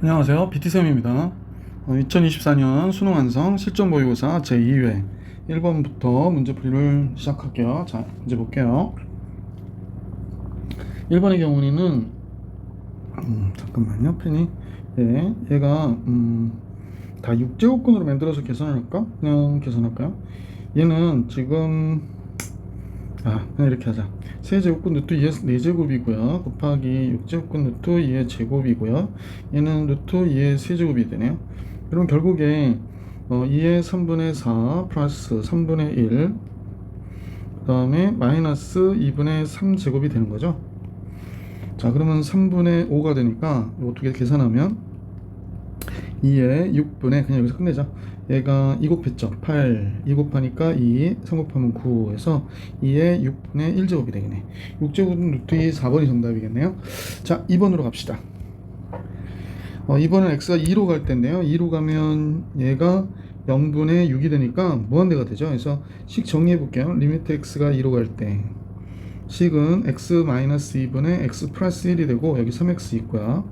안녕하세요. BT쌤입니다. 2024년 수능 완성 실전 모의고사 제2회 1번부터 문제풀이를 시작할게요. 자, 문제 볼게요. 1번의 경우에는 잠깐만요. 펜이 얘가 다 6제곱근으로 만들어서 계산할까? 그냥 계산할까요? 얘는 지금 그냥 이렇게 하자. 세제곱근 루트 2의 4제곱이고요. 곱하기 6제곱근 루트 2의 제곱이고요. 얘는 루트 2의 세제곱이 되네요. 그럼 결국에 2의 3분의 4 플러스 3분의 1, 그 다음에 마이너스 2분의 3제곱이 되는 거죠. 자, 그러면 3분의 5가 되니까 이거 어떻게 계산하면 2에 6분의, 그냥 여기서 끝내자. 얘가 2 곱했죠. 8, 2 곱하니까 2, 3 곱하면 9 해서 2에 6분의 1제곱이 되겠네. 6제곱은 루트 2, 4번이 정답이겠네요. 자, 2번으로 갑시다. 2번은 x가 2로 갈 텐데요. 2로 가면 얘가 0분의 6이 되니까 무한대가 되죠. 그래서 식 정리해 볼게요. 리미트 x가 2로 갈 때 식은 x-2분의 x 플러스 1이 되고, 여기 3x 있고요.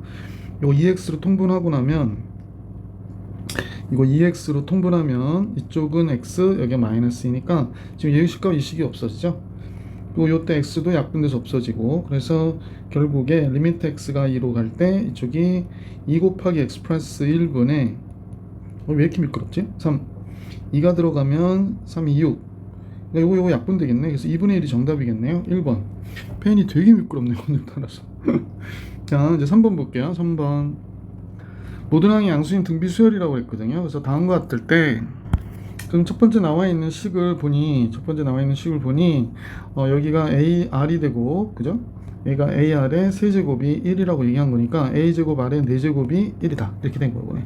이거 2x로 통분하고 나면, 이거 2x로 통분하면 이쪽은 x, 여기가 마이너스이니까 지금 이 식과 이 식이 없어지죠. 그리고 요때 x도 약분돼서 없어지고, 그래서 결국에 리미트 x가 2로 갈 때 이쪽이 2 곱하기 x 플러스 1분의 왜 이렇게 미끄럽지? 3, 2가 들어가면 3이 6. 그러니까 요거 약분되겠네. 그래서 2분의 1이 정답이겠네요. 1번. 펜이 되게 미끄럽네요, 오늘 따라서. 자, 이제 3번 볼게요. 3번. 모든 항의 양수인 등비 수열이라고 했거든요. 그래서 다음과 같을 때, 그럼 첫 번째 나와 있는 식을 보니, 여기가 AR이 되고, 그죠? 얘가 AR의 세제곱이 1이라고 얘기한 거니까 A제곱 R의 4제곱이 1이다. 이렇게 된 거고.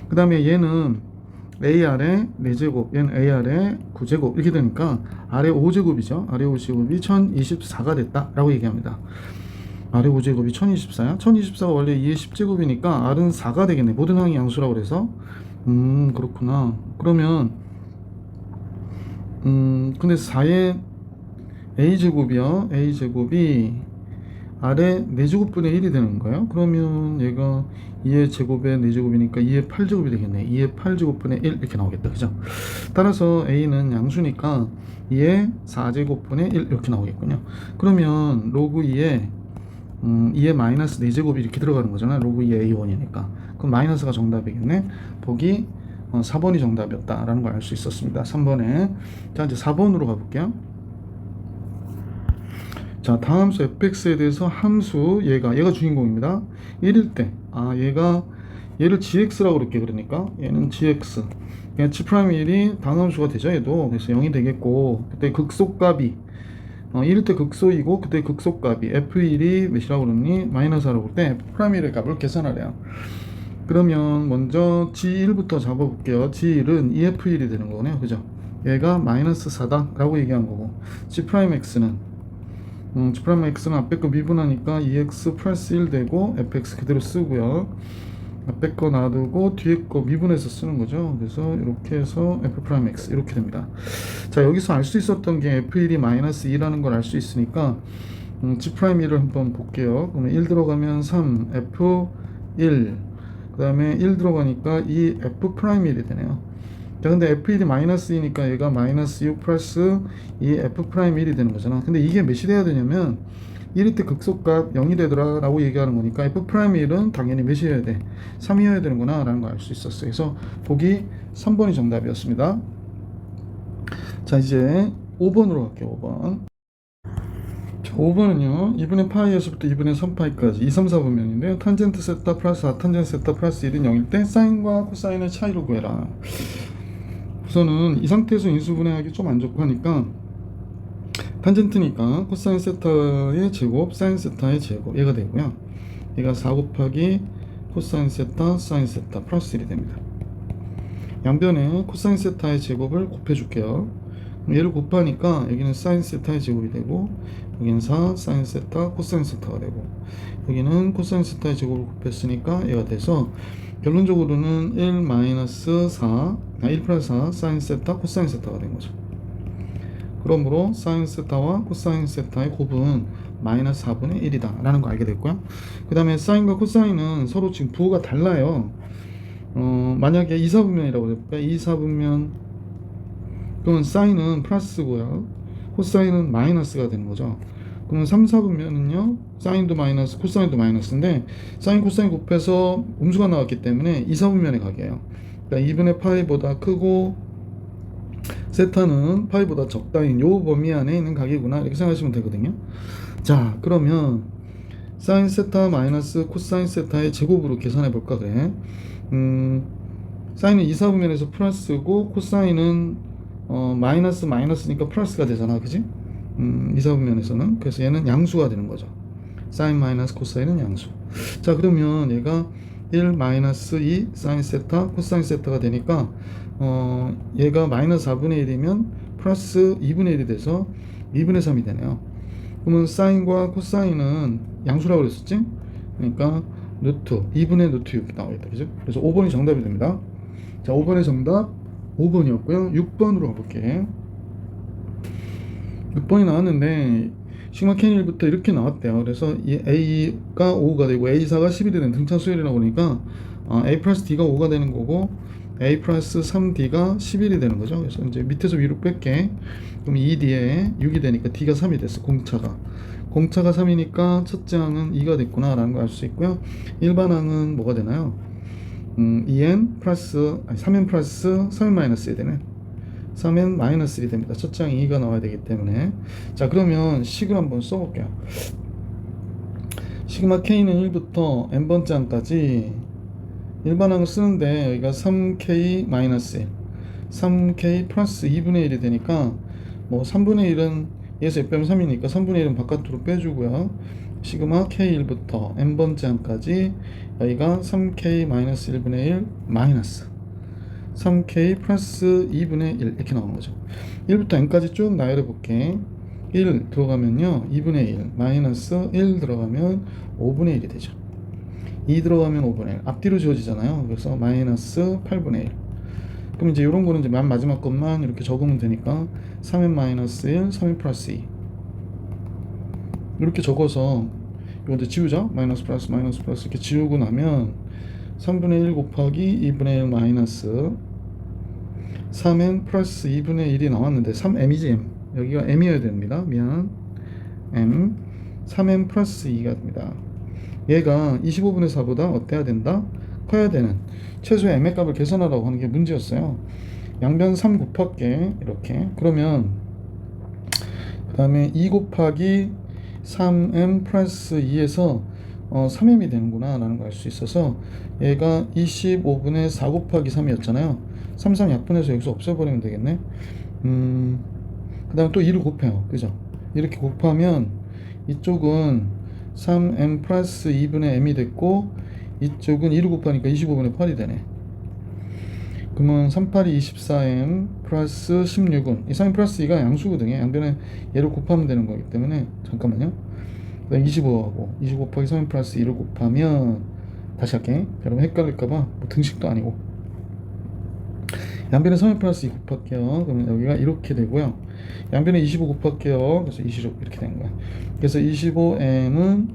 그 다음에 얘는 AR의 4제곱, 얘는 AR의 9제곱 이렇게 되니까 R의 5제곱이죠. R의 5제곱이 1024가 됐다라고 얘기합니다. R의 5제곱이 1024야? 1024가 원래 2의 10제곱이니까 R은 4가 되겠네. 모든 항이 양수라고 그래서. 그렇구나. 그러면 근데 4의 A제곱이요. A제곱이 R의 4제곱분의 1이 되는 거예요. 그러면 얘가 2의 제곱의 4제곱이니까 2의 8제곱이 되겠네. 2의 8제곱분의 1 이렇게 나오겠다. 그죠? 따라서 A는 양수니까 2의 4제곱분의 1 이렇게 나오겠군요. 그러면 로그 2의 마이너스 4제곱이 이렇게 들어가는 거잖아요. 로그 2의 A1이니까. 그럼 마이너스가 정답이겠네. 보기 4번이 정답이었다라는 걸 알 수 있었습니다. 3번에. 자, 이제 4번으로 가볼게요. 자, 다음 수 fx에 대해서 함수 얘가 주인공입니다. 1일 때 얘를 gx라고 그럴게. 그러니까 얘는 gx, g'1이 당함수가 되죠. 얘도. 그래서 0이 되겠고, 그때 극소값이 1일 때 극소이고, 그때 극소값이 f1이 몇이라고 그러니 마이너스라고 할 때 f'1의 값을 계산하래요. 그러면 먼저 g1부터 잡아볼게요. g1은 EF1이 되는 거네요. 그죠? 얘가 마이너스 4다 라고 얘기한 거고, g'x는 G'X는 앞에 거 미분하니까 2x 플러스 1 되고 fx 그대로 쓰고요. 앞에 거 놔두고 뒤에 거 미분해서 쓰는 거죠. 그래서 이렇게 해서 f'x 이렇게 됩니다. 자, 여기서 알 수 있었던 게 f1이 마이너스 2라는 걸 알 수 있으니까 G'1을 한번 볼게요. 그러면 1 들어가면 3 f1, 그 다음에 1 들어가니까 2 f'1이 되네요. 자, 근데 f1이 마이너스 2니까 얘가 마이너스 6 플러스 이 f'1이 되는 거잖아. 근데 이게 몇이 돼야 되냐면 1일 때 극소값 0이 되더라 라고 얘기하는 거니까 f'1은 당연히 몇이어야 돼? 3이어야 되는구나 라는 걸 알 수 있었어요. 그래서 보기 3번이 정답이었습니다. 자, 이제 5번으로 갈게요. 5번. 자, 5번은요 2분의 파이에서부터 2분의 3파이까지 2, 3, 4분면인데요. 탄젠트 세타 플러스 아탄젠트 세타 플러스 1은 0일 때 사인과 코사인의 차이를 구해라. 우선은 이 상태에서 인수분해하기 좀 안 좋고 하니까 탄젠트니까 코사인 세타의 제곱 사인 세타의 제곱 얘가 되고요. 얘가 4 곱하기 코사인 세타 사인 세타 플러스 1이 됩니다. 양변에 코사인 세타의 제곱을 곱해줄게요. 얘를 곱하니까 여기는 사인 세타의 제곱이 되고, 여기는 4 사인 세타 코사인 세타가 되고, 여기는 코사인 세타의 제곱을 곱했으니까 얘가 돼서 결론적으로는 1 플러스 4 사인 세타 코사인 세타가 된 거죠. 그러므로 사인 세타와 코사인 세타의 곱은 마이너스 4분의 1이다 라는 거 알게 됐고요. 그 다음에 사인과 코사인은 서로 지금 부호가 달라요. 만약에 2, 4분면이라고 해볼까요? 2, 4분면 그러면 사인은 플러스고요, 코사인은 마이너스가 되는 거죠. 그러면 3, 4분면은요 사인도 마이너스 코사인도 마이너스인데 사인 코사인 곱해서 음수가 나왔기 때문에 2, 4분면의 각이에요. 그러니까 2분의 파이보다 크고 세타는 파이보다 적다인 요 범위 안에 있는 각이구나 이렇게 생각하시면 되거든요. 자, 그러면 사인 세타 마이너스 코사인 세타의 제곱으로 계산해 볼까 그래. 사인은 2, 4분면에서 플러스고 코사인은 마이너스니까 플러스가 되잖아, 그지? 2, 4분면에서는 그래서 얘는 양수가 되는 거죠. 사인 마이너스 코사인은 양수. 자, 그러면 얘가 1 마이너스 2 사인 세타 코사인 세타가 되니까 얘가 마이너스 4분의 1이면 플러스 2분의 1이 돼서 2분의 3이 되네요. 그러면 사인과 코사인은 양수라고 그랬었지? 그러니까 루트 2분의 루트 6이 나오겠다, 그죠? 그래서 5번이 정답이 됩니다. 자, 5번의 정답 5번이었고요 6번으로 가볼게. 6번이 나왔는데 시그마 K1부터 이렇게 나왔대요. 그래서 이 A가 5가 되고 A4가 11이 되는 등차 수열이라고 보니까 A 플러스 D가 5가 되는 거고 A 플러스 3D가 11이 되는 거죠. 그래서 이제 밑에서 위로 뺄게. 그럼 2D에 6이 되니까 D가 3이 됐어. 공차가 3이니까 첫째 항은 2가 됐구나 라는 걸 알 수 있고요. 일반 항은 뭐가 되나요? 2n 플러스 3n 플러스 3n 마이너스 1 되네. 3n 마이너스 1이 됩니다. 첫째 항이 2가 나와야 되기 때문에. 자, 그러면 식을 한번 써볼게요. 시그마 K는 1부터 n번째 항까지 일반항을 쓰는데 여기가 3K 마이너스 1 3K 플러스 2분의 1이 되니까 뭐 3분의 1은 얘에서 F 빼면 3이니까 3분의 1은 바깥으로 빼주고요. 시그마 K1부터 n번째 항까지 여기가 3K 마이너스 1분의 1 마이너스 3K 플러스 2분의 1 이렇게 나오는 거죠. 1부터 n까지 쭉 나열해 볼게. 1 들어가면요 2분의 1 마이너스 1 들어가면 5분의 1이 되죠. 2 들어가면 5분의 1 앞뒤로 지워지잖아요. 그래서 마이너스 8분의 1. 그럼 이제 이런 거는 이제 맨 마지막 것만 이렇게 적으면 되니까 3n 마이너스 1 3n 플러스 2 이렇게 적어서 이거 이제 지우자. 마이너스 플러스 이렇게 지우고 나면 3분의 1 곱하기 2분의 1 마이너스 3n 플러스 2분의 1이 나왔는데 3m이지 m. 여기가 m이어야 됩니다. 미안. m 3n 플러스 2가 됩니다. 얘가 25분의 4보다 어때야 된다? 커야 되는 최소의 m의 값을 계산하라고 하는 게 문제였어요. 양변 3 곱할게. 이렇게. 그러면 그 다음에 2 곱하기 3m 플러스 2에서 3m이 되는구나 라는 걸 알 수 있어서 얘가 25분의 4 곱하기 3이었잖아요 3, 3 약분해서 여기서 없애버리면 되겠네. 그 다음에 또 2를 곱해요, 그죠? 이렇게 곱하면 이쪽은 3m 플러스 2분의 m이 됐고 이쪽은 2를 곱하니까 25분의 8이 되네. 그러면 3, 8이 24m 플러스 16은 이 3 플러스 2가 양수거든요. 양변에 얘를 곱하면 되는 거기 때문에 잠깐만요. 25하고 25 곱하기 3 플러스 2를 곱하면 다시 할게. 여러분 헷갈릴까봐 뭐 등식도 아니고 양변에 3 플러스 2 곱할게요. 그러면 여기가 이렇게 되고요. 양변에 25 곱할게요. 그래서 26 이렇게 되는 거야. 그래서 25m은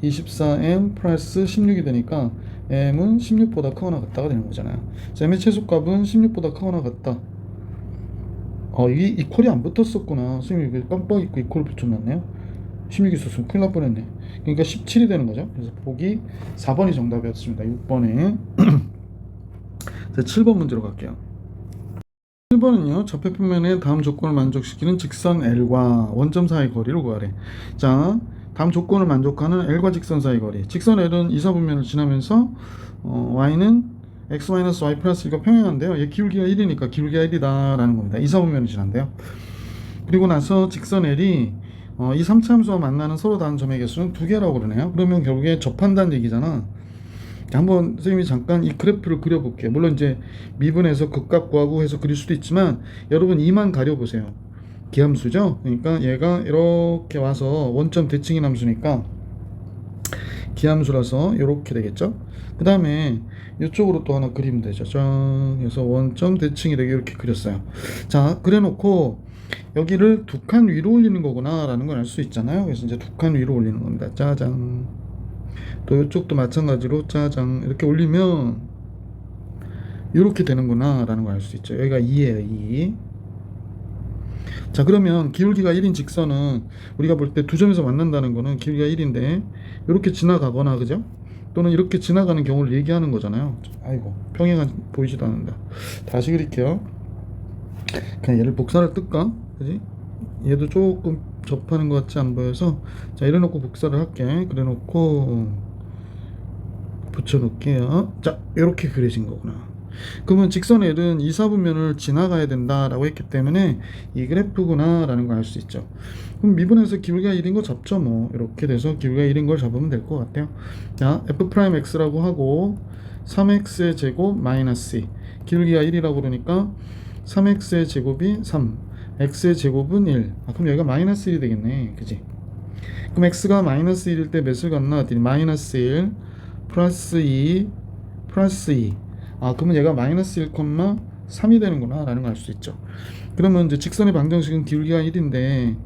24m 플러스 16이 되니까 m은 16보다 크거나 같다가 되는 거잖아요. 그래서 m의 최소값은 16보다 크거나 같다. 이게 이퀄이 안 붙었었구나. 선생님이 깜빡 잊고 이퀄 붙여놨네요. 16 있었으면 큰일 날 뻔했네. 그러니까 17이 되는 거죠. 그래서 보기 4번이 정답이었습니다. 6번에 7번 문제로 갈게요. 1번은요 좌표평면의 다음 조건을 만족시키는 직선 L과 원점 사이 거리를 구하래. 자, 다음 조건을 만족하는 L과 직선 사이 거리. 직선 L은 이사분면을 지나면서 Y는 X-Y 플러스 1과 평행한데요. 얘 기울기가 1이니까 기울기가 1이다 라는 겁니다. 이사분면을 지난대요. 그리고 나서 직선 L이 이 3차 함수와 만나는 서로 다른 점의 개수는 2개라고 그러네요. 그러면 결국에 접한다는 얘기잖아. 한번 선생님이 잠깐 이 그래프를 그려볼게요. 물론 이제 미분해서 극값 구하고 해서 그릴 수도 있지만 여러분 이만 가려보세요. 기함수죠. 그러니까 얘가 이렇게 와서 원점 대칭인 함수니까 기함수라서 이렇게 되겠죠. 그 다음에 이쪽으로 또 하나 그리면 되죠. 짠 해서 원점 대칭이 되게 이렇게 그렸어요. 자, 그래놓고 여기를 두 칸 위로 올리는 거구나 라는 걸 알 수 있잖아요. 그래서 이제 두 칸 위로 올리는 겁니다. 짜잔. 또 이쪽도 마찬가지로 짜잔 이렇게 올리면 이렇게 되는구나 라는 걸 알 수 있죠. 여기가 2예요. 2. 자, 그러면 기울기가 1인 직선은 우리가 볼 때 두 점에서 만난다는 거는 기울기가 1인데 이렇게 지나가거나, 그죠? 또는 이렇게 지나가는 경우를 얘기하는 거잖아요. 아이고, 평행한 보이지도 않는다. 다시 그릴게요. 그냥 얘를 복사를 뜰까? 그지? 얘도 조금 접하는 것 같지 안 보여서, 자, 이래 놓고 복사를 할게. 그래 놓고 붙여 놓을게요. 자, 이렇게 그려진 거구나. 그러면 직선 L은 2, 4분면을 지나가야 된다라고 했기 때문에 이 그래프구나 라는 걸 알 수 있죠. 그럼 미분에서 기울기가 1인 거 잡죠. 뭐 이렇게 돼서 기울기가 1인 걸 잡으면 될 것 같아요. 자, f'x라고 하고 3x의 제곱 마이너스 2, 기울기가 1이라고 그러니까 3x의 제곱이 3, x의 제곱은 1. 그럼 여기가 마이너스 1이 되겠네. 그지? 그럼 x가 마이너스 1일 때 몇을 갖나? 마이너스 1 플러스 2 플러스 2. 그러면 얘가 마이너스 1,3이 되는구나 라는 걸 알 수 있죠. 그러면 이제 직선의 방정식은 기울기가 1인데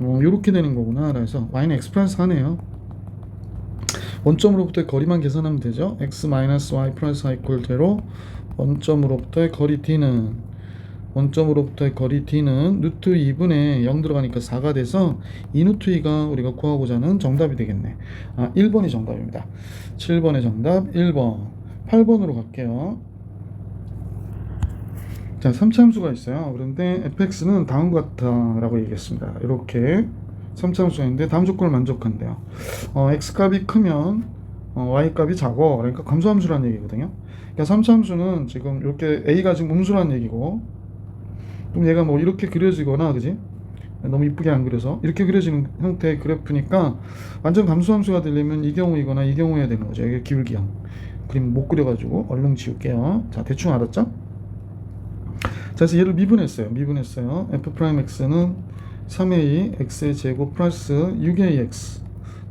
요렇게 되는 거구나. 그래서 y는 x 플러스 하네요. 원점으로부터의 거리만 계산하면 되죠. x 마이너스 y 플러스 y 이퀄 제로. 원점으로부터의 거리 d는 루트 2분의 0 들어가니까 4가 돼서 2루트 2가 우리가 구하고자 하는 정답이 되겠네. 1번이 정답입니다. 7번의 정답 1번. 8번으로 갈게요. 자, 3차 함수가 있어요. 그런데 fx는 다음과 같다 라고 얘기했습니다. 이렇게 3차 함수가 있는데 다음 조건을 만족한대요. x값이 크면 y값이 작어. 그러니까 감소함수라는 얘기거든요. 그러니까 3차 함수는 지금 이렇게 a가 지금 음수라는 얘기고, 그럼 얘가 뭐 이렇게 그려지거나, 그지? 너무 이쁘게 안 그려서 이렇게 그려지는 형태의 그래프니까 완전 감소함수가 되려면 이 경우이거나 이 경우여야 되는 거죠. 이게 기울기형. 그림 못 그려가지고 얼른 지울게요. 자, 대충 알았죠? 자, 그래서 얘를 미분했어요. f'x는 3a x의 제곱 플러스 6ax,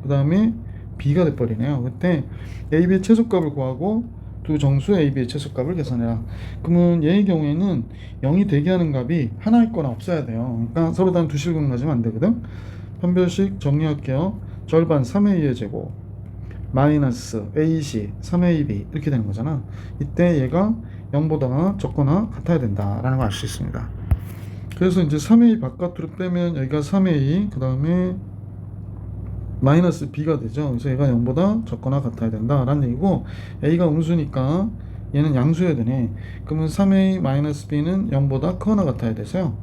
그 다음에 b가 돼버리네요. 그때 ab의 최소값을 구하고 두 정수 ab의 최소값을 계산해라. 그러면 얘의 경우에는 0이 되게 하는 값이 하나 있거나 없어야 돼요. 그러니까 서로 다른 두 실근 가지면 안 되거든. 판별식 정리할게요. 절반 3a의 제곱 마이너스 ac 3ab 이렇게 되는 거잖아. 이때 얘가 0보다 적거나 같아야 된다라는 걸 알 수 있습니다. 그래서 이제 3a 바깥으로 빼면 여기가 3a, 그 다음에 마이너스 b가 되죠. 그래서 얘가 0보다 적거나 같아야 된다라는 얘기고, a가 음수니까 얘는 양수여야 되네. 그러면 3a 마이너스 b는 0보다 크거나 같아야 돼서요.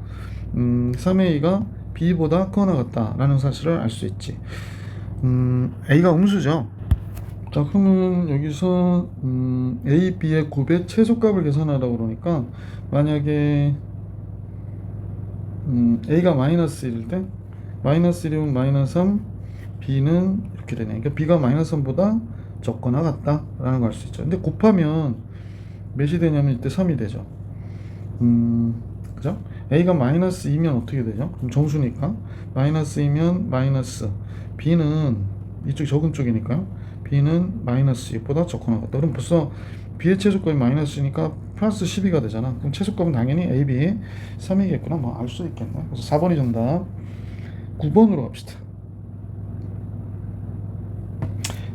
3a가 b보다 크거나 같다라는 사실을 알 수 있지. a가 음수죠. 자, 그러면 여기서 a, b의 곱의 최소값을 계산하라고 그러니까, 만약에 a가 마이너스 1일 때 마이너스 1이면 마이너스 3, b는 이렇게 되네. 그러니까 b가 마이너스 3보다 적거나 같다라는 걸 알 수 있죠. 근데 곱하면 몇이 되냐면 이때 3이 되죠. 그죠? a가 마이너스 2면 어떻게 되죠? 그럼 정수니까 마이너스 2면 마이너스, b는 이쪽 적은 쪽이니까요. b는 마이너스 6보다 적거나 같다. 그럼 벌써 b의 최소값이 마이너스니까 플러스 12가 되잖아. 그럼 최소값은 당연히 a, b 3이겠구나. 뭐 알 수 있겠네. 그래서 4번이 정답. 9번으로 갑시다.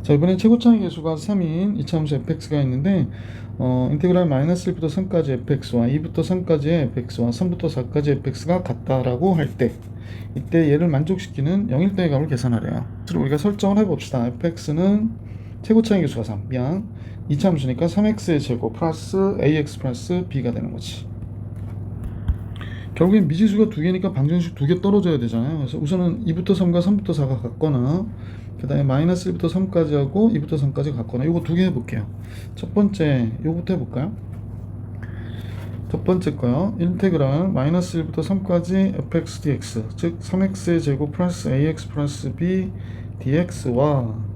자, 이번엔 최고차의 계수가 3인 이차함수 fx가 있는데 인테그랄 마이너스 1부터 3까지 fx와 2부터 3까지의 fx와 3부터 4까지 fx가 같다라고 할 때, 이때 얘를 만족시키는 0일 때의 값을 계산하래요. 그래서 우리가 설정을 해봅시다. fx는 최고차의 계수가 3, 미안, 이차함수니까 3x의 제곱 플러스 ax 플러스 b가 되는 거지. 결국엔 미지수가 두 개니까 방정식 두 개 떨어져야 되잖아요. 그래서 우선은 2부터 3과 3부터 4가 같거나, 그 다음에 마이너스 1부터 3까지 하고 2부터 3까지 같거나, 요거 두 개 해볼게요. 첫 번째 요거부터 해볼까요? 첫 번째 거요. 인테그랄 마이너스 1부터 3까지 fx dx, 즉 3x의 제곱 플러스 ax 플러스 b dx와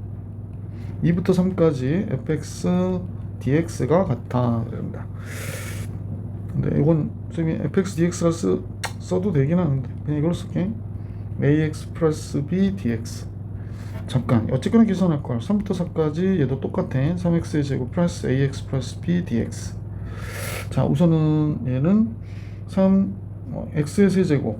2부터 3까지 fx dx가 같아 그럽니다. 근데 이건 쌤이 fx dx가 써도 되긴 하는데 그냥 이걸 쓸게. ax 플러스 b dx. 잠깐 어쨌거나 계산할 걸. 3부터 4까지 얘도 똑같아. 3x의 제곱 플러스 ax 플러스 b dx. 자, 우선은 얘는 x의 세제곱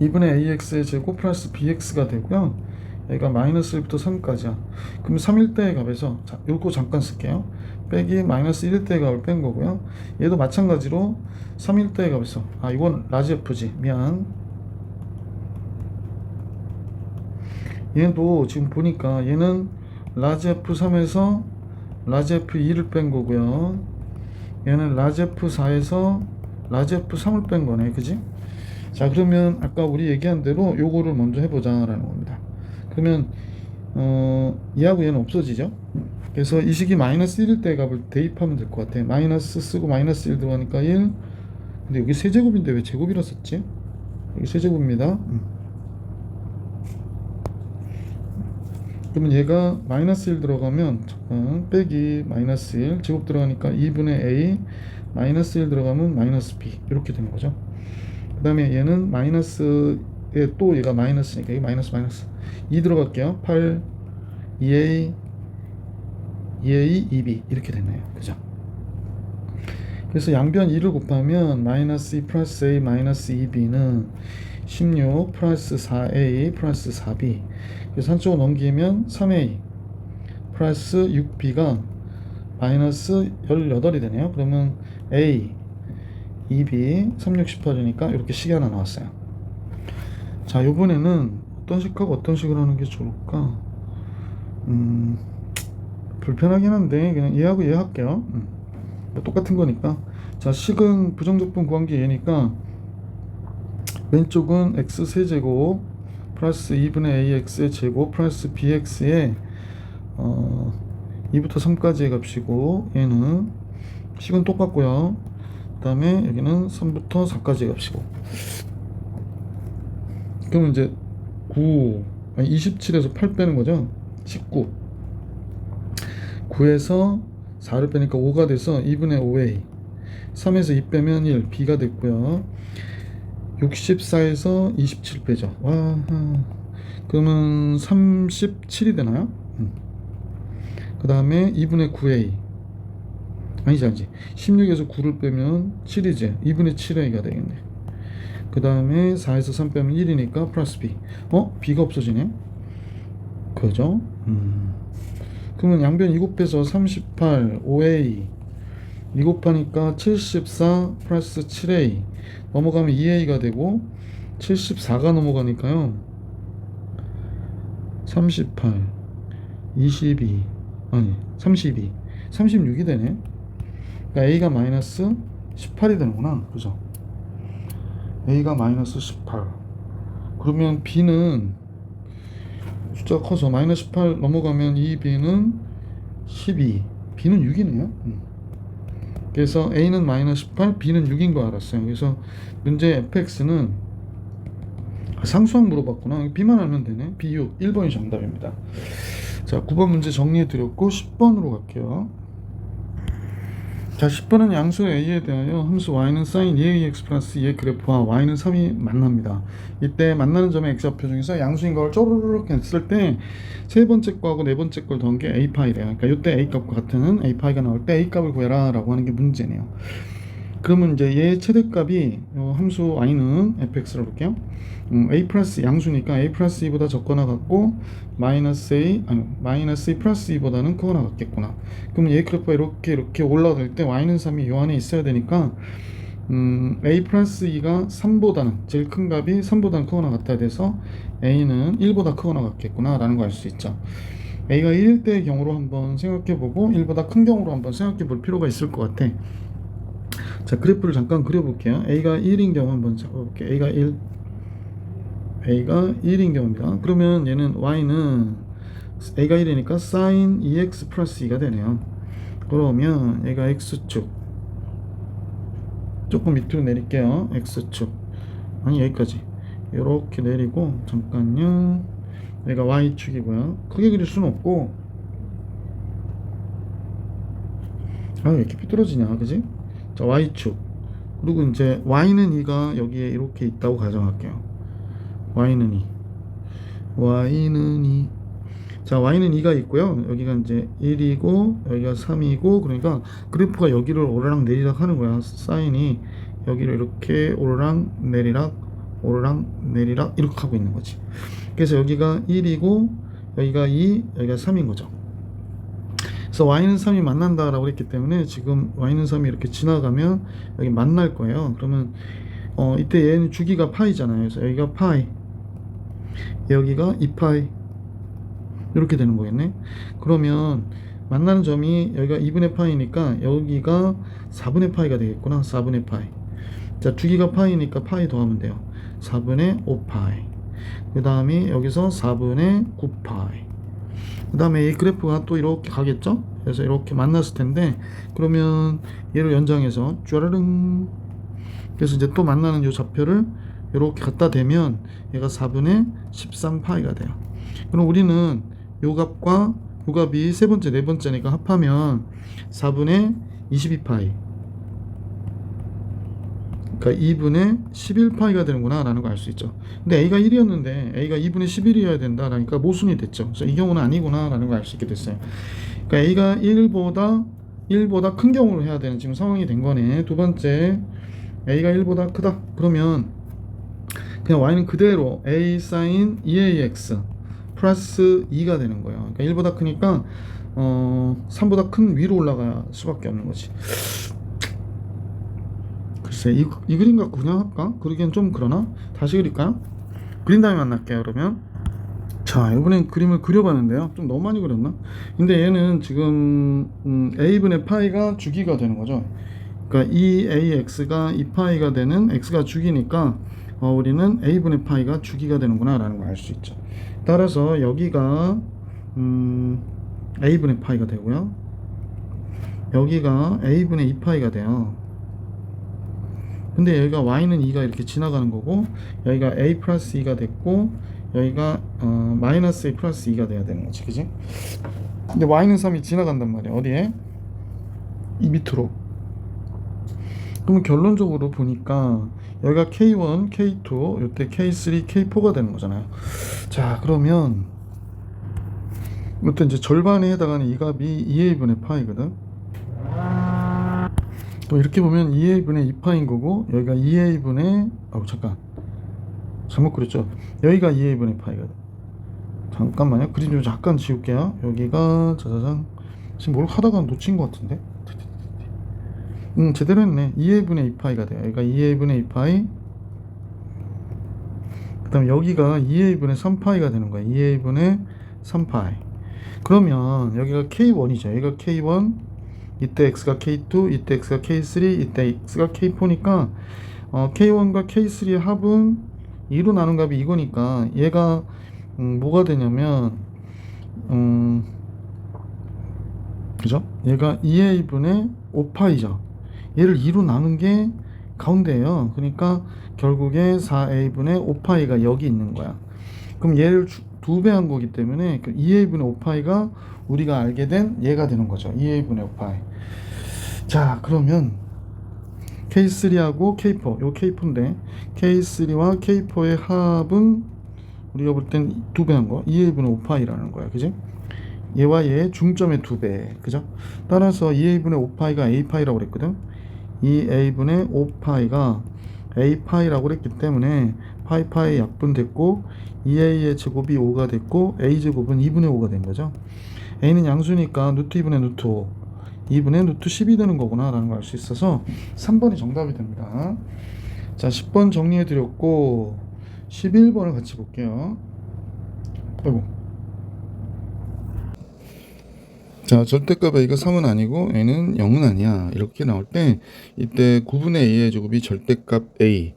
2분의 ax의 제곱 플러스 bx가 되고요. 얘가 마이너스 1부터 3까지야. 그럼 3일대의 값에서, 자, 요거 잠깐 쓸게요. 빼기 마이너스 1일대의 값을 뺀 거고요. 얘도 마찬가지로 3일대의 값에서, 이건 라지 f지. 미안. 얘도 지금 보니까 얘는 라지 f3에서 라지 f2를 뺀 거고요. 얘는 라지 f4에서 라지 f3을 뺀 거네. 그지? 자, 그러면 아까 우리 얘기한 대로 요거를 먼저 해보자 라는 겁니다. 그러면 얘하고 얘는 없어지죠. 그래서 이 식이 마이너스 1일 때 값을 대입하면 될 것 같아. 마이너스 쓰고 마이너스 1 들어가니까 1. 근데 여기 세제곱인데 왜 제곱이라 썼지? 여기 세제곱입니다. 그러면 얘가 마이너스 1 들어가면 빼기 마이너스 1 제곱 들어가니까 2분의 a 마이너스 1 들어가면 마이너스 b 이렇게 되는 거죠. 그 다음에 얘는 마이너스에 또 얘가 마이너스니까 이게 마이너스 2 들어갈게요. 8 2a 2b 이렇게 됐네요. 그죠? 그래서 양변 2를 곱하면 마이너스 2 플러스 a 마이너스 2b는 16 플러스 4a 플러스 4b. 그래서 한쪽으로 넘기면 3a 플러스 6b가 마이너스 18이 되네요. 그러면 a 2b 3, 6, 18이니까 이렇게 식이 하나 나왔어요. 자, 요번에는 어떤 식하고 어떤 식으로 하는 게 좋을까? 불편하긴 한데 그냥 얘하고 얘 할게요. 똑같은 거니까. 자, 식은 부정적분 구한 게 얘니까 왼쪽은 x 세제곱 플러스 2분의 ax의 제곱 플러스 bx의 2부터 3까지의 값이고, 얘는 식은 똑같고요. 그 다음에 여기는 3부터 4까지의 값이고. 그러면 이제 27에서 8 빼는 거죠. 19 9에서 4를 빼니까 5가 돼서 2분의 5a 3에서 2 빼면 1 b가 됐고요. 64에서 27 빼죠. 와, 그러면 37이 되나요? 그 다음에 2분의 9a 아니지 16에서 9를 빼면 7이지. 2분의 7a가 되겠네. 그 다음에 4에서 3 빼면 1이니까 플러스 b. b가 없어지네. 그죠? 그러면 양변 2 곱해서 38 5a 2 곱하니까 74 플러스 7a 넘어가면 2a가 되고, 74가 넘어가니까요 38 22 32 36이 되네. 그러니까 a가 마이너스 18이 되는구나. 그죠? a가 마이너스 18. 그러면 b는 숫자가 커서 마이너스 18 넘어가면 2b는 12 b는 6이네요. 그래서 a는 마이너스 18 b는 6인 거 알았어요. 그래서 문제 fx는 상수항 물어봤구나. b만 알면 되네. b6 1번이 정답입니다. 자, 9번 문제 정리해 드렸고 10번으로 갈게요. 자, 10번은 양수 a에 대하여 함수 y는 sin 2ax 플러스 2의 그래프와 y는 3이 만납니다. 이때 만나는 점의 x좌표 중에서 양수인 걸 쪼르르륵 했을 때 세 번째 거하고 네 번째 걸 더한 게 a파이래요. 그러니까 이때 a값과 같은 a파이가 나올 때 a값을 구해라 라고 하는 게 문제네요. 그러면 이제 얘 최대값이 함수 y는 fx로 볼게요. a 플러스 양수니까 a 플러스 2보다 적거나 같고 마이너스 a 플러스 2보다는 크거나 같겠구나. 그럼 얘 그래프가 이렇게 올라갈 때 y는 3이 요 안에 있어야 되니까 a 플러스 2가 3보다는 제일 큰 값이 3보다는 크거나 같아야 돼서 a는 1보다 크거나 같겠구나 라는 거 알 수 있죠. a가 1일 때의 경우로 한번 생각해보고 1보다 큰 경우로 한번 생각해볼 필요가 있을 것 같아. 자, 그래프를 잠깐 그려볼게요. a가 1인 경우 한번 잡아볼게요. a가 1인 경우입니다. 그러면 얘는 y는 a가 1이니까 sin 2x 플러스 2가 되네요. 그러면 얘가 x축 조금 밑으로 내릴게요. x축 여기까지 이렇게 내리고, 잠깐요. 얘가 y축이고요. 크게 그릴 수는 없고, 왜 이렇게 삐뚤어지냐, 그지? 자, y축. 그리고 이제 y는 2가 여기에 이렇게 있다고 가정할게요. y는 2. y는 2. 자, y는 2가 있고요. 여기가 이제 1이고 여기가 3이고 그러니까 그래프가 여기를 오르락 내리락 하는 거야. 사인이 여기를 이렇게 오르락 내리락 오르락 내리락 이렇게 하고 있는 거지. 그래서 여기가 1이고 여기가 2, 여기가 3인 거죠. 그래서 y는 3이 만난다라고 했기 때문에 지금 y는 3이 이렇게 지나가면 여기 만날 거예요. 그러면 이때 얘는 주기가 파이잖아요. 그래서 여기가 파이, 여기가 2파이 이렇게 되는 거겠네. 그러면 만나는 점이 여기가 2분의 파이니까 여기가 4분의 파이가 되겠구나. 4분의 파이. 자, 주기가 파이니까 파이 더하면 돼요. 4분의 5파이. 그 다음에 여기서 4분의 9파이. 그 다음에 이 그래프가 또 이렇게 가겠죠. 그래서 이렇게 만났을 텐데 그러면 얘를 연장해서 쭈라릉, 그래서 이제 또 만나는 이 좌표를 이렇게 갖다 대면 얘가 4분의 13파이가 돼요. 그럼 우리는 요 값과 요 값이 세 번째, 네 번째니까 합하면 4분의 22파이, 그러니까 2분의 11파이가 되는구나 라는 걸 알 수 있죠. 근데 a가 1이었는데 a가 2분의 11이어야 된다 라니까 모순이 됐죠. 그래서 이 경우는 아니구나 라는 걸 알 수 있게 됐어요. 그러니까 a가 1보다 큰 경우를 해야 되는 지금 상황이 된 거네. 두 번째, a가 1보다 크다. 그러면 그냥 y는 그대로 a sin 2ax 플러스 2가 되는 거예요. 그러니까 1보다 크니까 3보다 큰 위로 올라갈 수밖에 없는 거지. 글쎄, 이 그림 갖고 그냥 할까? 그러기엔 좀 그러나? 다시 그릴까요? 그린 다음에 만날게요. 그러면 자, 이번엔 그림을 그려봤는데요. 좀 너무 많이 그렸나? 근데 얘는 지금 a분의 파이가 주기가 되는 거죠. 그러니까 2ax가 2파이가 되는 x가 주기니까 우리는 a분의 파이가 주기가 되는구나 라는 걸 알 수 있죠. 따라서 여기가 a분의 파이가 되고요. 여기가 a분의 2파이가 돼요. 근데 여기가 y는 2가 이렇게 지나가는 거고 여기가 a 플러스 2가 됐고 여기가 마이너스 a 플러스 2가 돼야 되는 거지, 그지? 근데 y는 3이 지나간단 말이야. 어디에? 이 밑으로. 그러면 결론적으로 보니까 여기가 K1, K2, 이때 K3, K4가 되는 거잖아요. 자, 그러면 이때 이제 절반에 해당하는 이 값이 2a분의 파이거든. 또 이렇게 보면 2a분의 2파인 거고 여기가 2a분의 잠깐 잘못 그렸죠. 여기가 2a분의 파이거든. 잠깐만요. 그림 좀 잠깐 지울게요. 여기가 짜자잔. 지금 뭘 하다가 놓친 것 같은데. 제대로 했네. 2a분의 2파이가 돼요. 여기가 2a분의 2파이. 그 다음에 여기가 2a분의 3파이가 되는 거예요. 2a분의 3파이. 그러면 여기가 K1이죠. 여기가 K1, 이때 x가 K2, 이때 x가 K3, 이때 x가 K4니까 K1과 K3의 합은 2로 나눈 값이 이거니까 얘가 뭐가 되냐면 그죠? 얘가 2a분의 5파이죠. 얘를 2로 나눈 게 가운데예요. 그러니까 결국에 4a분의 5파이가 여기 있는 거야. 그럼 얘를 2배 한 거기 때문에 2a분의 5파이가 우리가 알게 된 얘가 되는 거죠. 2a분의 5파이. 자, 그러면 K3하고 K4, 요 K4인데 K3와 K4의 합은 우리가 볼 땐 2배 한 거, 2a분의 5파이라는 거야. 그지? 얘와 얘의 중점의 2배. 그죠? 따라서 2a분의 5파이가 a파이라고 그랬거든. 2a분의 5파이가 a파이라고 그랬기 때문에 파이파이 약분됐고 2a의 제곱이 5가 됐고 a제곱은 2분의 5가 된 거죠. a는 양수니까 루트 2분의 루트 5, 2분의 루트 10이 되는 거구나 라는 걸 알 수 있어서 3번이 정답이 됩니다. 자, 10번 정리해 드렸고 11번을 같이 볼게요. 아이고. 자, 절대값 a가 3은 아니고 a는 0은 아니야 이렇게 나올 때 이때 9분의 a의 제곱이 절대값 a,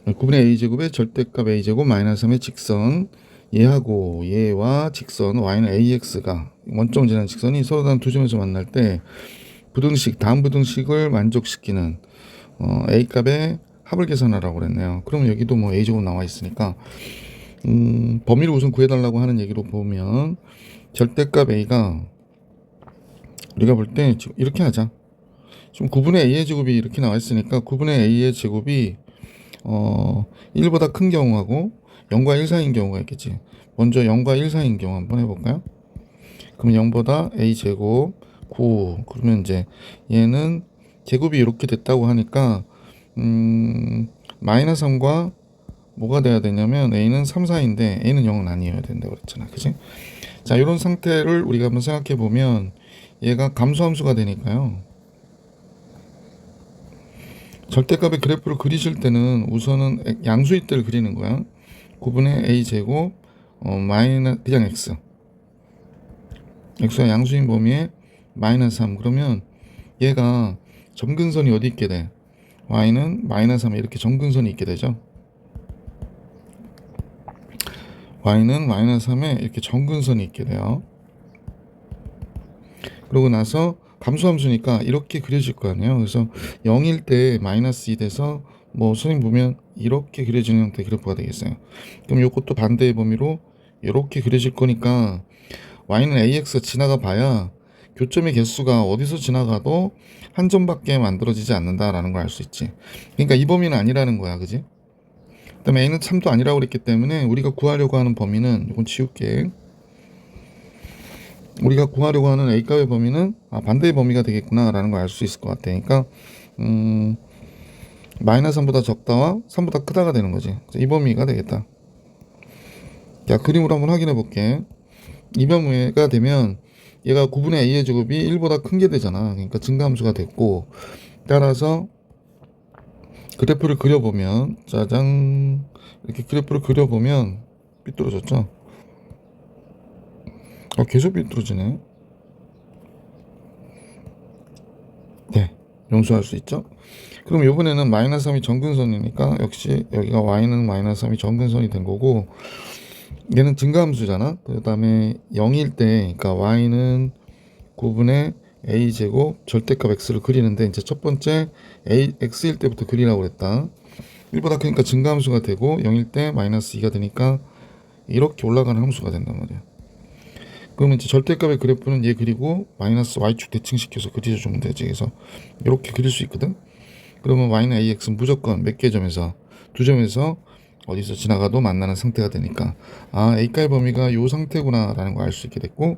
9분의 a 제곱의 절대값 a 제곱 마이너스 3의 직선 얘하고 얘와 직선 y는 ax가 원점 지나는 직선이 서로 다른 두 점에서 만날 때 부등식, 다음 부등식을 만족시키는 a 값의 합을 계산하라고 그랬네요. 그러면 여기도 뭐 a 제곱 나와 있으니까 범위를 우선 구해달라고 하는 얘기로 보면 절대값 a가 우리가 볼 때 이렇게 하자. 지금 9분의 a의 제곱이 이렇게 나와 있으니까 9분의 a의 제곱이 1보다 큰 경우하고 0과 1 사이인 경우가 있겠지. 먼저 0과 1 사이인 경우 한번 해볼까요? 그럼 0보다 a제곱 9. 그러면 이제 얘는 제곱이 이렇게 됐다고 하니까 마이너스 3과 뭐가 돼야 되냐면 a는 3, 4인데 a는 0은 아니어야 된다고 그랬잖아. 그지? 자, 이런 상태를 우리가 한번 생각해 보면 얘가 감소함수가 되니까요. 절대값의 그래프를 그리실 때는 우선은 양수일 때를 그리는 거야. 9분의 a제곱 마이너스 그냥 x. x가 양수인 범위에 마이너스 3. 그러면 얘가 점근선이 어디 있게 돼? y는 마이너스 3에 이렇게 점근선이 있게 되죠. y는 마이너스 3에 이렇게 점근선이 있게 돼요. 그러고 나서 감소함수니까 이렇게 그려질 거 아니에요. 그래서 0일 때 마이너스 2 돼서 뭐 선생님 보면 이렇게 그려지는 형태의 그래프가 되겠어요. 그럼 이것도 반대의 범위로 이렇게 그려질 거니까 y는 ax가 지나가 봐야 교점의 개수가 어디서 지나가도 한 점밖에 만들어지지 않는다라는 걸 알 수 있지. 그러니까 이 범위는 아니라는 거야. 그지? 그 다음에 a는 참도 아니라고 그랬기 때문에 우리가 구하려고 하는 범위는 이건 지울게. 우리가 구하려고 하는 a값의 범위는 반대의 범위가 되겠구나 라는 걸 알 수 있을 것 같아. 그러니까 마이너스 3보다 적다와 3보다 크다가 되는 거지. 이 범위가 되겠다. 자, 그림으로 한번 확인해 볼게. 이 범위가 되면 얘가 9분의 a의 제곱이 1보다 큰 게 되잖아. 그러니까 증가함수가 됐고, 따라서 그래프를 그려보면 짜잔, 이렇게 그래프를 그려보면 삐뚤어졌죠. 계속 삐뚤어지네. 네, 용서할 수 있죠. 그럼 이번에는 마이너스 3이 정근선이니까 역시 여기가 y는 마이너스 3이 정근선이 된 거고, 얘는 증가함수잖아. 그 다음에 0일 때, 그러니까 y는 9분의 a제곱 절대값 x를 그리는데, 이제 첫 번째 x일 때부터 그리라고 그랬다. 1보다 크니까 증가함수가 되고 0일 때 마이너스 2가 되니까 이렇게 올라가는 함수가 된단 말이야. 그러면 이제 절대값의 그래프는 얘 그리고 마이너스 y축 대칭시켜서 그려주면 되지. 그래서 이렇게 그릴 수 있거든. 그러면 y는 ax는 무조건 몇 개 점에서 두 점에서 어디서 지나가도 만나는 상태가 되니까 a가의 범위가 이 상태구나 라는 걸 알 수 있게 됐고,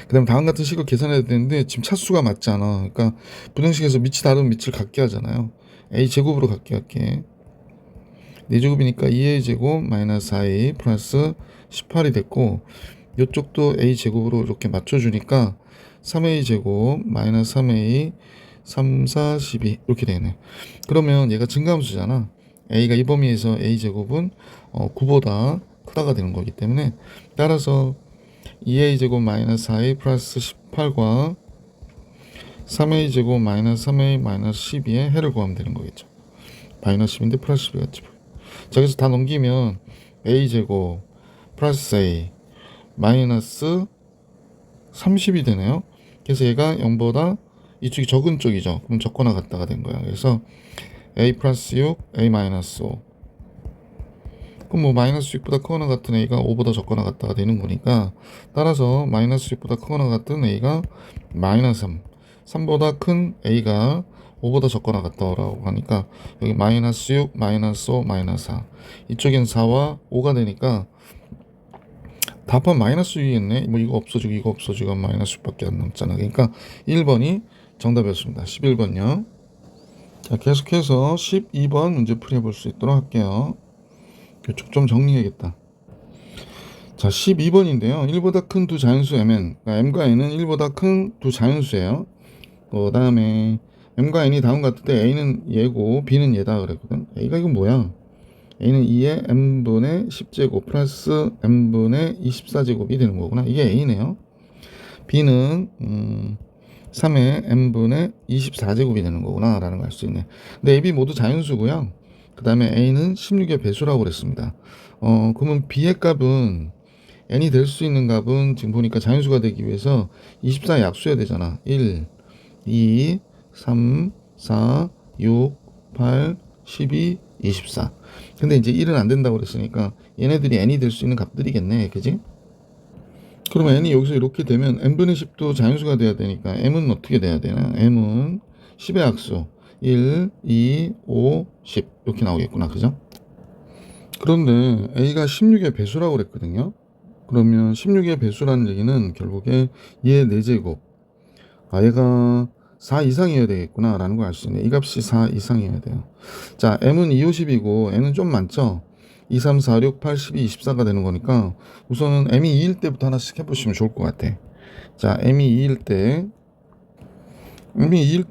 그 다음에 다음 같은 식을 계산해야 되는데 지금 차수가 맞지 않아. 그러니까 분형식에서 밑이 다른 밑을 갖게 하잖아요. a제곱으로 갖게 할게. 4제곱이니까 2a 제곱 마이너스 4a 플러스 18이 됐고, 이쪽도 a 제곱으로 이렇게 맞춰주니까 3a 제곱 마이너스 3a 3, 4, 12 이렇게 되네. 그러면 얘가 증가함수잖아. a가 이 범위에서 a 제곱은 9보다 크다가 되는 거기 때문에, 따라서 2a 제곱 마이너스 4a 플러스 18과 3a 제곱 마이너스 3a 마이너스 12의 해를 구하면 되는 거겠죠. 마이너스 10인데 플러스 12 같지. 자, 그래서 다 넘기면 a 제곱 플러스 a 마이너스 30이 되네요. 그래서 얘가 0보다 이쪽이 적은 쪽이죠. 그럼 적거나 같다가 된 거야. 그래서 a 플러스 6, a 마이너스 5. 그럼 뭐 마이너스 6보다 크거나 같은 a가 5보다 적거나 같다가 되는 거니까, 따라서 마이너스 6보다 크거나 같은 a가 마이너스 3, 3보다 큰 a가 5보다 적거나 같다라고 하니까 여기 마이너스 6, 마이너스 5, 마이너스 4. 이쪽엔 4와 5가 되니까 답은 마이너스 6이겠네. 뭐 이거 없어지고 이거 없어지고 마이너스 6밖에 안 남잖아. 그러니까 1번이 정답이었습니다. 11번요. 자, 계속해서 12번 문제 풀이해볼 수 있도록 할게요. 이쪽 좀 정리해야겠다. 자, 12번인데요. 1보다 큰 두 자연수 mn. 그러니까 m과 n은 1보다 큰 두 자연수예요. 그 다음에 m과 n이 다음 같은데 a는 얘고 b는 얘다 그랬거든. a가 이건 뭐야? a는 2의 m분의 10제곱 플러스 m분의 24제곱이 되는 거구나. 이게 a네요. b는 3의 m분의 24제곱이 되는 거구나 라는 걸 알 수 있네. 근데 a, b 모두 자연수고요. 그 다음에 a는 16의 배수라고 그랬습니다. 그러면 b의 값은 n이 될 수 있는 값은 지금 보니까 자연수가 되기 위해서 24 약수해야 되잖아. 1, 2, 3, 4, 6, 8, 12, 24. 근데 이제 1은 안 된다고 그랬으니까 얘네들이 n이 될 수 있는 값들이겠네. 그지? 그러면 n이 여기서 이렇게 되면 n분의 10도 자연수가 돼야 되니까 m은 어떻게 돼야 되나? m은 10의 약수 1, 2, 5, 10 이렇게 나오겠구나. 그죠? 그런데 a가 16의 배수라고 그랬거든요. 그러면 16의 배수라는 얘기는 결국에 얘 4제곱, 얘가 4 이상이어야 되겠구나 라는 걸 알 수 있네. 이 값이 4 이상이어야 돼요. 자, m은 2, 50이고 n은 좀 많죠. 2, 3, 4, 6, 8, 12, 24가 되는 거니까 우선은 m이 2일 때부터 하나씩 해보시면 좋을 것 같아. 자, m이 2일 때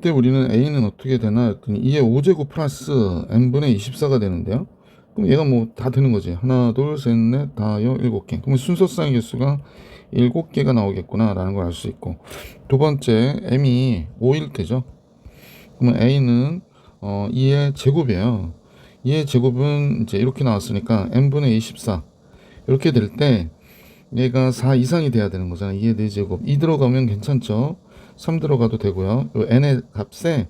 우리는 a는 어떻게 되나 했더니 2의 5제곱 플러스 n분의 24가 되는데요. 그럼 얘가 뭐 다 되는 거지. 하나, 둘, 셋, 넷, 다, 여, 7개. 그러면 순서쌍의 개수가 7개가 나오겠구나 라는 걸 알 수 있고, 두 번째 m이 5일 때죠. 그러면 a는 2의 제곱이에요. 2의 제곱은 이제 이렇게 나왔으니까 n분의 24 이렇게 될 때 얘가 4 이상이 돼야 되는 거잖아. 2의 4제곱 2 들어가면 괜찮죠. 3 들어가도 되고요. 요 n의 값에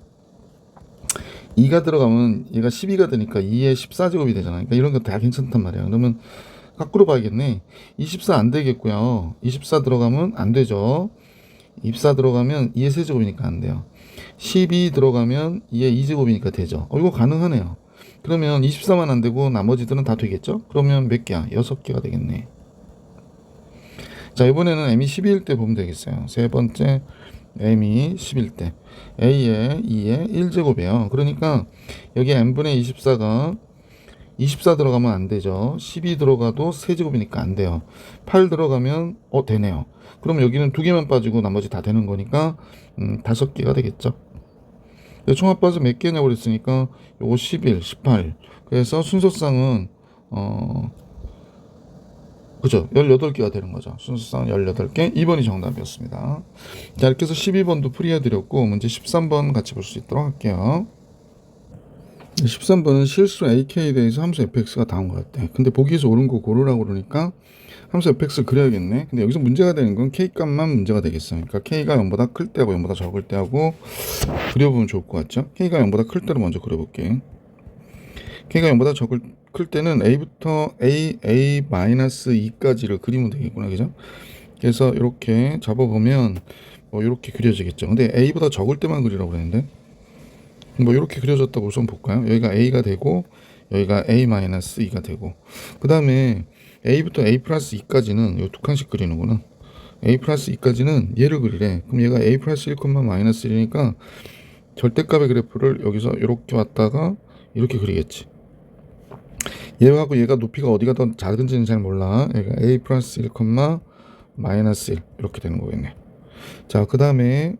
2가 들어가면 얘가 12가 되니까 2의 14제곱이 되잖아. 그러니까 이런 거 다 괜찮단 말이야. 그러면 거꾸로 봐야겠네. 24 안 되겠고요. 24 들어가면 안 되죠. 24 들어가면 2의 세제곱이니까 안 돼요. 12 들어가면 2의 2제곱이니까 되죠. 이거 가능하네요. 그러면 24만 안 되고 나머지들은 다 되겠죠? 그러면 몇 개야? 6개가 되겠네. 자, 이번에는 m이 12일 때 보면 되겠어요. 세 번째 m이 10일 때 a의 2의 1제곱이에요. 그러니까 여기 n분의 24가 24 들어가면 안 되죠. 12 들어가도 세제곱이니까 안 돼요. 8 들어가면 되네요. 그럼 여기는 2개만 빠지고 나머지 다 되는 거니까 5개가 되겠죠. 총 합해서 몇 개냐고 그랬으니까 요거 11, 18. 그래서 순서쌍은 그죠? 18개가 되는 거죠. 순서쌍은 18개. 2번이 정답이었습니다. 자, 이렇게 해서 12번도 풀이해드렸고 문제 13번 같이 볼 수 있도록 할게요. 13번은 실수 AK에 대해서 함수 fx가 나온 것 같아. 근데 보기에서 옳은 거 고르라고 그러니까 함수 fx를 그려야겠네. 근데 여기서 문제가 되는 건 k 값만 문제가 되겠어. 그러니까 k가 0보다 클 때하고 0보다 적을 때하고 그려보면 좋을 것 같죠? k가 0보다 클 때로 먼저 그려볼게. k가 0보다 클 때는 a부터 a-2까지를 그리면 되겠구나. 그죠? 그래서 이렇게 잡아보면 이렇게 그려지겠죠. 근데 a보다 적을 때만 그리라고 그랬는데 이렇게 그려졌다고 우선 볼까요? 여기가 a가 되고 여기가 a-2가 되고 그 다음에 a부터 a 플러스 2까지는 이 두 칸씩 그리는구나. a 플러스 2까지는 얘를 그리래. 그럼 얘가 a 플러스 1, 마이너스 1이니까 절대값의 그래프를 여기서 이렇게 왔다가 이렇게 그리겠지. 얘하고 얘가 높이가 어디가 더 작은지는 잘 몰라. 얘가 a 플러스 1, 마이너스 1 이렇게 되는 거겠네. 자, 그 다음에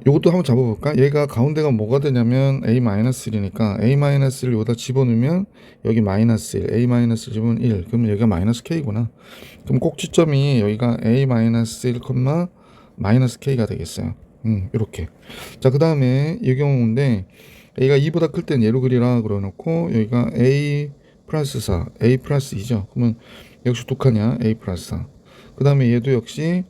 요것도 한번 잡아볼까? 얘가 가운데가 뭐가 되냐면 a-1이니까 a-1을 여기다 집어넣으면 여기 마이너스 1, a-1 집으면 1. 그럼 여기가 마이너스 k구나. 그럼 꼭지점이 여기가 a-1, 마이너스 k가 되겠어요. 이렇게. 자, 그 다음에 이 경우인데 a가 2보다 클 땐 얘로 그리라 그러놓고 여기가 a 플러스 4, a 플러스 2죠. 그러면 역시 두 칸이야. a 플러스 4. 그 다음에 얘도 역시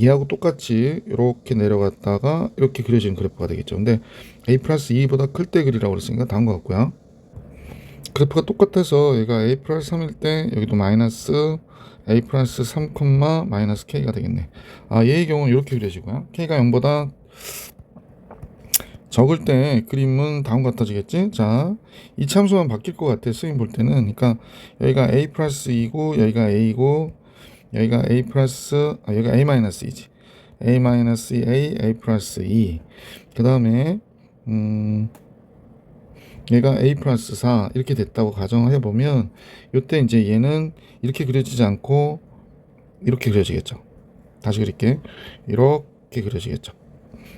얘하고 똑같이 이렇게 내려갔다가 이렇게 그려지는 그래프가 되겠죠. 근데 a 플러스 2보다 클 때 그리라고 그랬으니까 다음 것 같고요. 그래프가 똑같아서 얘가 a 플러스 3일 때 여기도 마이너스 a 플러스 3, 마이너스 k가 되겠네. 얘의 경우는 이렇게 그려지고요. k가 0보다 적을 때 그림은 다음 같아지겠지. 자, 이 참수만 바뀔 것 같아. 스윙 볼 때는. 그러니까 여기가 a 플러스 2고 여기가 a고 여기가 a 플러스 여기가 a 마이너스 2지. a 마이너스 a 플러스 2. 그 다음에 얘가 a 플러스 4 이렇게 됐다고 가정해 보면 이때 이제 얘는 이렇게 그려지지 않고 이렇게 그려지겠죠. 다시 그릴게. 이렇게 그려지겠죠.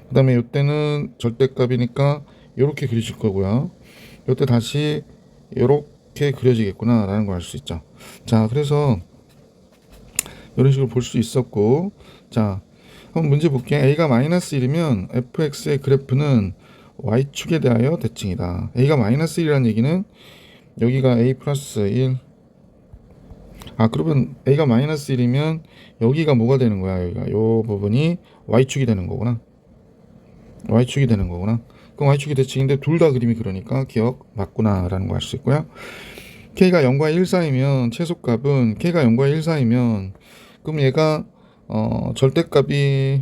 그 다음에 이때는 절대값이니까 이렇게 그려질 거고요. 이때 다시 이렇게 그려지겠구나 라는 걸 알 수 있죠. 자, 그래서 이런 식으로 볼 수 있었고, 자, 한번 문제 볼게요. a가 마이너스 1이면 fx의 그래프는 y축에 대하여 대칭이다. a가 마이너스 1이라는 얘기는 여기가 a 플러스 1. 그러면 a가 마이너스 1이면 여기가 뭐가 되는 거야? 여기가 요 부분이 y축이 되는 거구나. y축이 되는 거구나. 그럼 y축이 대칭인데 둘 다 그림이 그러니까 기억 맞구나 라는 거 알 수 있고요. k가 0과 1 사이면 최소값은 k가 0과 1 사이면 그럼 얘가 절대값이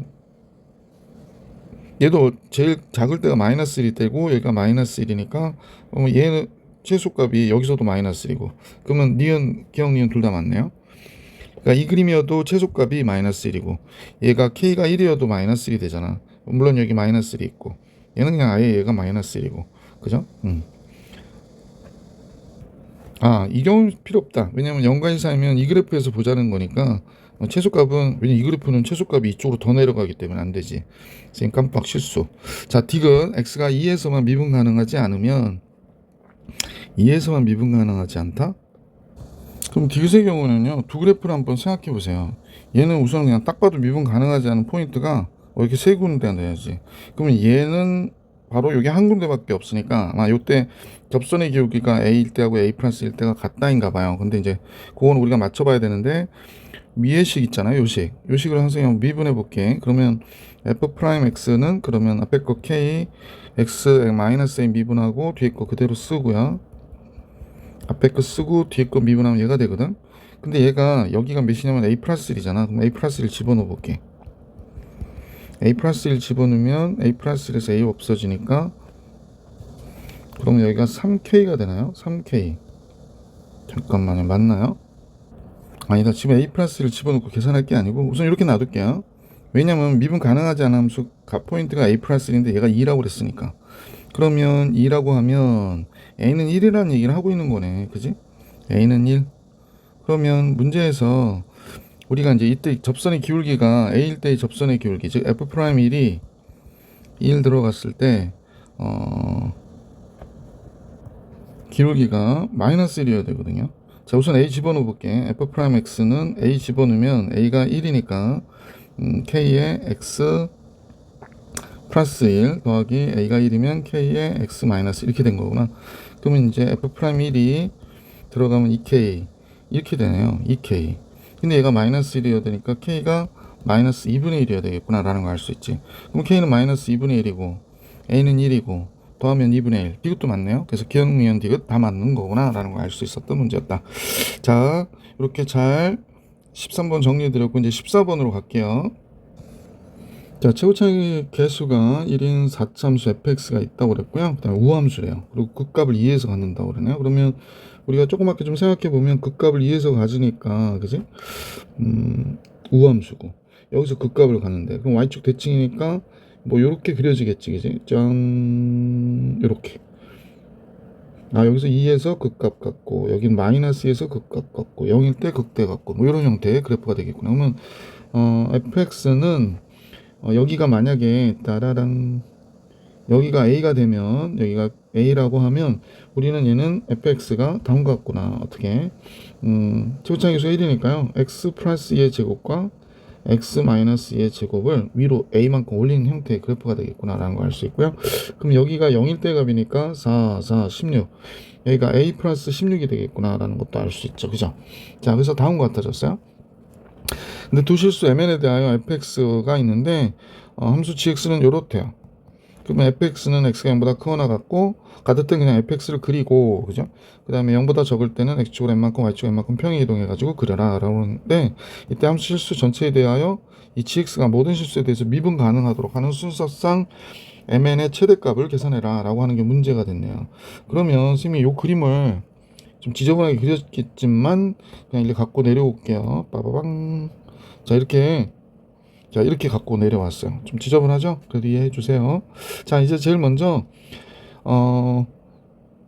얘도 제일 작을 때가 마이너스 1이 되고 얘가 마이너스 1이니까 얘는 최소값이 여기서도 마이너스 1이고 그러면 니은, 기억 니은 둘 다 맞네요. 그러니까 이 그림이어도 최소값이 마이너스 1이고 얘가 k가 1이어도 마이너스 1이 되잖아. 물론 여기 마이너스 1이 있고 얘는 그냥 아예 얘가 마이너스 1이고 그죠? 이 경우는 필요 없다. 왜냐면 연관이 쌓이면 이 그래프에서 보자는 거니까 최소값은, 왜냐면 이 그래프는 최소값이 이쪽으로 더 내려가기 때문에 안 되지. 선생님 깜빡 실수. 자, 딕은 x가 2에서만 미분 가능하지 않으면 2에서만 미분 가능하지 않다? 그럼 딕의 경우는요, 두 그래프를 한번 생각해 보세요. 얘는 우선 그냥 딱 봐도 미분 가능하지 않은 포인트가 이렇게 세 군데가 돼야지. 그러면 얘는 바로 여기 한 군데밖에 없으니까 아마 요때 접선의 기울기가 a일 때하고 a 플러스일 때가 같다인가 봐요. 근데 이제 그건 우리가 맞춰봐야 되는데 위에 식 있잖아요. 요식을 선생님 한번 미분해 볼게. 그러면 f 프라임 x는 그러면 앞에 거 k x 마이너스 a 미분하고 뒤에 거 그대로 쓰고요. 앞에 거 쓰고 뒤에 거 미분하면 얘가 되거든. 근데 얘가 여기가 몇이냐면 a 플러스 1이잖아. 그럼 a 플러스 1 집어넣어 볼게. a 플러스 1 집어넣으면 a 플러스 1에서 a 없어지니까 그럼 여기가 3k가 되나요? 3k. 잠깐만요. 맞나요? 아니다. 지금 a 플러스 1 집어넣고 계산할 게 아니고 우선 이렇게 놔둘게요. 왜냐면 미분 가능하지 않은 함수 포인트가 a 플러스 1인데 얘가 2라고 그랬으니까. 그러면 2라고 하면 a는 1이라는 얘기를 하고 있는 거네. 그지? a는 1. 그러면 문제에서 우리가 이제 이때 접선의 기울기가 a일 때의 접선의 기울기, 즉 f 프라임 1이 1 들어갔을 때 기울기가 마이너스 1이어야 되거든요. 자, 우선 a 집어넣어 볼게. f 프라임 x는 a 집어넣으면 a가 1이니까 k의 x 플러스 1 더하기 a가 1이면 k의 x 마이너스 이렇게 된 거구나. 그러면 이제 f 프라임 1이 들어가면 2k 이렇게 되네요. 2k. 근데 얘가 마이너스 1이어야 되니까 k가 마이너스 2분의 1이어야 되겠구나 라는 걸 알 수 있지. 그럼 k는 마이너스 2분의 1이고 a는 1이고 더하면 2분의 1. 디귿도 맞네요. 그래서 기억, 니은, 디귿 다 맞는 거구나 라는 걸 알 수 있었던 문제였다. 자, 이렇게 잘 13번 정리해드렸고 이제 14번으로 갈게요. 자, 최고차이 개수가 1인 4참수 fx가 있다고 그랬고요. 그 다음에 우함수래요. 그리고 극값을 2에서 갖는다고 그러네요. 그러면 우리가 조그맣게 좀 생각해 보면 극값을 2에서 가지니까 그지? 우함수고 여기서 극값을 갖는데 그럼 y축 대칭이니까 뭐 요렇게 그려지겠지, 그지? 짠, 요렇게. 여기서 2에서 극값 같고 여긴 마이너스에서 극값 같고 0일 때 극대 같고 뭐 이런 형태의 그래프가 되겠구나. 그러면 fx는 여기가 만약에 따라랑 여기가 a가 되면 여기가 a라고 하면 우리는 얘는 fx가 다음과 같구나. 어떻게 최고차이 계수 1이니까요 x 플러스 2의 제곱과 x 마이너스 2의 제곱을 위로 a만큼 올리는 형태의 그래프가 되겠구나 라는 걸 알 수 있고요. 그럼 여기가 0일 때 값이니까 4, 4, 16 여기가 a 플러스 16이 되겠구나 라는 것도 알 수 있죠. 그죠? 자, 그래서 다음과 같아졌어요. 근데 두 실수 mn에 대하여 fx가 있는데 함수 gx는 요렇대요. 그러면 fx는 x가 0보다 크거나 같고 같을 땐 그냥 fx를 그리고 그죠? 그 다음에 0보다 적을 때는 x축으로 n만큼 y축으로 n만큼 평행 이동해가지고 그려라 라고 하는데 이때 함수 실수 전체에 대하여 이 gx가 모든 실수에 대해서 미분 가능하도록 하는 순서상 mn의 최대값을 계산해라 라고 하는 게 문제가 됐네요. 그러면 선생님이 이 그림을 좀 지저분하게 그렸겠지만 그냥 이렇게 갖고 내려올게요. 빠바방. 자, 이렇게 갖고 내려왔어요. 좀 지저분하죠? 그래도 이해해 주세요. 자, 이제 제일 먼저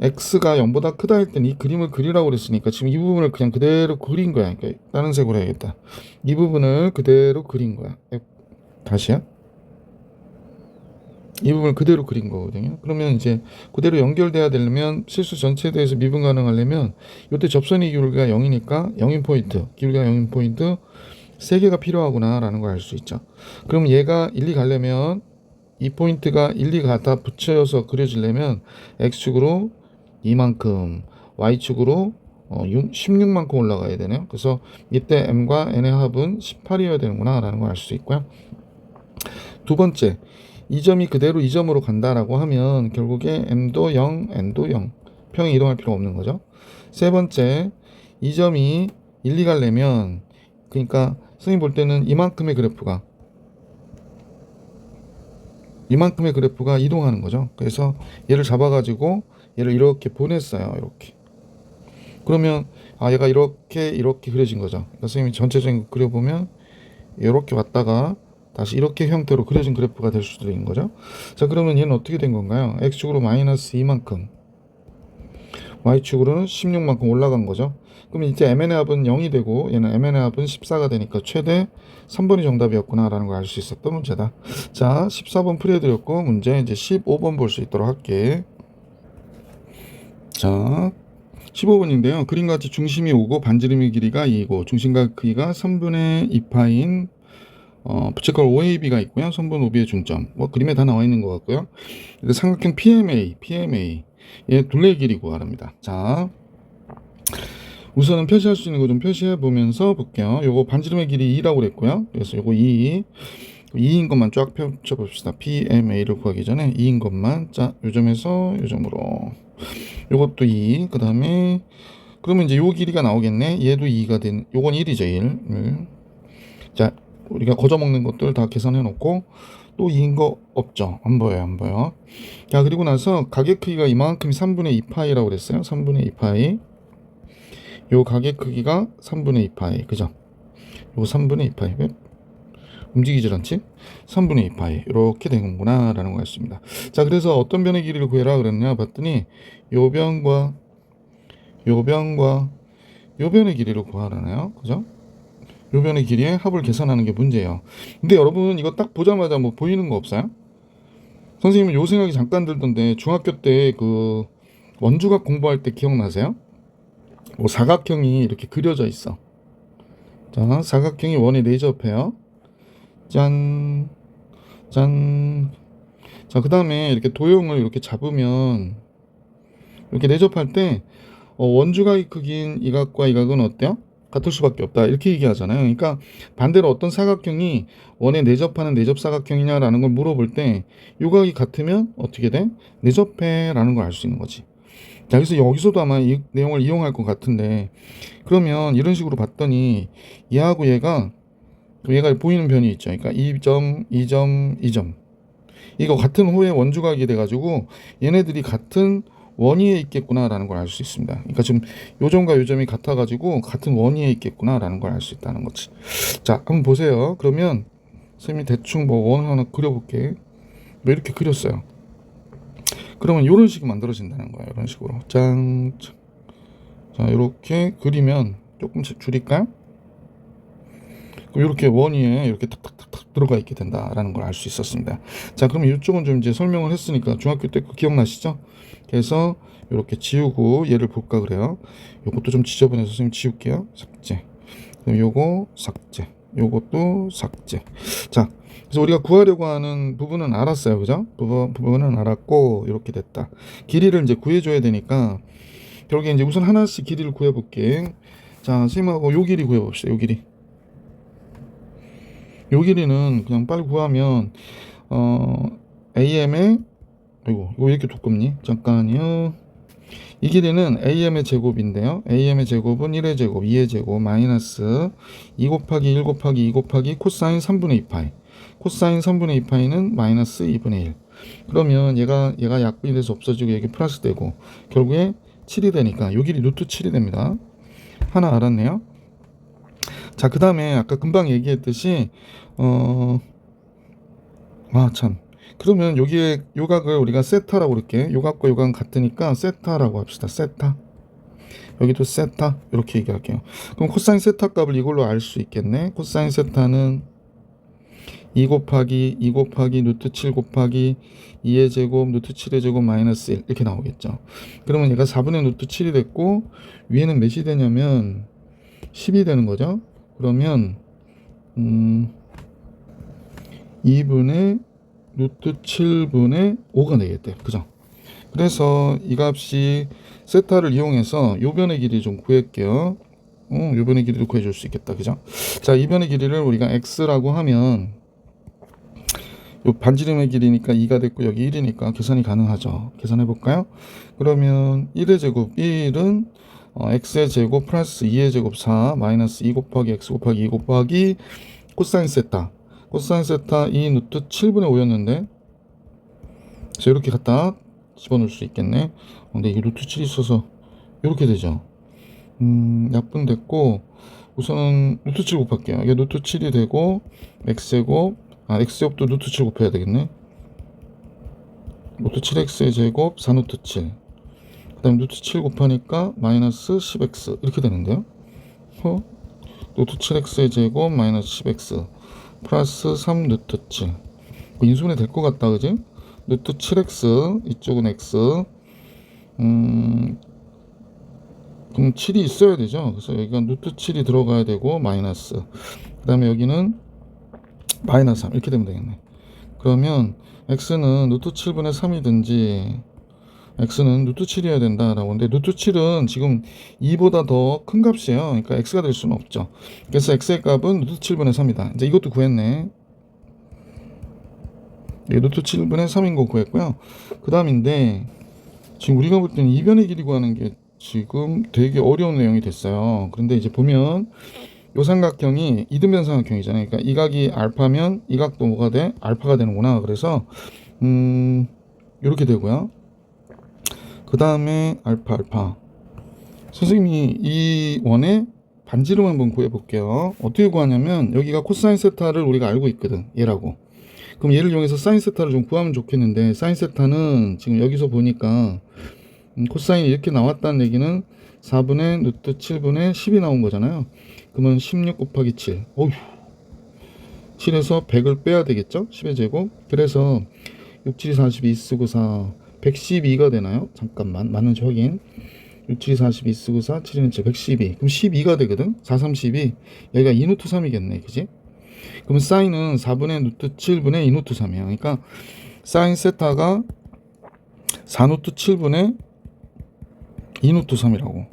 x가 0보다 크다 할 땐 이 그림을 그리라고 그랬으니까 지금 이 부분을 그냥 그대로 그린 거야. 그러니까 다른 색으로 해야겠다. 이 부분을 그대로 그린 거야. 다시요. 이 부분을 그대로 그린 거거든요. 그러면 이제 그대로 연결돼야 되려면 실수 전체에 대해서 미분 가능하려면 이때 접선의 기울기가 0이니까 0인 포인트, 기울기가 0인 포인트 3개가 필요하구나 라는 걸 알 수 있죠. 그럼 얘가 1, 2 가려면 이 포인트가 1, 2 갖다 붙여서 그려지려면 x축으로 이만큼 y축으로 16만큼 올라가야 되네요. 그래서 이때 m과 n의 합은 18이어야 되는구나 라는 걸 알 수 있고요. 두 번째, 이 점이 그대로 이 점으로 간다라고 하면 결국에 m도 0, n도 0 평행 이동할 필요가 없는 거죠. 세 번째, 이 점이 1, 2 가려면 그러니까 선생님 볼 때는 이만큼의 그래프가 이동하는 거죠. 그래서 얘를 잡아가지고 얘를 이렇게 보냈어요. 이렇게. 그러면 얘가 이렇게 그려진 거죠. 그러니까 선생님이 전체적인 거 그려보면 이렇게 왔다가 다시 이렇게 형태로 그려진 그래프가 될 수도 있는 거죠. 자, 그러면 얘는 어떻게 된 건가요? x축으로 마이너스 2만큼, y축으로는 16만큼 올라간 거죠. 그러면 이제 mn의 합은 0이 되고 얘는 mn의 합은 14가 되니까 최대 3번이 정답이었구나 라는 걸 알 수 있었던 문제다. 자, 14번 풀이해드렸고 문제 이제 15번 볼 수 있도록 할게. 자, 15번인데요. 그림과 같이 중심이 5고 반지름의 길이가 2이고 중심과 크기가 3분의 2파인 부채꼴 OAB가 있고요. 선분 OB의 중점. 뭐 그림에 다 나와 있는 것 같고요. 삼각형 PMA 얘 둘레의 길이 구하랍니다. 자, 우선은 표시할 수 있는 거 좀 표시해 보면서 볼게요. 요거 반지름의 길이 2라고 그랬고요. 그래서 요거 2인 것만 쫙 펼쳐 봅시다. PMA를 구하기 전에 2인 것만. 자, 요 점에서 요 점으로. 요것도 2. 그 다음에 그러면 이제 요 길이가 나오겠네. 얘도 2가 된. 요건 1이죠. 1. 자, 우리가 거저 먹는 것들 다 계산해 놓고 또 2인 거 없죠. 안 보여요. 자, 그리고 나서 가게 크기가 이만큼이 3분의 2파이라고 그랬어요. 3분의 2파이. 요 가게 크기가 3분의 2파이. 그죠? 요 3분의 2파이. 왜 움직이질 않지? 3분의 2파이. 이렇게 되는구나 라는 거 같습니다. 자, 그래서 어떤 변의 길이를 구해라 그랬냐 봤더니 요 변과 요 변의 길이를 구하라네요. 그죠? 요 변의 길이의 합을 계산하는 게 문제예요. 근데 여러분 이거 딱 보자마자 뭐 보이는 거 없어요? 선생님은 요 생각이 잠깐 들던데 중학교 때 그 원주각 공부할 때 기억나세요? 뭐 사각형이 이렇게 그려져 있어. 자, 사각형이 원에 내접해요. 짠. 자, 그 다음에 이렇게 도형을 이렇게 잡으면 이렇게 내접할 때 원주각이 크긴 이 각과 이 각은 어때요? 같을 수밖에 없다 이렇게 얘기하잖아요. 그러니까 반대로 어떤 사각형이 원에 내접하는 내접사각형이냐라는 걸 물어볼 때 요 각이 같으면 어떻게 돼? 내접해 라는 걸 알 수 있는 거지. 자, 그래서 여기서도 아마 이 내용을 이용할 것 같은데 그러면 이런 식으로 봤더니 얘하고 얘가 보이는 변이 있죠. 그러니까 2점, 2점, 2점 이거 같은 호의 원주각이 돼가지고 얘네들이 같은 원위에 있겠구나라는 걸 알 수 있습니다. 그러니까 지금 요점과 요점이 같아가지고 같은 원위에 있겠구나라는 걸 알 수 있다는 거지. 자, 한번 보세요. 그러면 선생님이 대충 뭐 원 하나 그려볼게. 왜 이렇게 그렸어요? 그러면 이런 식이 만들어진다는 거예요. 이런 식으로 짠. 자, 이렇게 그리면 조금 줄일까요? 이렇게 원위에 이렇게 탁탁탁탁 들어가 있게 된다라는 걸 알 수 있었습니다. 자, 그럼 이쪽은 좀 이제 설명을 했으니까 중학교 때 기억나시죠? 그래서 이렇게 지우고 얘를 볼까 그래요. 요것도 좀 지저분해서 선생님 지울게요. 삭제. 그럼 요거 삭제. 요것도 삭제. 자, 그래서 우리가 구하려고 하는 부분은 알았어요. 그죠? 부분은 알았고 이렇게 됐다. 길이를 이제 구해줘야 되니까 결국에 이제 우선 하나씩 길이를 구해볼게. 자, 선생님하고 요 길이 구해봅시다. 요 길이. 요 길이는 그냥 빨리 구하면 AM의 이거 왜 이렇게 두껍니? 잠깐요. 이 길이는 AM의 제곱인데요. AM의 제곱은 1의 제곱, 2의 제곱, 마이너스 2 곱하기 1 곱하기 2 곱하기 코사인 3분의 2파이. 코사인 3분의 2파이는 마이너스 2분의 1. 그러면 얘가 약분이 돼서 없어지고 여기 플러스 되고 결국에 7이 되니까 요 길이 루트 7이 됩니다. 하나 알았네요. 자, 그 다음에 아까 금방 얘기했듯이 참. 그러면 여기에 요각을 우리가 세타라고 그럴게. 요각과 요각은 같으니까 세타라고 합시다. 세타. 여기도 세타 이렇게 얘기할게요. 그럼 코사인 세타 값을 이걸로 알 수 있겠네. 코사인 세타는 2 곱하기 루트 7 곱하기 2의 제곱 루트 7의 제곱 마이너스 1 이렇게 나오겠죠. 그러면 얘가 4분의 루트 7이 됐고 위에는 몇이 되냐면 10이 되는 거죠. 그러면 2분의 루트 7분의 5가 되겠대. 그죠? 그래서 이 값이 세타를 이용해서 요 변의 길이 좀 구할게요. 요 변의 길이도 구해줄 수 있겠다. 그죠? 자, 이 변의 길이를 우리가 x라고 하면 요 반지름의 길이니까 2가 됐고 여기 1이니까 계산이 가능하죠. 계산해 볼까요? 그러면 1의 제곱 1은 x의 제곱 플러스 2의 제곱 4 마이너스 2 곱하기 x 곱하기 2 곱하기 코사인 세타. 코사인 세타 2 루트 7분의 5였는데 자, 이렇게 갖다 집어넣을 수 있겠네. 근데 이게 루트 7이 있어서 이렇게 되죠. 약분됐고, 우선은 루트 7 곱할게요. 이게 루트 7이 되고, x제곱, x제곱도 루트 7 곱해야 되겠네. 루트 7x의 제곱 4루트 7. 그 다음에 루트 7 곱하니까 마이너스 10x 이렇게 되는데요. 루트 7x의 제곱 마이너스 10x 플러스 3루트 7. 인수분해 될 것 같다, 그지? 루트 7x, 이쪽은 x. 그럼 7이 있어야 되죠. 그래서 여기가 루트 7이 들어가야 되고, 마이너스. 그 다음에 여기는 마이너스 3. 이렇게 되면 되겠네. 그러면 x는 루트 7분의 3이든지, x는 루트 7이어야 된다라고 하는데, 루트 7은 지금 2보다 더 큰 값이에요. 그러니까 x가 될 수는 없죠. 그래서 x의 값은 루트 7분의 3이다. 이제 이것도 구했네. 루트 7분의 3인 거 구했고요. 그 다음인데, 지금 우리가 볼 때는 이변의 길이 구하는 게 지금 되게 어려운 내용이 됐어요. 그런데 이제 보면 요 삼각형이 이등변 삼각형이잖아요. 그러니까 이 각이 알파면 이 각도 뭐가 돼? 알파가 되는구나. 그래서 이렇게 되고요. 그 다음에 알파. 선생님이 이 원의 반지름 한번 구해볼게요. 어떻게 구하냐면 여기가 코사인 세타를 우리가 알고 있거든. 얘라고. 그럼 얘를 이용해서 사인 세타를 좀 구하면 좋겠는데, 사인 세타는 지금 여기서 보니까 코사인이 이렇게 나왔다는 얘기는 4분의 루트 7분의 10이 나온 거잖아요. 그러면 16 곱하기 7. 어휴. 7에서 100을 빼야 되겠죠? 10의 제곱. 그래서 6, 7, 42 쓰고 4. 112가 되나요? 잠깐만. 맞는지 확인. 6, 7, 42 쓰고 4. 7은 7. 112. 그럼 12가 되거든? 4, 3, 12. 여기가 2루트 3이겠네. 그지? 그러면 사인은 4분의 루트 7분의 2루트 3이에요. 그러니까 사인 세타가 4루트 7분의 2루트 3이라고.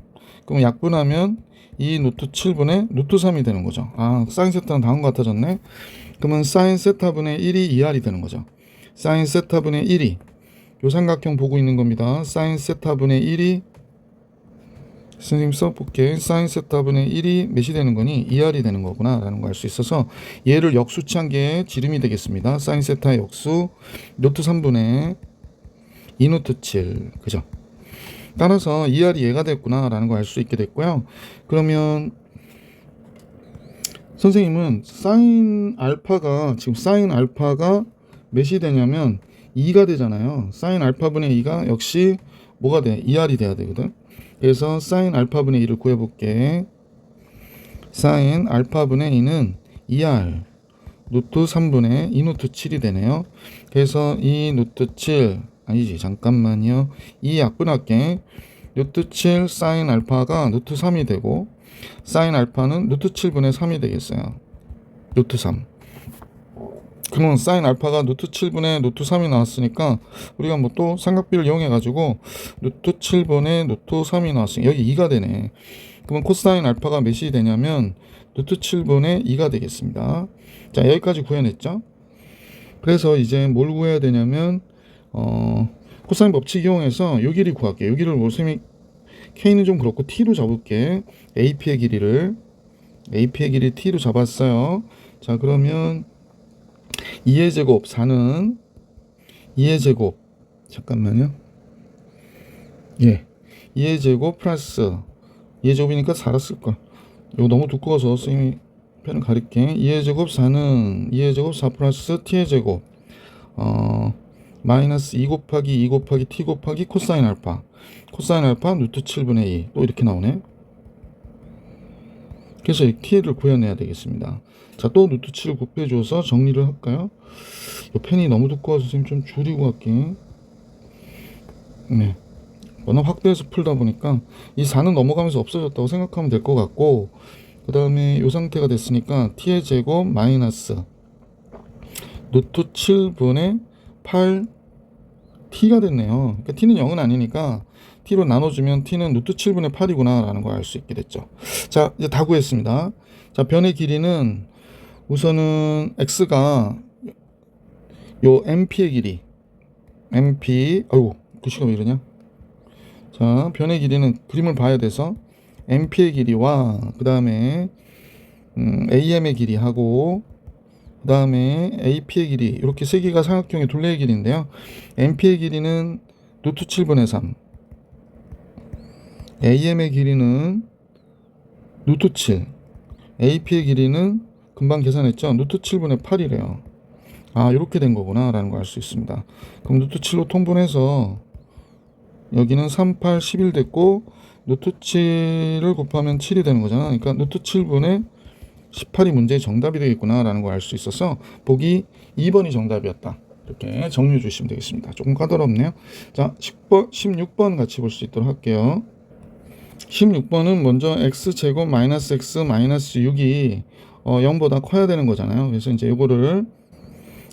그럼 약분하면 2루트 7분의 루트 3이 되는 거죠. 사인 세타는 다음과 같아졌네. 그러면 사인 세타분의 1이 2r이 되는 거죠. 사인 세타분의 1이 요 삼각형 보고 있는 겁니다. 사인 세타분의 1이 선생님 써볼게. 사인 세타분의 1이 몇이 되는 거니? 2r이 되는 거구나 라는 걸 알 수 있어서 얘를 역수치한 게 지름이 되겠습니다. 사인 세타의 역수 루트 3분의 2루트 7. 그죠? 따라서 2r이 얘가 됐구나 라는 걸 알 수 있게 됐고요. 그러면 선생님은 사인 알파가 지금 사인 알파가 몇이 되냐면 2가 되잖아요. 사인 알파분의 2가 역시 뭐가 돼? 2r이 돼야 되거든. 그래서 사인 알파분의 2를 구해볼게. 사인 알파분의 2는 2r 루트 3분의 2루트 7이 되네요. 그래서 2 루트 7 아니지 잠깐만요. 2 약분할게. 루트 7 사인 알파가 루트 3이 되고 사인 알파는 루트 7분의 3이 되겠어요. 루트 3. 그러면 사인 알파가 루트 7분의 루트 3이 나왔으니까 우리가 뭐 또 삼각비를 이용해 가지고 루트 7분의 루트 3이 나왔으니까 여기 2가 되네. 그러면 코사인 알파가 몇이 되냐면 루트 7분의 2가 되겠습니다. 자, 여기까지 구해냈죠. 그래서 이제 뭘 구해야 되냐면 코사인 법칙 이용해서 요 길이 구할게요. 요 길을 선생님이 K는 좀 그렇고 T로 잡을게. AP의 길이를 AP의 길이 T로 잡았어요. 자, 그러면 2의 제곱 4는 2의 제곱 잠깐만요. 예, 2의 제곱 플러스 2의 제곱이니까 4라 쓸걸. 이거 너무 두꺼워서 선생님이 펜을 가릴게. 2의 제곱 4는 2의 제곱 4 플러스 t의 제곱 마이너스 2 곱하기 2 곱하기 t 곱하기 코사인 알파. 코사인 알파 루트 7분의 2. 또 이렇게 나오네. 그래서 이 t를 구해내야 되겠습니다. 자, 또 루트 7을 곱해줘서 정리를 할까요? 이 펜이 너무 두꺼워서 선생님 좀 줄이고 할게. 네. 워낙 확대해서 풀다 보니까 이 4는 넘어가면서 없어졌다고 생각하면 될 것 같고, 그 다음에 이 상태가 됐으니까 t의 제곱 마이너스 루트 7분의 8 t가 됐네요. 그러니까 t는 0은 아니니까 t로 나눠주면 t는 루트 7분의 8이구나 라는 걸 알 수 있게 됐죠. 자, 이제 다 구했습니다. 자, 변의 길이는 우선은 x가 요 mp의 길이 mp 아이고 글씨가 왜 이러냐. 자, 변의 길이는 그림을 봐야 돼서 mp의 길이와 그 다음에 am의 길이하고 그 다음에 ap의 길이 이렇게 세 개가 삼각형의 둘레의 길이인데요. mp의 길이는 루트 7분의 3. AM의 길이는 루트 7. AP의 길이는 금방 계산했죠. 루트 7분의 8이래요. 아, 이렇게 된 거구나 라는 걸 알 수 있습니다. 그럼 루트 7로 통분해서 여기는 3, 8, 11 됐고 루트 7을 곱하면 7이 되는 거잖아. 그러니까 루트 7분의 18이 문제의 정답이 되겠구나 라는 걸 알 수 있어서 보기 2번이 정답이었다. 이렇게 정리해 주시면 되겠습니다. 조금 까다롭네요. 자, 10번, 16번 같이 볼 수 있도록 할게요. 16번은 먼저 x제곱 마이너스 x 마이너스 6이 0보다 커야 되는 거잖아요. 그래서 이제 이거를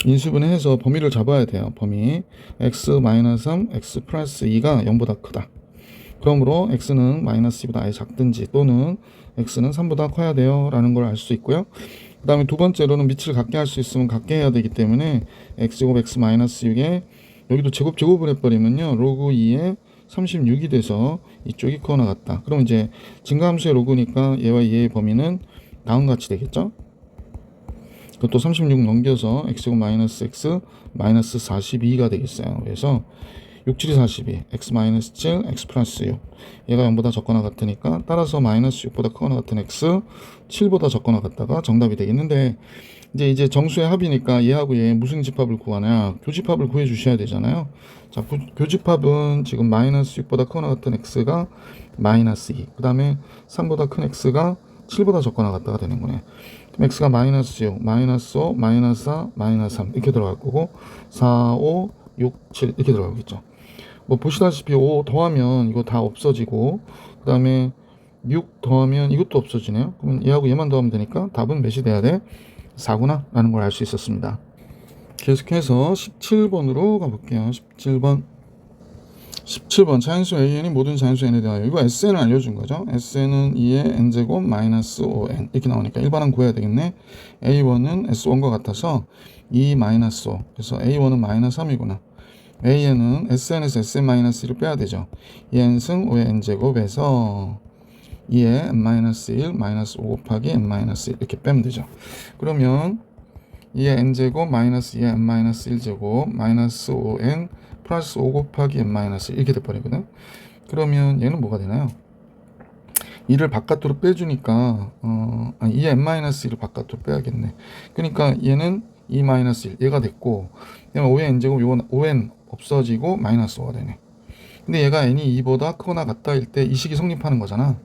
인수분해해서 범위를 잡아야 돼요. 범위 x 마이너스 3, x 플러스 2가 0보다 크다. 그러므로 x는 마이너스 2보다 아예 작든지 또는 x는 3보다 커야 돼요 라는 걸 알 수 있고요. 그 다음에 두 번째로는 밑을 같게 할 수 있으면 같게 해야 되기 때문에 x제곱 x 마이너스 6에 여기도 제곱을 해버리면요 로그 2에 36이 돼서 이쪽이 커 나갔다. 그럼 이제 증가함수의 로그니까 얘와 얘의 범위는 다음과 같이 되겠죠. 그것도 36 넘겨서 x제곱 마이너스 x 마이너스 42가 되겠어요. 그래서 6, 7이 42, x 마이너스 7, x 플러스 6. 얘가 0보다 적거나 같으니까 따라서 마이너스 6보다 크거나 같은 x, 7보다 적거나 같다가 정답이 되겠는데 이제 정수의 합이니까 얘하고 얘 무슨 집합을 구하냐? 교집합을 구해 주셔야 되잖아요. 자, 교집합은 지금 마이너스 6보다 크거나 같은 x가 마이너스 2. 그 다음에 3보다 큰 x가 7보다 적거나 같다가 되는 거네. 그럼 x가 마이너스 6, 마이너스 5, 마이너스 4, 마이너스 3 이렇게 들어갈 거고 4, 5, 6, 7 이렇게 들어가겠죠. 뭐 보시다시피 5 더하면 이거 다 없어지고 그 다음에 6 더하면 이것도 없어지네요. 그러면 얘하고 얘만 더하면 되니까 답은 몇이 돼야 돼? 4구나 라는 걸 알 수 있었습니다. 계속해서 17번으로 가볼게요. 17번 자연수 AN이 모든 자연수 N에 대하여 이거 SN을 알려준 거죠. SN은 2의 N제곱 마이너스 5N 이렇게 나오니까 일반항 구해야 되겠네. A1은 S1과 같아서 2 마이너스 5 그래서 A1은 마이너스 3이구나. AN은 SN에서 SN-1을 빼야 되죠. 2N승 5의 N제곱에서 2의 N-1 마이너스 5 곱하기 N-1 이렇게 빼면 되죠. 그러면 2의 N제곱 마이너스 2의 N-1제곱 마이너스 5N 플러스 5 곱하기 N-1 이렇게 돼버리거든. 그러면 얘는 뭐가 되나요? 2를 바깥으로 빼주니까 2의 N-1을 바깥으로 빼야겠네. 그러니까 얘는 2-1 얘가 됐고 얘는 5의 N제곱 요건 5N 없어지고 마이너스 5가 되네. 근데 얘가 N이 2보다 크거나 같다 일 때 이 식이 성립하는 거잖아.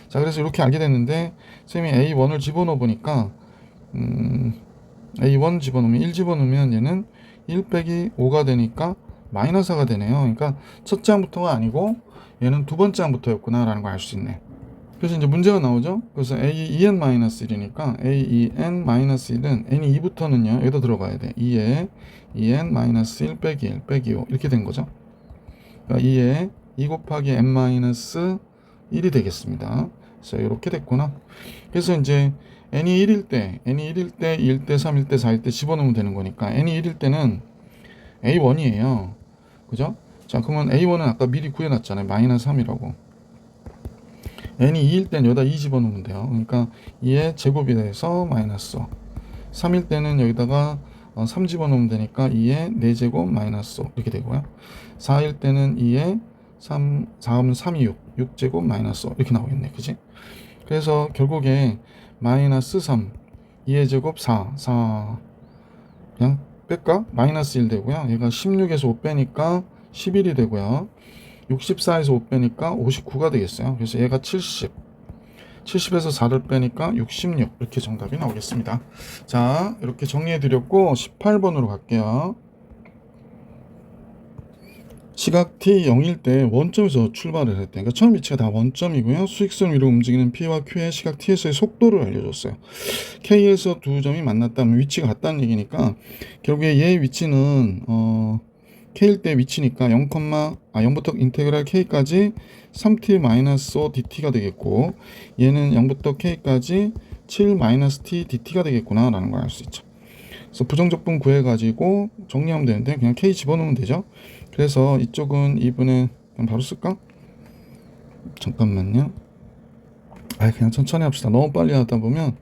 자, 그래서 이렇게 알게 됐는데 쌤이 A1을 집어넣어 보니까 A1 집어넣으면 1 집어넣으면 얘는 1 빼기 5가 되니까 마이너스 4가 되네요. 그러니까 첫째 항부터가 아니고 얘는 두 번째 항부터였구나 라는 걸 알 수 있네. 그래서 이제 문제가 나오죠. 그래서 A2N-1이니까 A2N-1은 N이 2부터는요 여기다 들어가야 돼. 2에 2N-1 빼기 1 빼기 5 이렇게 된 거죠. 그러니까 2에 2 곱하기 N-1이 되겠습니다. 그래서 이렇게 됐구나. 그래서 이제 N이 1일 때, 2일 때, 3일 때, 4일 때 집어넣으면 되는 거니까 N이 1일 때는 A1이에요. 그죠? 자, 그러면 A1은 아까 미리 구해놨잖아요. 마이너스 3이라고. N이 2일 때는 여기다 2 집어넣으면 돼요. 그러니까 2의 제곱이 돼서 마이너스 5. 3일 때는 여기다가 3 집어넣으면 되니까 2의 4제곱 마이너스 5 이렇게 되고요. 4일 때는 2의 4하면 3이 6, 6제곱 마이너스 5 이렇게 나오겠네. 그지? 그래서 결국에 마이너스 3, 2의 제곱 4 그냥 뺄까? 마이너스 1 되고요. 얘가 16에서 5 빼니까 11이 되고요. 64에서 5 빼니까 59가 되겠어요. 그래서 얘가 70, 70에서 4를 빼니까 66 이렇게 정답이 나오겠습니다. 자, 이렇게 정리해드렸고 18번으로 갈게요. 시각 t 0일 때 원점에서 출발을 했대. 그러니까 처음 위치가 다 원점이고요. 수직선 위로 움직이는 p와 q의 시각 t에서의 속도를 알려줬어요. k에서 두 점이 만났다면 위치가 같다는 얘기니까 결국에 얘의 위치는 k일 때 위치니까 0부터 인테그랄 k까지 3t-5 dt가 되겠고 얘는 0부터 k까지 7-t dt가 되겠구나 라는 걸 알 수 있죠. 그래서 부정적분 구해가지고 정리하면 되는데 그냥 k 집어넣으면 되죠. 그래서 이쪽은 2분의 그냥 바로 쓸까? 잠깐만요. 그냥 천천히 합시다. 너무 빨리 하다 보면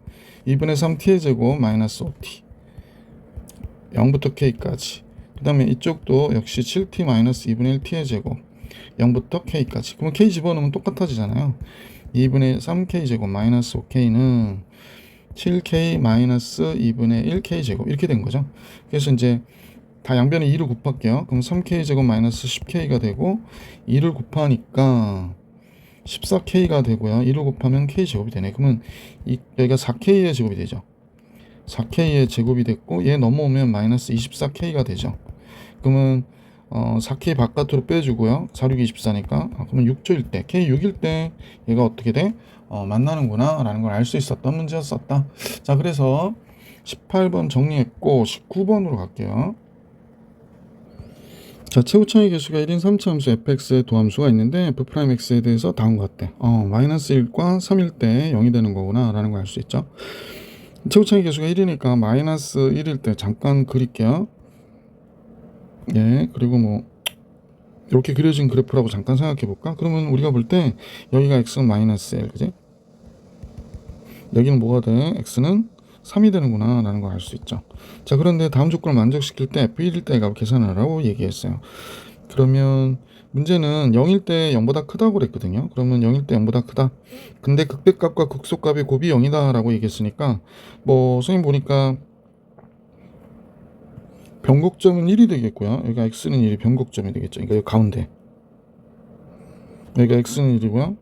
2분의 3t의 제곱 마이너스 5t 0부터 k까지 그 다음에 이쪽도 역시 7t 마이너스 2분의 1t의 제곱 0부터 k까지. 그러면 k 집어넣으면 똑같아지잖아요. 2분의 3k 제곱 마이너스 5k는 7k 마이너스 2분의 1k 제곱 이렇게 된 거죠. 그래서 이제 다 양변에 2를 곱할게요. 그럼 3k 제곱 마이너스 10k가 되고 2를 곱하니까 14k가 되고요. 2를 곱하면 k 제곱이 되네. 그러면 여기가 4k의 제곱이 되죠. 4k의 제곱이 됐고 얘 넘어오면 마이너스 24k가 되죠. 그러면 4k 바깥으로 빼주고요. 4, 6, 24니까 그러면 6조일 때 k 6일 때 얘가 어떻게 돼? 만나는구나 라는 걸 알 수 있었던 문제였었다. 자, 그래서 18번 정리했고 19번으로 갈게요. 자, 최고차의 개수가 1인 3차 함수 fx의 도함수가 있는데 f'x에 대해서 다음과 같대. 마이너스 1과 3일 때 0이 되는 거구나 라는 걸 알 수 있죠. 최고차의 개수가 1이니까 마이너스 1일 때 잠깐 그릴게요. 예, 그리고 뭐 이렇게 그려진 그래프라고 잠깐 생각해 볼까? 그러면 우리가 볼 때 여기가 x는 마이너스 1, 그지? 여기는 뭐가 돼? x는 3이 되는구나 라는 걸 알 수 있죠. 자, 그런데 다음 조건을 만족시킬 때 f1일 때 값을 계산하라고 얘기했어요. 그러면 문제는 0일 때 0보다 크다고 그랬거든요. 그러면 0일 때 0보다 크다. 근데 극대값과 극소값의 곱이 0이다 라고 얘기했으니까 뭐 선생님 보니까 변곡점은 1이 되겠고요. 여기가 x는 1이 변곡점이 되겠죠. 그러니까 여기 가운데 여기가 x는 1이고요.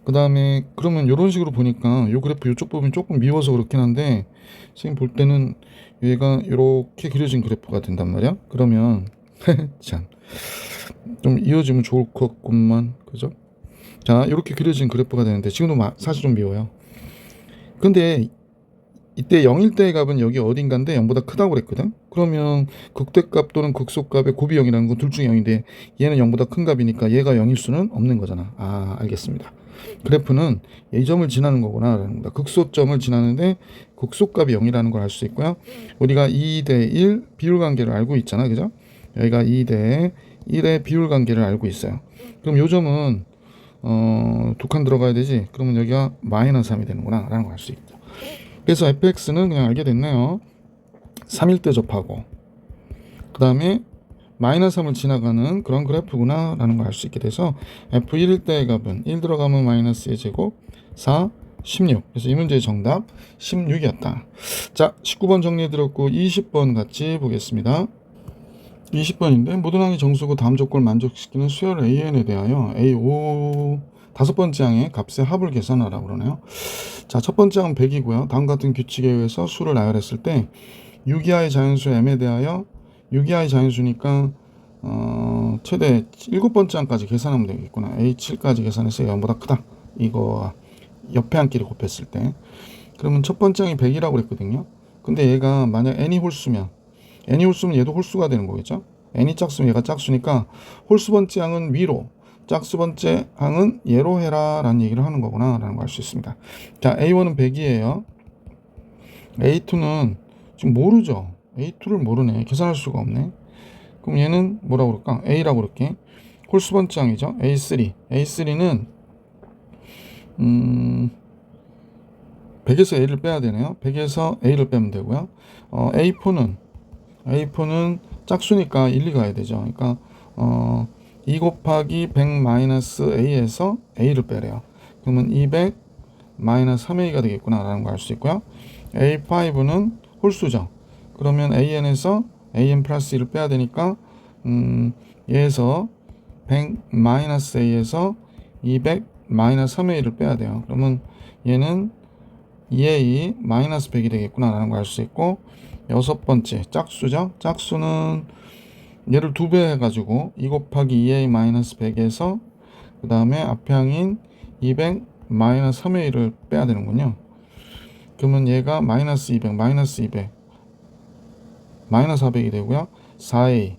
그 다음에 그러면 이런 식으로 보니까 요 그래프 이쪽 부분이 조금 미워서 그렇긴 한데 선생님 볼 때는 얘가 이렇게 그려진 그래프가 된단 말이야. 그러면 참 좀 이어지면 좋을 것 같구만, 그죠? 자, 이렇게 그려진 그래프가 되는데 지금도 사실 좀 미워요. 근데 이때 0일 때의 값은 여기 어딘가인데 0보다 크다고 그랬거든. 그러면 극대값 또는 극소값의 곱이 0이라는 건 둘 중에 0인데 얘는 0보다 큰 값이니까 얘가 0일 수는 없는 거잖아. 알겠습니다. 그래프는 이 점을 지나는 거구나 라는 겁니다. 극소점을 지나는데 극소값이 0이라는 걸 알 수 있고요. 우리가 2대 1 비율 관계를 알고 있잖아, 그죠? 여기가 2대 1의 비율 관계를 알고 있어요. 그럼 요 점은 두 칸 들어가야 되지. 그러면 여기가 마이너스 3이 되는구나 라는 걸 알 수 있죠. 그래서 fx는 그냥 알게 됐네요. 3일 때 접하고 그 다음에 마이너스 3을 지나가는 그런 그래프구나 라는 걸 알 수 있게 돼서 f1일 때의 값은 1 들어가면 마이너스 2제곱 4, 16. 그래서 이 문제의 정답 16이었다. 자, 19번 정리해드렸고 20번 같이 보겠습니다. 20번인데 모든 항이 정수고 다음 조건을 만족시키는 수열 AN에 대하여 A5 다섯 번째 항의 값의 합을 계산하라고 그러네요. 자, 첫 번째 항은 100이고요. 다음 같은 규칙에 의해서 수를 나열했을 때 6이하의 자연수 M에 대하여 6이하의 자연수니까 최대 7번째 항까지 계산하면 되겠구나. A7까지 계산해서 0보다 크다. 이거 옆에 항끼리 곱했을 때. 그러면 첫 번째 항이 100이라고 그랬거든요. 근데 얘가 만약 n이 홀수면 n이 홀수면 얘도 홀수가 되는 거겠죠. n이 짝수면 얘가 짝수니까 홀수 번째 항은 위로, 짝수 번째 항은 얘로 해라 라는 얘기를 하는 거구나 라는 걸 알 수 있습니다. 자, A1은 100이에요. A2는 지금 모르죠. A2를 모르네. 계산할 수가 없네. 그럼 얘는 뭐라고 그럴까? A라고 그럴게. 홀수 번째 항이죠. A3는 100에서 A를 빼야 되네요. 100에서 A를 빼면 되고요. A4는 짝수니까 1, 2 가야 되죠. 그러니까 2 곱하기 100 마이너스 A에서 A를 빼래요. 그러면 200 마이너스 3A가 되겠구나 라는 걸 알 수 있고요. A5는 홀수죠. 그러면 AN에서 AN 플러스 1을 빼야 되니까 얘에서 100 마이너스 A에서 200 마이너스 3A를 빼야 돼요. 그러면 얘는 2A 마이너스 100이 되겠구나 라는 걸 알 수 있고, 여섯 번째 짝수죠. 짝수는 얘를 2배 해가지고 2 곱하기 2A 마이너스 100에서 그 다음에 앞향인 200 마이너스 3A를 빼야 되는군요. 그러면 얘가 마이너스 200 마이너스 200 마이너스 400이 되고요. 4A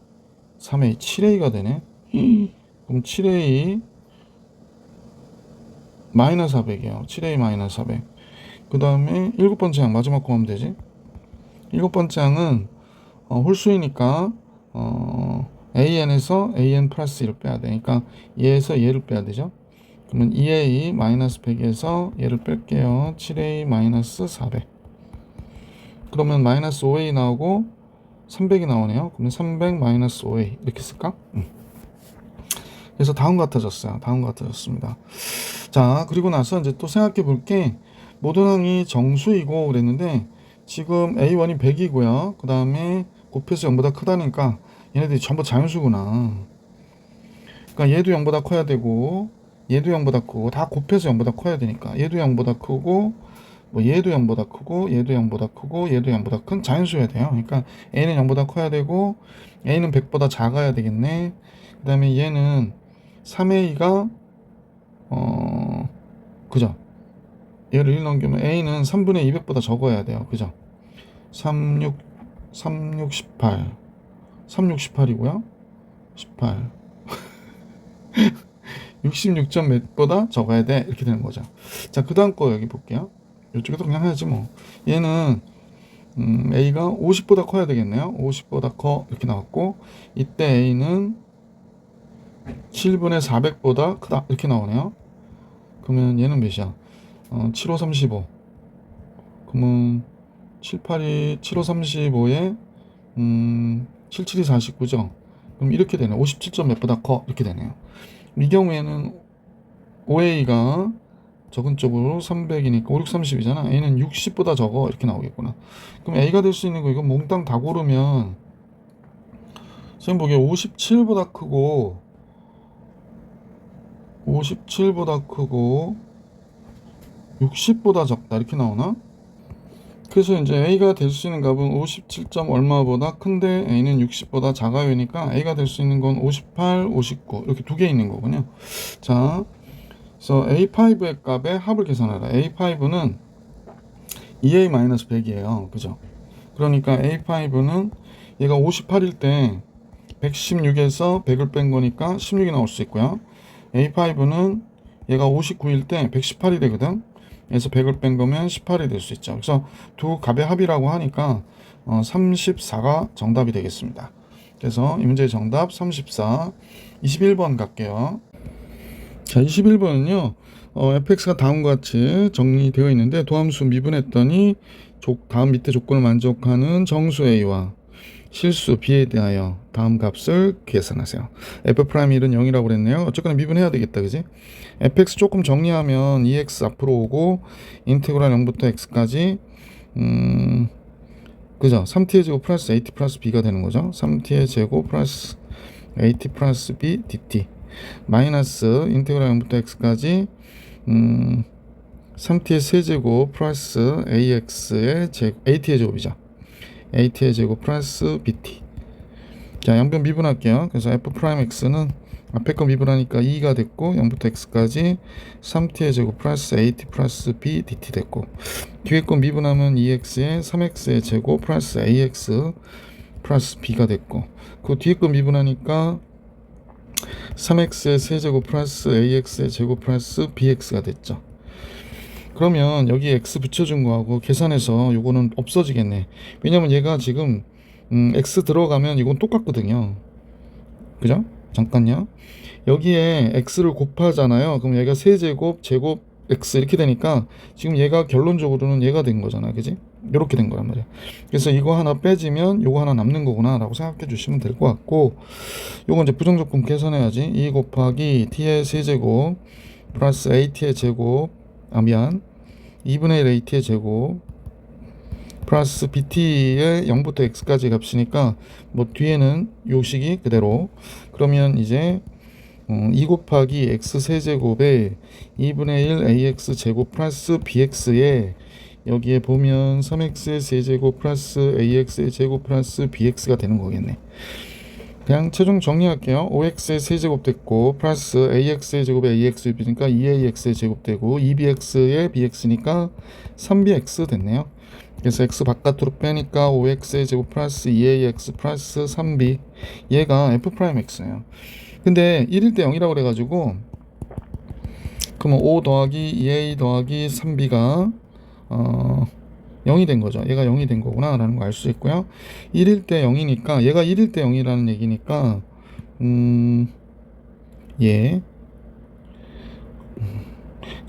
3A 7A가 되네. 그럼 7A 마이너스 400이에요. 7A 마이너스 400. 그 다음에 일곱 번째 항 마지막 거 하면 되지. 일곱 번째 항은 홀수이니까 AN에서 AN 플러스 1을 빼야 되니까 얘에서 얘를 빼야 되죠. 그러면 2A 마이너스 100에서 얘를 뺄게요. 7A 마이너스 400. 그러면 마이너스 5A 나오고 300이 나오네요. 그러면 300 마이너스 5a 이렇게 쓸까? 그래서 다음 같아졌어요. 다음 같아졌습니다. 자, 그리고 나서 이제 또 생각해 볼게, 모든 항이 정수이고 그랬는데 지금 a1이 100이고요. 그 다음에 곱해서 0보다 크다니까 얘네들이 전부 자연수구나. 그러니까 얘도 0보다 커야 되고 얘도 0보다 크고 다 곱해서 0보다 커야 되니까 얘도 0보다 크고 뭐 얘도 0보다 크고 얘도 0보다 크고 얘도 0보다 큰 자연수여야 돼요. 그러니까 a는 0보다 커야 되고 a는 100보다 작아야 되겠네. 그 다음에 얘는 3a가 그죠? 얘를 1 넘기면 a는 3분의 200보다 적어야 돼요. 그죠? 36 18 18이고요 18 66점 몇보다 적어야 돼. 이렇게 되는 거죠. 자, 그 다음 거 여기 볼게요. 이쪽에도 그냥 해야지 뭐. 얘는 a가 50보다 커야 되겠네요. 50보다 커 이렇게 나왔고 이때 a는 7분의 400보다 크다 이렇게 나오네요. 그러면 얘는 몇이야? 75 35. 그러면 78이 75 35에 77이 49죠. 그럼 이렇게 되네. 57점 몇보다 커 이렇게 되네요. 이 경우에는 OA가 적은 쪽으로 300이니까 5, 6, 30이잖아. A는 60보다 적어 이렇게 나오겠구나. 그럼 A가 될 수 있는 거 이거 몽땅 다 고르면 지금 보기에 57보다 크고 57보다 크고 60보다 적다 이렇게 나오나? 그래서 이제 A가 될 수 있는 값은 57점 얼마보다 큰데 A는 60보다 작아요니까 A가 될 수 있는 건 58, 59 이렇게 두 개 있는 거군요. 자, 그래서 A5의 값의 합을 계산하라. A5는 2A-100이에요. 그죠? 그러니까 A5는 얘가 58일 때 116에서 100을 뺀 거니까 16이 나올 수 있고요. A5는 얘가 59일 때 118이 되거든. 그래서 100을 뺀 거면 18이 될 수 있죠. 그래서 두 값의 합이라고 하니까 34가 정답이 되겠습니다. 그래서 이 문제의 정답 34. 21번 갈게요. 자, 21번은요. fx가 다음과 같이 정리되어 있는데 도함수 미분했더니 다음 밑에 조건을 만족하는 정수 a와 실수 b에 대하여 다음 값을 계산하세요. f'1은 0이라고 그랬네요. 어쨌거나 미분해야 되겠다, 그지? fx 조금 정리하면 2x 앞으로 오고 인테그랄 0부터 x까지 그죠? 3t의 제곱 플러스 at 플러스 b가 되는 거죠. 3t의 제곱 플러스 at 플러스 b dt 마이너스 인테그랄 0부터 x까지 3t의 세제곱 플러스 ax의 제곱 at의 제곱이죠. at의 제곱 플러스 bt. 자, 양변 미분할게요. 그래서 f'x는 앞에 거 미분하니까 2가 됐고 0부터 x까지 3t의 제곱 플러스 at 플러스 b dt 됐고 뒤에 거 미분하면 2x에 3x의 제곱 플러스 ax 플러스 b가 됐고 그 뒤에 거 미분하니까 3x의 세제곱 플러스 ax의 제곱 플러스 bx가 됐죠. 그러면 여기 x 붙여준 거하고 계산해서 요거는 없어지겠네. 왜냐면 얘가 지금 x 들어가면 이건 똑같거든요. 그죠? 잠깐요. 여기에 x를 곱하잖아요. 그럼 얘가 세제곱 제곱 x 이렇게 되니까 지금 얘가 결론적으로는 얘가 된 거잖아. 그지? 이렇게 된 거란 말이야. 그래서 이거 하나 빼지면 요거 하나 남는 거구나 라고 생각해 주시면 될 것 같고, 요건 이제 부정적분 계산해야지. 2 곱하기 t의 세제곱 플러스 at의 제곱 2분의 1 at의 제곱 플러스 bt의 0부터 x까지 값이니까 뭐 뒤에는 요식이 그대로. 그러면 이제 2 곱하기 x 세제곱에 2분의 1 ax 제곱 플러스 bx에 여기에 보면 3x의 세제곱 플러스 ax의 제곱 플러스 bx가 되는 거겠네. 그냥 최종 정리할게요. 5x의 세제곱 됐고 플러스 ax의 제곱에 ax이니까 2ax의 제곱 되고 2bx의 bx니까 3bx 됐네요. 그래서 x 바깥으로 빼니까 5x의 제곱 플러스 2ax 플러스 3b, 얘가 f'x예요. 근데 1일 때 0이라고 그래가지고 그러면 5 더하기 2a 더하기 3b가 0이 된 거죠. 얘가 0이 된 거구나 라는 거 알 수 있고요. 1일 때 0이니까 얘가 1일 때 0이라는 얘기니까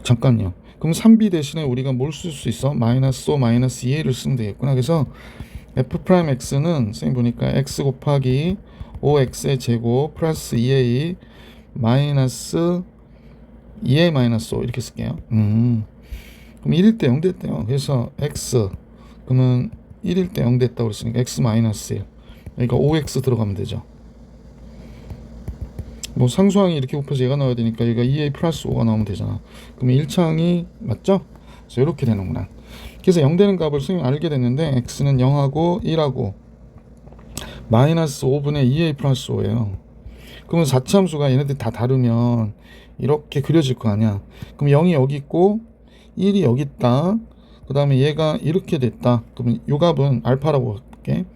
잠깐요. 그럼 3b 대신에 우리가 뭘 쓸 수 있어? 마이너스 5 마이너스 2a를 쓰면 되겠구나. 그래서 f 프라임 x는 선생님 보니까 x 곱하기 5x의 제곱 플러스 2a 마이너스 2a 마이너스 5 이렇게 쓸게요. 그럼 1일 때 0 됐대요. 그래서 x 그러면 1일 때 0 됐다고 그랬으니까 x 마이너스 1 그러니까 5x 들어가면 되죠. 뭐 상수항이 이렇게 곱해서 얘가 나와야 되니까 얘가 2a 플러스 5가 나오면 되잖아. 그러면 1창이 맞죠? 그래서 이렇게 되는구나. 그래서 0 되는 값을 선생님이 알게 됐는데 x는 0하고 1하고 마이너스 5분의 2a 플러스 5예요. 그러면 4차함수가 얘네들 다 다르면 이렇게 그려질 거 아니야. 그럼 0이 여기 있고 1이 여기 있다. 그 다음에 얘가 이렇게 됐다. 그러면 이 값은 알파라고 할게.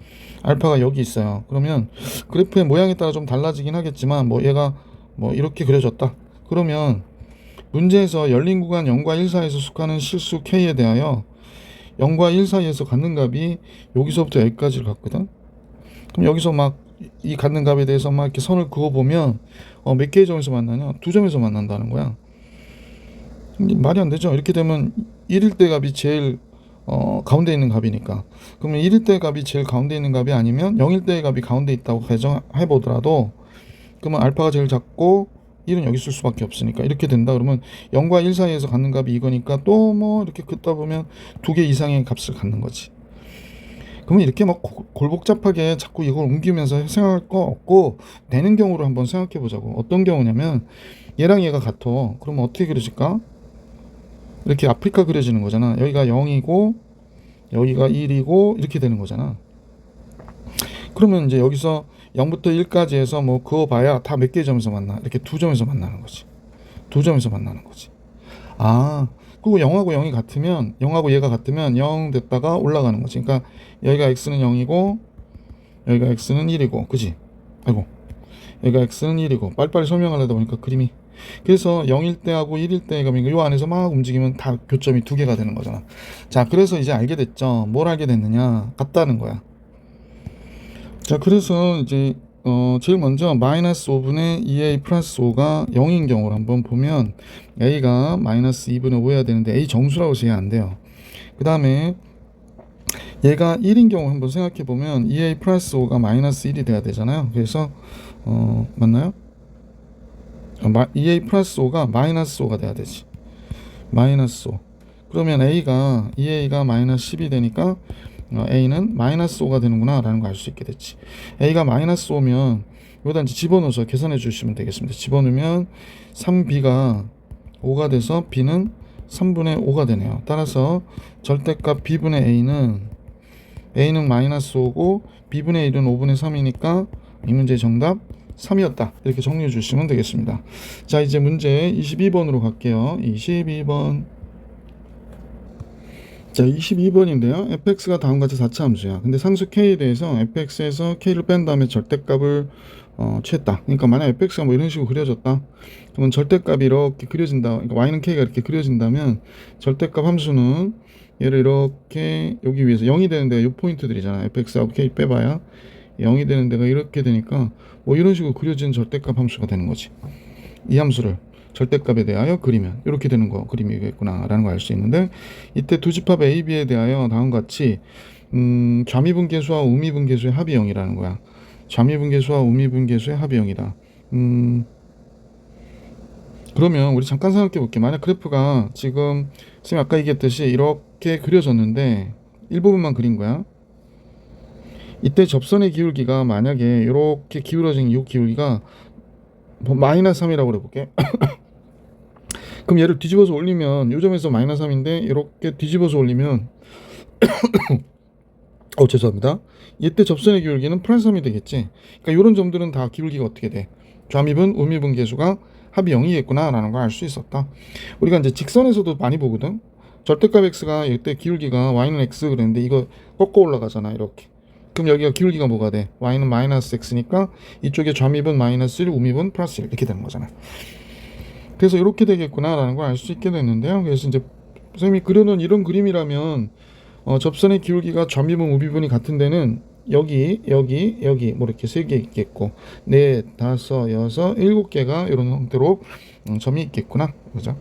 알파가 여기 있어요. 그러면 그래프의 모양에 따라 좀 달라지긴 하겠지만 뭐 얘가 뭐 이렇게 그려졌다. 그러면 문제에서 열린 구간 0과 1 사이에서 속하는 실수 K에 대하여 0과 1 사이에서 갖는 값이 여기서부터 여기까지를 갖거든. 그럼 여기서 막 이 갖는 값에 대해서 막 이렇게 선을 그어보면 몇 개의 점에서 만나냐? 2점에서 만난다는 거야. 말이 안 되죠. 이렇게 되면 1일 때 값이 제일 가운데 있는 값이니까. 그러면 1일 때 값이 제일 가운데 있는 값이 아니면 0일 때 값이 가운데 있다고 가정해 보더라도 그러면 알파가 제일 작고 1은 여기 쓸 수밖에 없으니까 이렇게 된다. 그러면 0과 1 사이에서 갖는 값이 이거니까 또 뭐 이렇게 긋다 보면 2개 이상의 값을 갖는 거지. 그러면 이렇게 막 골복잡하게 자꾸 이걸 옮기면서 생각할 거 없고 되는 경우를 한번 생각해 보자고. 어떤 경우냐면 얘랑 얘가 같아. 그러면 어떻게 그려질까? 이렇게 아프리카 그려지는 거잖아. 여기가 0이고 여기가 1이고 이렇게 되는 거잖아. 그러면 이제 여기서 0부터 1까지 해서 뭐 그어봐야 다 몇 개의 점에서 만나? 이렇게 2점에서 만나는 거지. 2점에서 만나는 거지. 아, 그리고 0하고 0이 같으면 0하고 얘가 같으면 0 됐다가 올라가는 거지. 그러니까 여기가 x는 0이고 여기가 x는 1이고 그지? 아이고, 여기가 x는 1이고 빨리빨리 설명하려다 보니까 그림이. 그래서 0일 때하고 1일 때가 이 안에서 막 움직이면 다 교점이 2개가 되는 거잖아. 자, 그래서 이제 알게 됐죠. 뭘 알게 됐느냐? 같다는 거야. 자, 그래서 이제 제일 먼저 마이너스 5분의 2a 플러스 5가 0인 경우를 한번 보면 a가 마이너스 2분의 5여야 되는데 a 정수라고 해야 안 돼요. 그 다음에 얘가 1인 경우 한번 생각해 보면 2a 플러스 5가 마이너스 1이 돼야 되잖아요. 그래서 맞나요? 2a 플러스 5가 마이너스 5가 돼야 되지. 마이너스 5. 그러면2a가 마이너스 10이 되니까 a는 마이너스 5가 되는구나 라는 걸 알 수 있게 됐지. a가 마이너스 5면 여기다 이제 집어넣어서 계산해 주시면 되겠습니다. 집어넣으면 3b가 5가 돼서 b는 3분의 5가 되네요. 따라서 절대값 b분의 a는 마이너스 5고 b분의 1은 5분의 3이니까 이 문제의 정답 3이었다. 이렇게 정리해 주시면 되겠습니다. 자, 이제 문제 22번으로 갈게요. 22번. 자, 22번인데요. fx가 다음과 같이 4차 함수야. 근데 상수 k에 대해서 fx에서 k를 뺀 다음에 절대값을 취했다. 그러니까 만약 fx가 뭐 이런 식으로 그려졌다. 그러면 절대값이 이렇게 그려진다. 그러니까 y는 k가 이렇게 그려진다면 절대값 함수는 얘를 이렇게 여기 위에서 0이 되는 데가 이 포인트들이잖아. fx하고 k 빼봐야 0이 되는 데가 이렇게 되니까 뭐 이런 식으로 그려진 절대값 함수가 되는 거지. 이 함수를 절대값에 대하여 그리면 이렇게 되는 거 그림이겠구나 라는 걸 알 수 있는데, 이때 두 집합 A, B에 대하여 다음과 같이 좌미분계수와 우미분계수의 합이 0이라는 거야. 좌미분계수와 우미분계수의 합이 0이다. 그러면 우리 잠깐 생각해 볼게. 만약 그래프가 지금 선생님 아까 얘기했듯이 이렇게 그려졌는데 일부분만 그린 거야. 이때 접선의 기울기가 만약에 이렇게 기울어진 이 기울기가 마이너스 3이라고 그래볼게. 그럼 얘를 뒤집어서 올리면 이 점에서 마이너스 3인데 이렇게 뒤집어서 올리면 죄송합니다. 이때 접선의 기울기는 플러스 3이 되겠지. 그러니까 이런 점들은 다 기울기가 어떻게 돼? 좌미분, 우미분 계수가 합이 0이겠구나 라는 걸 알 수 있었다. 우리가 이제 직선에서도 많이 보거든. 절대값 x가 이때 기울기가 y는 x 그랬는데 이거 꺾어 올라가잖아 이렇게. 그럼 여기가 기울기가 뭐가 돼? y는 마이너스 x니까 이쪽에 좌미분 마이너스 1, 우미분 플러스 1 이렇게 되는 거잖아. 그래서 이렇게 되겠구나 라는 걸 알 수 있게 됐는데요. 그래서 이제 선생님이 그려놓은 이런 그림이라면 접선의 기울기가 좌미분, 우미분이 같은 데는 여기 뭐 이렇게 3개 있겠고 4, 5, 6, 7개가 이런 형태로 점이 있겠구나. 그죠?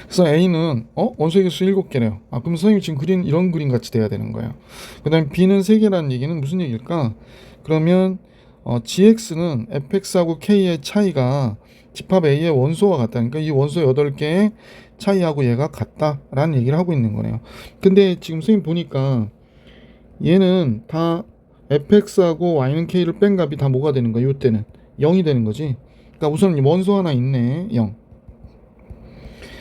그래서 A는 원소의 개수 7개래요. 그럼 선생님 지금 그린 이런 그림 같이 돼야 되는 거예요. 그 다음에 B는 3개라는 얘기는 무슨 얘기일까? 그러면 GX는 fx하고 k의 차이가 집합 A의 원소와 같다. 그러니까 이 원소 8개의 차이하고 얘가 같다라는 얘기를 하고 있는 거네요. 근데 지금 선생님 보니까 얘는 다 fx하고 y는 k를 뺀 값이 다 뭐가 되는 거야? 이때는 0이 되는 거지. 그러니까 우선 원소 하나 있네. 0.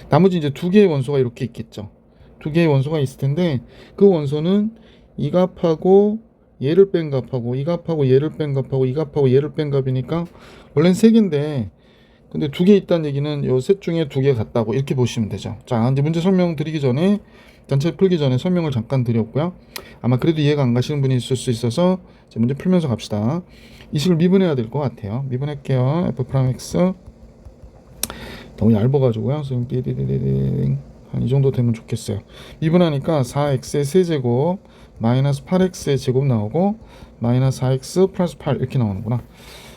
나머지 이제 2개의 원소가 이렇게 있겠죠. 2개의 원소가 있을 텐데 그 원소는 이 값하고 얘를 뺀 값하고 이 값하고 얘를 뺀 값하고 이 값하고 얘를 뺀 값이니까 원래는 3개인데 근데 2개 있다는 얘기는 요 셋 중에 2개 같다고 이렇게 보시면 되죠. 자, 이제 문제 설명 드리기 전에 전체 풀기 전에 설명을 잠깐 드렸고요. 아마 그래도 이해가 안 가시는 분이 있을 수 있어서 이제 문제 풀면서 갑시다. 이 식을 미분해야 될 것 같아요. 미분할게요. f 프라임 x 너무 얇아가지고요. 한 이 정도 되면 좋겠어요. 미분하니까 4x의 세제곱 마이너스 8x의 제곱 나오고 마이너스 4x 플러스 8 이렇게 나오는구나.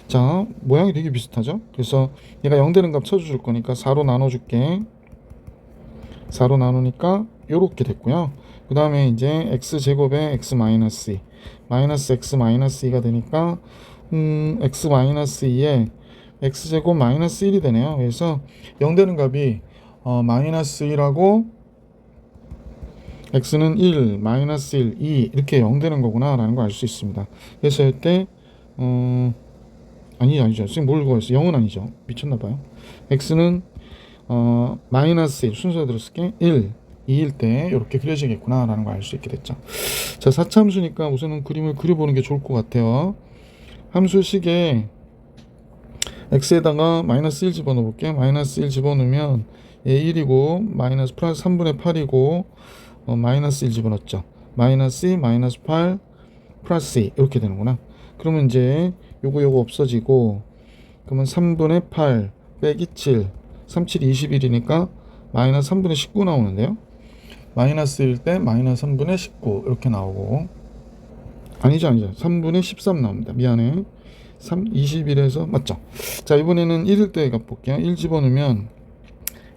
자, 모양이 되게 비슷하죠? 그래서 얘가 0 되는 값 쳐줄 거니까 4로 나눠줄게. 4로 나누니까 요렇게 됐고요. 그 다음에 이제 x제곱에 x 마이너스 2 마이너스 x 마이너스 2가 되니까 x 마이너스 2에 x제곱 마이너스 1이 되네요. 그래서 0 되는 값이 마이너스 1하고 x는 1, 마이너스 1, 2 이렇게 0 되는 거구나 라는 걸 알 수 있습니다. 그래서 이때 아니죠. 지금 뭘 구했어? 0은 아니죠. 미쳤나봐요. x는 마이너스 1 순서 들었을게 1, 2일 때 이렇게 그려지겠구나 라는 걸 알 수 있게 됐죠. 자, 4차 함수니까 우선은 그림을 그려보는 게 좋을 것 같아요. 함수식에 x에다가 마이너스 1 집어넣어 볼게요. 마이너스 1 집어넣으면 얘 1이고 마이너스 플러스 3분의 8이고 마이너스 1 집어넣었죠. 마이너스 2 마이너스 8 플러스 2 이렇게 되는구나. 그러면 이제 요거 없어지고 그러면 3분의 8 빼기 7 3, 7, 21이니까 마이너스 3분의 19 나오는데요. 마이너스 1 때 마이너스 3분의 19 이렇게 나오고 아니죠 3분의 13 나옵니다. 미안해. 21에서 맞죠? 자, 이번에는 1일 때 값 볼게요. 1 집어넣으면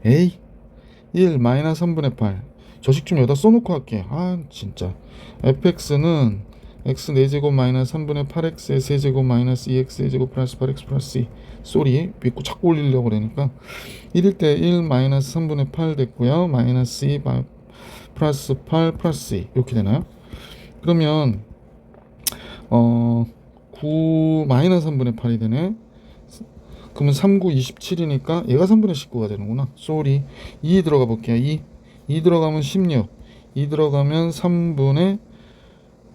1 마이너스 3분의 8 저식 좀 여기다 써놓고 할게. 진짜 fx는 x 4제곱 마이너스 3분의 8x의 세제곱 마이너스 2x의 제곱 플러스 8x 플러스 2 쏘리 믿고 자꾸 올리려고 그러니까 1일 때 1 마이너스 3분의 8 됐고요. 마이너스 2 플러스 8 플러스 2 이렇게 되나요? 그러면 9 마이너스 3분의 8이 되네. 그러면 3, 9, 27이니까 얘가 3분의 19가 되는구나. 쏘리 2 들어가 볼게요. 2 들어가면 16 2 들어가면 3분의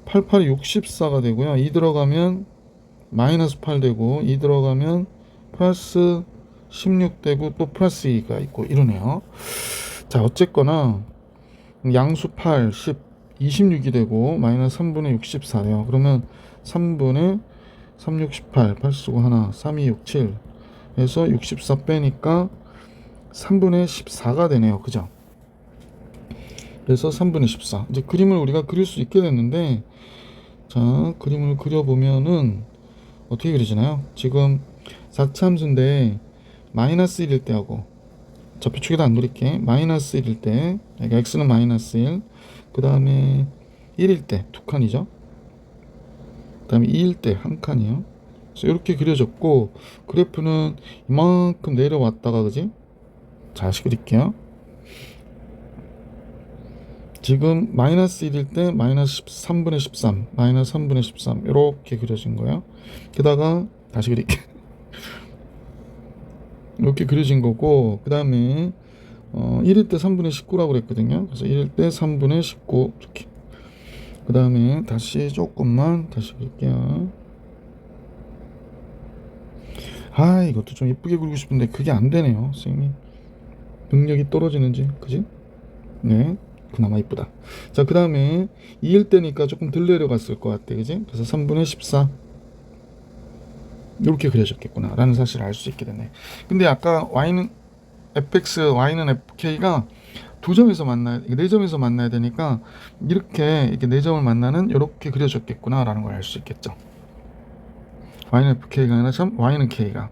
88이 64가 되고요. 2 들어가면 마이너스 8 되고 2 들어가면 플러스 16 되고 또 플러스 2가 있고 이러네요. 자, 어쨌거나 양수 8, 10, 26이 되고 마이너스 3분의 64네요. 그러면 3분의 3, 6, 18 8 쓰고 하나 3, 2, 6, 7 해서 64 빼니까 3분의 14가 되네요. 그죠? 그래서 3분의 14 이제 그림을 우리가 그릴 수 있게 됐는데 자, 그림을 그려보면은 어떻게 그려지나요? 지금 4차 함수인데 마이너스 1일 때하고 좌표축에다 안 누릴게. 마이너스 1일 때 그러니까 x는 마이너스 1 그 다음에 1일 때 2칸이죠. 그 다음에 2일 때 1칸이요. 그래서 이렇게 그려졌고 그래프는 이만큼 내려왔다가 그지? 자, 다시 그릴게요. 지금 마이너스 1일 때 마이너스 3분의 13 마이너스 3분의 13 이렇게 그려진 거예요. 게다가 다시 그릴게. 이렇게 그려진 거고 그 다음에 1일 때 3분의 19라고 그랬거든요. 그래서 1일 때 3분의 19 이렇게 그 다음에 다시 조금만 다시 그릴게요. 이것도 좀 예쁘게 그리고 싶은데 그게 안 되네요. 선생님 능력이 떨어지는지 그지? 네, 그나마 이쁘다. 자, 그 다음에 2일 때니까 조금 덜 내려갔을 것 같아 그지? 그래서 3분의 14 이렇게 그려졌겠구나 라는 사실을 알 수 있게 되네. 근데 아까 y는 fx, y는 fk가 두 점에서 만나야, 네 점에서 만나야 되니까 이렇게 네 점을 만나는 이렇게 그려졌겠구나 라는 걸 알 수 있겠죠. y는 fk가 아니라 참 y는 k가.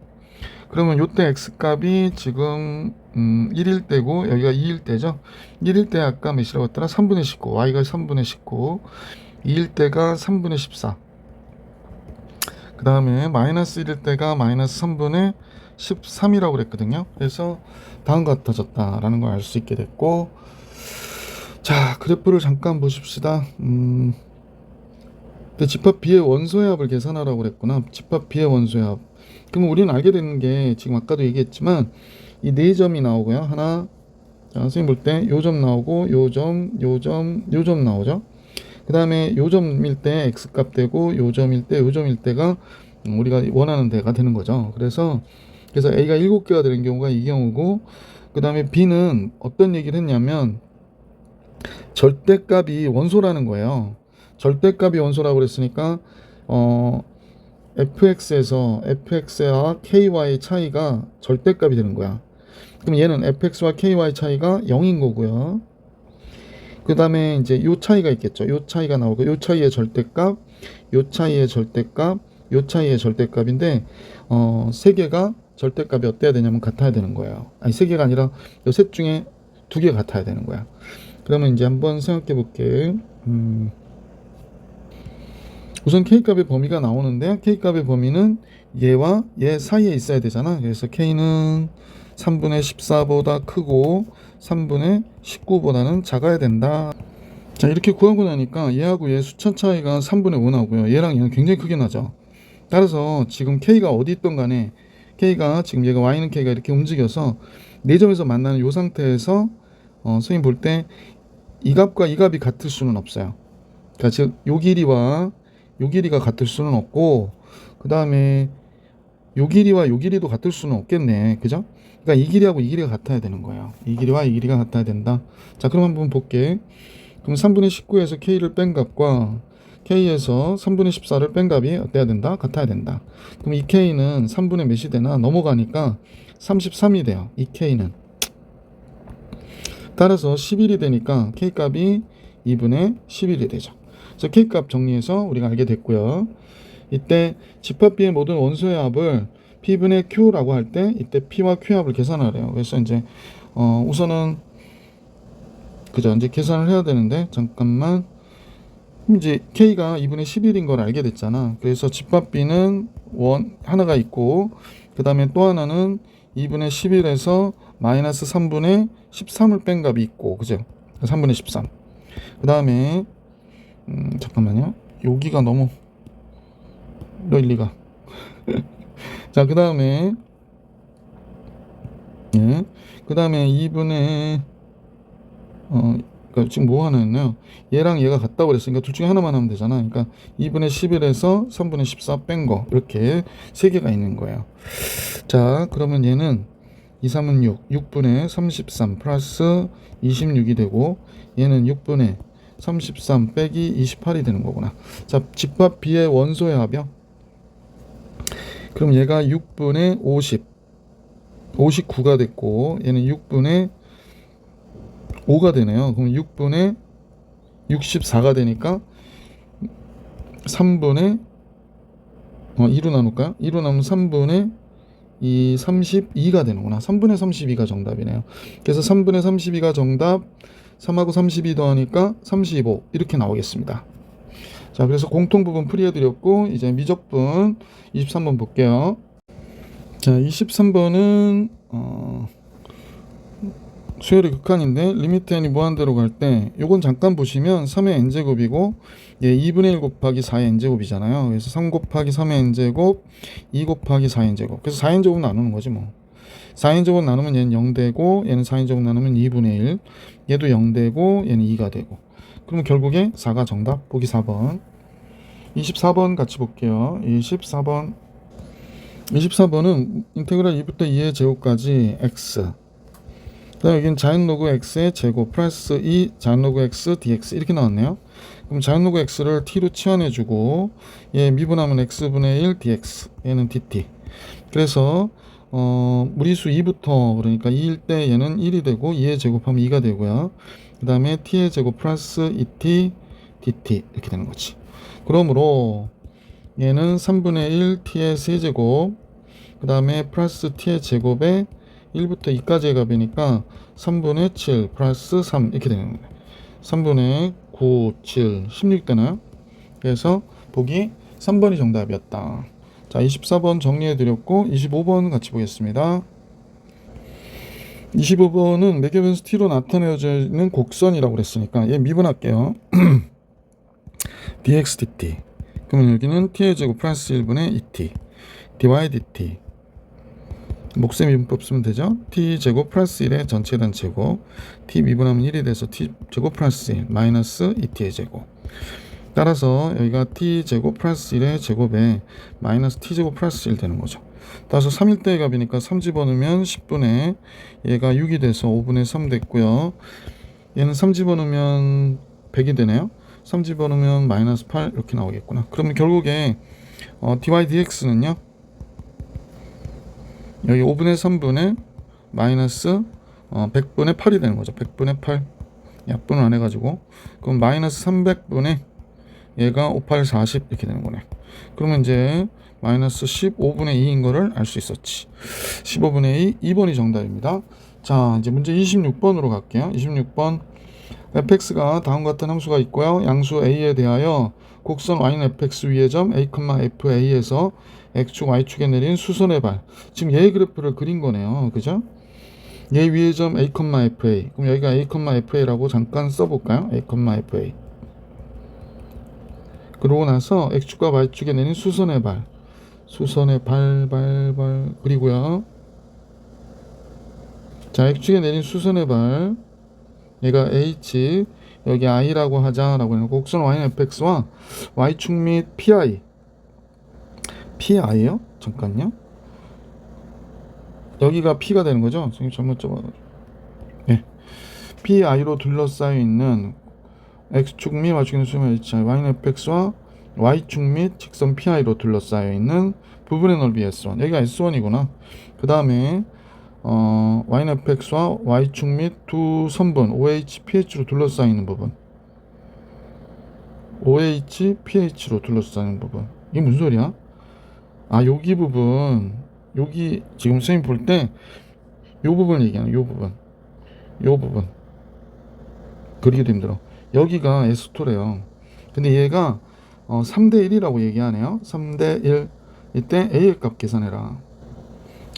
그러면 요때 x값이 지금 1일 때고 여기가 2일 때죠. 1일 때 아까 몇이라고 했더라? 3분의 19, y가 3분의 19, 2일 때가 3분의 14. 그 다음에 마이너스 1일 때가 마이너스 3분의 13이라고 그랬거든요. 그래서 다음과 같아졌다라는 걸 알 수 있게 됐고, 자, 그래프를 잠깐 보십시다. 집합 B의 원소의 합을 계산하라고 그랬구나. 집합 B의 원소의 합. 그럼 우리는 알게 되는 게 지금 아까도 얘기했지만 이 네 점이 나오고요. 하나, 자, 선생님 볼 때 요 점 나오고 요 점, 요 점, 요 점 나오죠. 그 다음에 요 점일 때 x값 되고 요 점일 때 요 점일 때가 우리가 원하는 데가 되는 거죠. 그래서 A가 7개가 되는 경우가 이 경우고, 그 다음에 B는 어떤 얘기를 했냐면 절대값이 원소라는 거예요. 절대값이 원소라고 그랬으니까 fx와 ky의 차이가 절대값이 되는 거야. 그럼 얘는 fx와 ky의 차이가 0인 거고요. 그 다음에 이제 요 차이가 있겠죠. 요 차이가 나오고 요 차이의 절대값, 요 차이의 절대값, 요 차이의 절대값인데 세 개가 절대값이 어때야 되냐면 같아야 되는 거예요. 아니 세 개가 아니라 요 셋 중에 두 개 같아야 되는 거야. 그러면 이제 한번 생각해 볼게. 우선 K값의 범위가 나오는데 K값의 범위는 얘와 얘 사이에 있어야 되잖아. 그래서 K는 3분의 14보다 크고 3분의 19보다는 작아야 된다. 자, 이렇게 구하고 나니까 얘하고 얘 수차 차이가 3분의 5 나오고요. 얘랑 얘는 굉장히 크게 나죠. 따라서 지금 K가 어디 있던 간에 K가 지금 얘가 Y는 K가 이렇게 움직여서 네 점에서 만나는 이 상태에서 선생님 볼 때 이 값과 이 값이 같을 수는 없어요. 그러니까 즉 요 길이와 요 길이가 같을 수는 없고, 그 다음에 요 길이와 요 길이도 같을 수는 없겠네. 그죠? 그러니까 이 길이하고 이 길이가 같아야 되는 거예요. 이 길이와 이 길이가 같아야 된다. 자, 그럼 한번 볼게. 그럼 3분의 19에서 K를 뺀 값과 K에서 3분의 14를 뺀 값이 어때야 된다? 같아야 된다. 그럼 이 K는 3분의 몇이 되나? 넘어가니까 33이 돼요. 이 K는. 따라서 11이 되니까 K값이 2분의 11이 되죠. 그래서 K값 정리해서 우리가 알게 됐고요. 이때 집합 B의 모든 원소의 합을 P분의 Q라고 할 때 이때 P와 Q 합을 계산하래요. 그래서 이제 우선은 그죠? 이제 계산을 해야 되는데 잠깐만. 이제 K가 2분의 11인 걸 알게 됐잖아. 그래서 집합 B는 하나가 있고, 그 다음에 또 하나는 2분의 11에서 마이너스 3분의 13을 뺀 값이 있고, 그죠? 3분의 13. 그 다음에 잠깐만요. 여기가 너무 일리가. 자, 그 다음에 예, 그 다음에 2분의 그러니까 지금 뭐 하나 했나요? 얘랑 얘가 같다고 그랬으니까 둘 중에 하나만 하면 되잖아. 그러니까 2분의 11에서 3분의 14 뺀 거, 이렇게 세 개가 있는 거예요. 자, 그러면 얘는 2, 3은 6, 6분의 33 플러스 26이 되고, 얘는 6분의 33 빼기 28이 되는 거구나. 자, 집합 B의 원소의 합이요. 그럼 얘가 6분의 50, 59가 됐고, 얘는 6분의 5가 되네요. 그럼 6분의 64가 되니까 3분의 2로 나눌까요? 2로 나누면 3분의 32가 되는구나. 3분의 32가 정답이네요. 그래서 3분의 32가 정답, 3하고 32 더하니까 35 이렇게 나오겠습니다. 자, 그래서 공통부분 풀이해드렸고, 이제 미적분 23번 볼게요. 자, 23번은 수열의 극한인데 리미트 n이 무한대로 갈 때 요건 잠깐 보시면 3의 n제곱이고 얘 2분의 1 곱하기 4의 n제곱이잖아요. 그래서 3 곱하기 3의 n제곱, 2 곱하기 4의 n제곱. 그래서 4n제곱 나누는 거지 뭐. 4n제곱 나누면 얘는 0 되고, 얘는 4n제곱 나누면 2분의 1, 얘도 0 되고, 얘는 2가 되고. 그러면 결국에 4가 정답. 보기 4번. 24번 같이 볼게요. 24번은 인테그랄 2부터 2의 제곱까지 x, 그 다음에 여기는 자연 로그 x의 제곱 플러스 2 자연 로그 x dx 이렇게 나왔네요. 그럼 자연 로그 x를 t로 치환해주고, 얘 미분하면 x분의 1 dx, 얘는 dt. 그래서 무리수 2부터, 그러니까 2일 때 얘는 1이 되고 2의 제곱하면 2가 되고요. 그 다음에 t의 제곱 플러스 2t dt 이렇게 되는 거지. 그러므로 얘는 3분의 1 t의 세제곱, 그 다음에 플러스 t의 제곱에 1부터 2까지의 값이니까 3분의 7 플러스 3 이렇게 되는 거예요. 3분의 9, 7, 16 되나요? 그래서 보기 3번이 정답이었다. 자, 24번 정리해 드렸고 25번 같이 보겠습니다. 25번은 매개변수 t로 나타내어지는 곡선이라고 그랬으니까 얘 미분할게요. dx dt. 그러면 여기는 t의 제곱 플러스 1분의 2t dy dt. 목세 미분법 쓰면 되죠. t 제곱 플러스 1의 전체 단 제곱 t 미분하면 1이 돼서 t 제곱 플러스 1 마이너스 2t의 제곱. 따라서 여기가 t 제곱 플러스 1의 제곱에 마이너스 t 제곱 플러스 1 되는 거죠. 따라서 3일대의 값이니까 3 집어넣으면 10분의 얘가 6이 돼서 5분의 3 됐고요. 얘는 3 집어넣으면 100이 되네요. 3 집어넣으면 마이너스 8 이렇게 나오겠구나. 그러면 결국에 dy dx는요. 여기 5분의 3분의 마이너스 100분의 8이 되는 거죠. 100분의 8 약분을 안 해가지고 그럼 마이너스 300분의 얘가 5, 8, 40 이렇게 되는 거네. 그러면 이제 마이너스 15분의 2인 거를 알 수 있었지. 15분의 2, 2번이 정답입니다. 자, 이제 문제 26번으로 갈게요. 26번 fx가 다음과 같은 함수가 있고요. 양수 a에 대하여 곡선 y는 fx 위의 점 a, fa에서 x축, y축에 내린 수선의 발. 지금 얘의 그래프를 그린 거네요. 그죠? 얘 위의 점 a, fa. 그럼 여기가 a, fa라고 잠깐 써볼까요? a, fa. 그러고 나서 x축과 y축에 내린 수선의 발. 수선의 발 그리고요. 자, x축에 내린 수선의 발. 얘가 h, 여기 i라고 하자라고 해서 곡선 y는 fx와 y축 및 pi요? 잠깐요. 여기가 p가 되는 거죠? 선생님 잘못 적어가지고. 네. pi로 둘러싸여 있는 x축 및 y축의 수면 h, y는 fx와 y축 및 직선 pi로 둘러싸여 있는 부분의 넓이 s1. 여기가 s1이구나. 그 다음에 y는 fx와 y축 및 두 선분 OH, PH로 둘러싸여 있는 부분. OH, PH로 둘러싸여 있는 부분. 이게 무슨 소리야? 아, 여기 부분. 여기 지금 선생님 볼 때 요 부분 얘기하는 요 부분. 그리기도 힘들어. 여기가 S2래요. 근데 얘가 3대 1이라고 얘기하네요. 3대 1. 이때 A의 값 계산해라.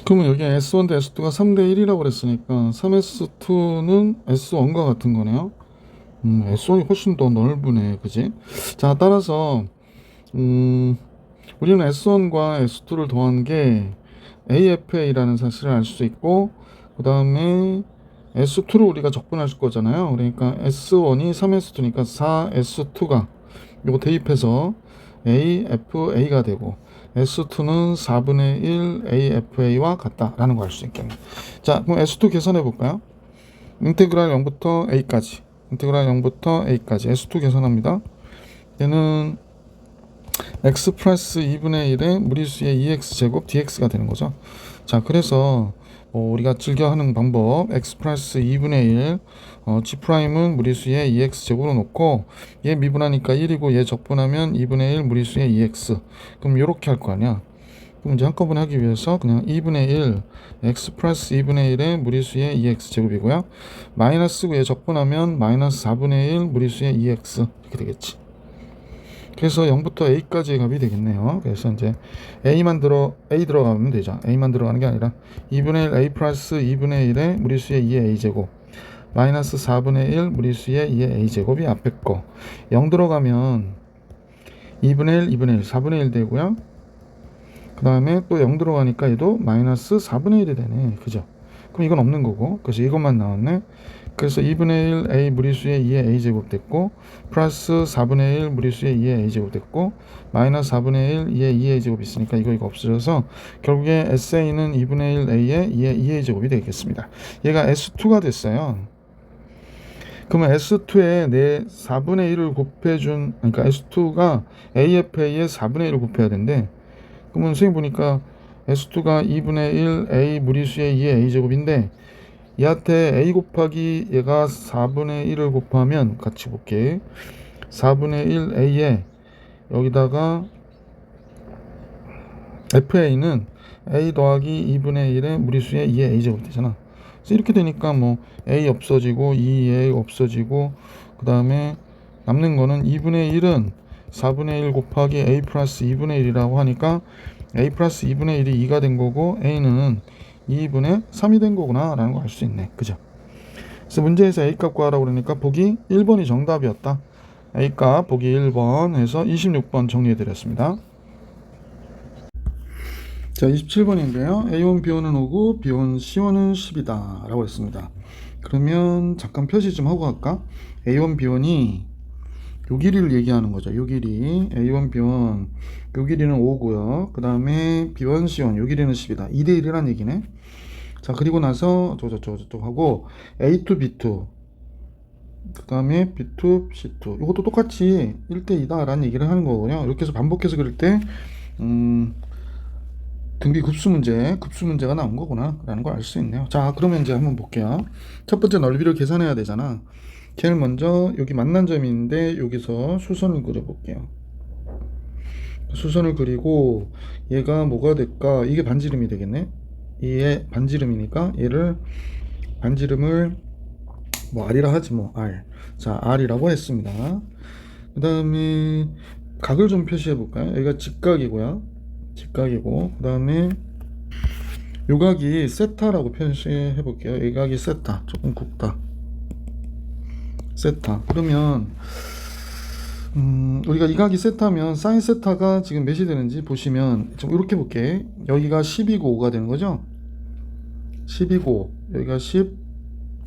그러면 여기 S1 대 S2가 3대 1이라고 그랬으니까 3S2는 S1과 같은 거네요. S1이 훨씬 더 넓으네. 그지? 자, 따라서 우리는 S1과 S2를 더한 게 AFA라는 사실을 알 수 있고, 그 다음에 S2를 우리가 적분할 거잖아요. 그러니까 S1이 3S2니까 4S2가 요거 대입해서 AFA가 되고 S2는 4분의 1 AFA와 같다라는 걸 알 수 있겠네. 자, 그럼 S2 계산해 볼까요? 인테그랄 0부터 A까지 S2 계산합니다. 얘는 x 플러스 2분의 1의 무리수의 2x 제곱 dx가 되는 거죠. 자, 그래서 우리가 즐겨 하는 방법 x 플러스 2분의 1 g'은 무리수의 2x 제곱으로 놓고 얘 미분하니까 1이고 얘 적분하면 2분의 1 무리수의 2x. 그럼 요렇게 할 거 아니야. 그럼 이제 한꺼번에 하기 위해서 그냥 2분의 1 x 플러스 2분의 1의 무리수의 2x 제곱이고요. 마이너스고 얘 적분하면 마이너스 4분의 1 무리수의 2x 이렇게 되겠지. 그래서 0부터 A까지의 값이 되겠네요. 그래서 이제 A 들어가면 되죠. A만 들어가는 게 아니라 2분의 1 A 플러스 2분의 1의 무리수의 2의 A제곱 마이너스 4분의 1 무리수의 2의 A제곱이 앞에 거 0 들어가면 2분의 1, 2분의 1, 4분의 1 되고요. 그 다음에 또 0 들어가니까 얘도 마이너스 4분의 1이 되네. 그죠? 그럼 이건 없는 거고. 그래서 이것만 나왔네. 그래서 2분의 1 A 무리수의 2의 A제곱 됐고 플러스 4분의 1 무리수의 2의 A제곱 됐고 마이너스 4분의 1 2의 2A제곱 있으니까 이거 없어져서 결국에 SA는 2분의 1 A의 2의 2A제곱이 되겠습니다. 얘가 S2가 됐어요. 그러면 S2에 내 4분의 1을 곱해준, 그러니까 S2가 AFA의 4분의 1을 곱해야 되는데 그러면 선생님 보니까 S2가 2분의 1 A 무리수의 2의 A제곱인데 얘한테 A 곱하기 얘가 4분의 1을 곱하면 같이 볼게. 4분의 1 A에 여기다가 FA는 a 더하기 2분의 1의 무리수의 2의 a제곱 되잖아. 그래서 이렇게 되니까 뭐 a 없어지고 2a 없어지고 그 다음에 남는 거는 2분의 1은 4분의 1 곱하기 a 플러스 2분의 1이라고 하니까 a 플러스 2분의 1이 2가 된 거고 a는 2분의 3이 된 거구나 라는 걸 알 수 있네. 그죠? 그래서 문제에서 A값 구하라고 그러니까 보기 1번이 정답이었다. A값 보기 1번 해서 26번 정리해 드렸습니다. 자, 27번인데요. A1, B1은 5고 B1, C1은 10이다 라고 했습니다. 그러면 잠깐 표시 좀 하고 갈까? A1, B1이 요 길이를 얘기하는 거죠. 요 길이 A1, B1 요 길이는 5고요. 그 다음에 B1, C1 요 길이는 10이다. 2대 1이란 얘기네. 자, 그리고 나서 저쪽 하고 A2, B2 그 다음에 B2, C2 이것도 똑같이 1대2다 라는 얘기를 하는 거거든요. 이렇게 해서 반복해서 그릴 때 등비 급수 문제가 나온 거구나 라는 걸 알 수 있네요. 자, 그러면 이제 한번 볼게요. 첫 번째 넓이를 계산해야 되잖아. 제일 먼저 여기 만난 점이 있는데 여기서 수선을 그려 볼게요. 수선을 그리고 얘가 뭐가 될까? 이게 반지름이 되겠네. 얘 반지름이니까 얘를 반지름을 뭐 R이라 하지 뭐 R. 자, R이라고 했습니다. 그 다음에 각을 좀 표시해 볼까요? 여기가 직각이고요. 직각이고 그 다음에 요 각이 세타라고 표시해 볼게요. 이 각이 세타. 조금 굽다. 세타. 그러면 우리가 이 각이 세타면 사인 세타가 지금 몇이 되는지 보시면 좀 이렇게 볼게. 여기가 10이고 5가 되는 거죠. 10이고 여기가 10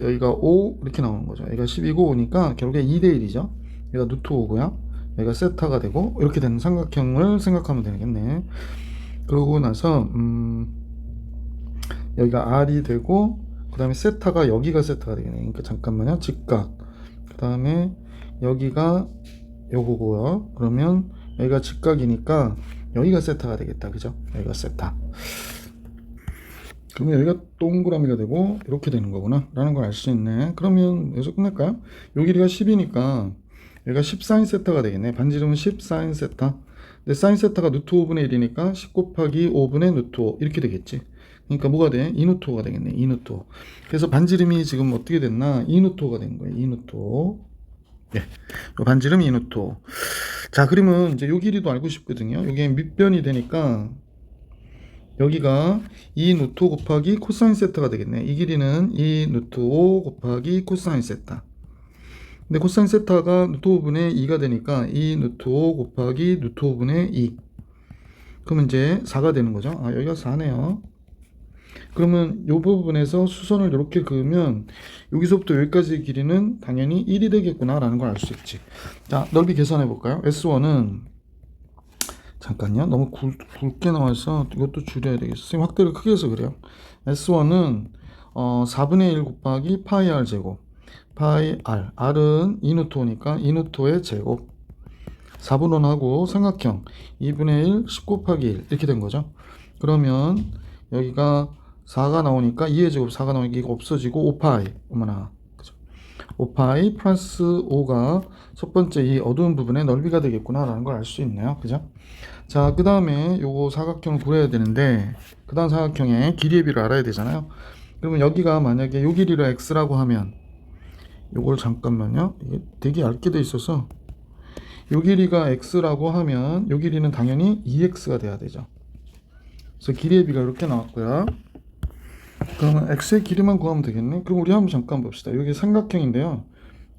여기가 5 이렇게 나오는 거죠. 여기가 10이고 5니까 결국에 2대 1이죠. 여기가 루트 5고요. 여기가 세타가 되고 이렇게 되는 삼각형을 생각하면 되겠네. 그러고 나서 여기가 R이 되고 그 다음에 세타가 여기가 세타가 되겠네. 그러니까 잠깐만요. 직각 그 다음에 여기가 요거고요. 그러면 여기가 직각이니까 여기가 세타가 되겠다. 그죠? 여기가 세타. 그러면 여기가 동그라미가 되고 이렇게 되는 거구나 라는 걸 알 수 있네. 그러면 여기서 끝낼까요? 요 길이가 10이니까 여기가 10 사인 세타가 되겠네. 반지름은 10 사인 세타. 근데 사인 세타가 루트 5분의 1이니까 10 곱하기 5분의 루트 5 이렇게 되겠지. 그러니까 뭐가 돼? 2 루트 5가 되겠네. 2 루트 5. 그래서 반지름이 지금 어떻게 됐나? 2 루트 5가 된 거예요. 2 루트 5. 예. 반지름 2 루트 5. 자, 그러면 이제 요 길이도 알고 싶거든요. 이게 밑변이 되니까 여기가 2 루트 5 곱하기 코사인 세타가 되겠네. 이 길이는 2 루트 5 곱하기 코사인 세타. 근데 코사인 세타가 루트 5분의 2가 되니까 2 루트 5 곱하기 루트 5분의 2. 그러면 이제 4가 되는 거죠. 아, 여기가 4네요. 그러면 이 부분에서 수선을 이렇게 그으면 여기서부터 여기까지의 길이는 당연히 1이 되겠구나 라는 걸 알 수 있지. 자, 넓이 계산해 볼까요? S1은 잠깐요. 너무 굵게 나와서 이것도 줄여야 되겠어. 선생님 확대를 크게 해서 그래요. S1은 4분의 1 곱하기 파이 R 제곱. 파이 R. R은 2 루트 5니까 2 루트 5의 제곱. 4분원하고 삼각형 2분의 1 10 곱하기 1 이렇게 된 거죠. 그러면 여기가 4가 나오니까 2의 제곱 4가 나오니까 이거 없어지고 5파이. 어머나. 그죠? 5파이 플러스 5가 첫 번째 이 어두운 부분의 넓이가 되겠구나 라는 걸 알 수 있네요. 그죠? 자, 그 다음에 요거 사각형을 그려야 되는데 그 다음 사각형의 길이의 비를 알아야 되잖아요. 그러면 여기가 만약에 요 길이를 x라고 하면 요걸 잠깐만요. 이게 되게 얇게 돼 있어서 요 길이가 x라고 하면 요 길이는 당연히 2x가 돼야 되죠. 그래서 길이의 비가 이렇게 나왔고요. 그러면 x의 길이만 구하면 되겠네. 그럼 우리 한번 잠깐 봅시다. 여기 삼각형인데요.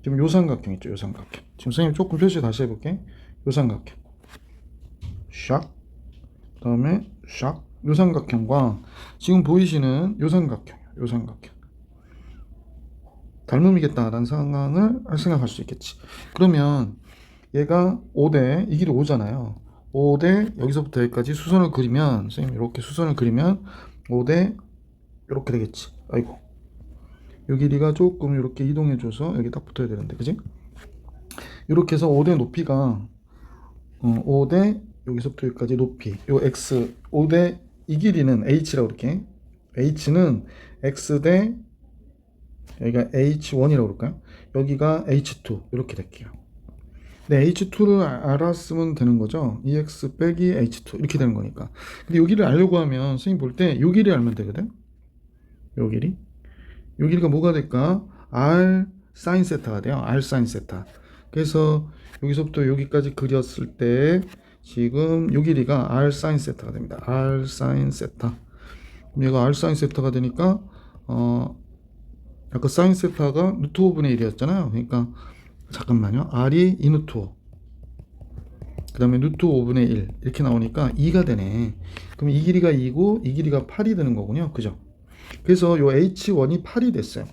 지금 요 삼각형 있죠. 요 삼각형. 지금 선생님 조금 표시 다시 해볼게. 요 삼각형. 샥. 그 다음에 샥. 요 삼각형과 지금 보이시는 요 삼각형. 요 삼각형. 닮음이겠다라는 상황을 생각할 수 있겠지. 그러면 얘가 5대, 이 길이 5잖아요. 5대 여기서부터 여기까지 수선을 그리면 선생님 이렇게 수선을 그리면 5대 이렇게 되겠지. 아이고, 요 길이가 조금 이렇게 이동해줘서 여기 딱 붙어야 되는데, 그지? 이렇게 해서 5대 높이가 5대 여기서부터 여기까지 높이 요 x 5대 이 길이는 h라고 이렇게 h는 x대 여기가 h1이라고 그럴까요? 여기가 h2 이렇게 될게요. 네, H2를 알았으면 되는 거죠. EX 빼기 H2 이렇게 되는 거니까. 근데 여기를 알려고 하면 선생님 볼 때 요 길이 알면 되거든. 요 길이. 요 길이가 뭐가 될까? R 사인 세타가 돼요. R 사인 세타. 그래서 여기서부터 여기까지 그렸을 때 지금 요 길이가 R 사인 세타가 됩니다. R 사인 세타. 그럼 얘가 R 사인 세타가 되니까 아까 사인 세타가 루트 5분의 1이었잖아요. 그러니까 잠깐만요. R이 2 루트 5. 그 다음에 루트 5분의 1 이렇게 나오니까 2가 되네. 그럼 이 길이가 2고 이 길이가 8이 되는 거군요. 그죠? 그래서 요 H1이 8이 됐어요.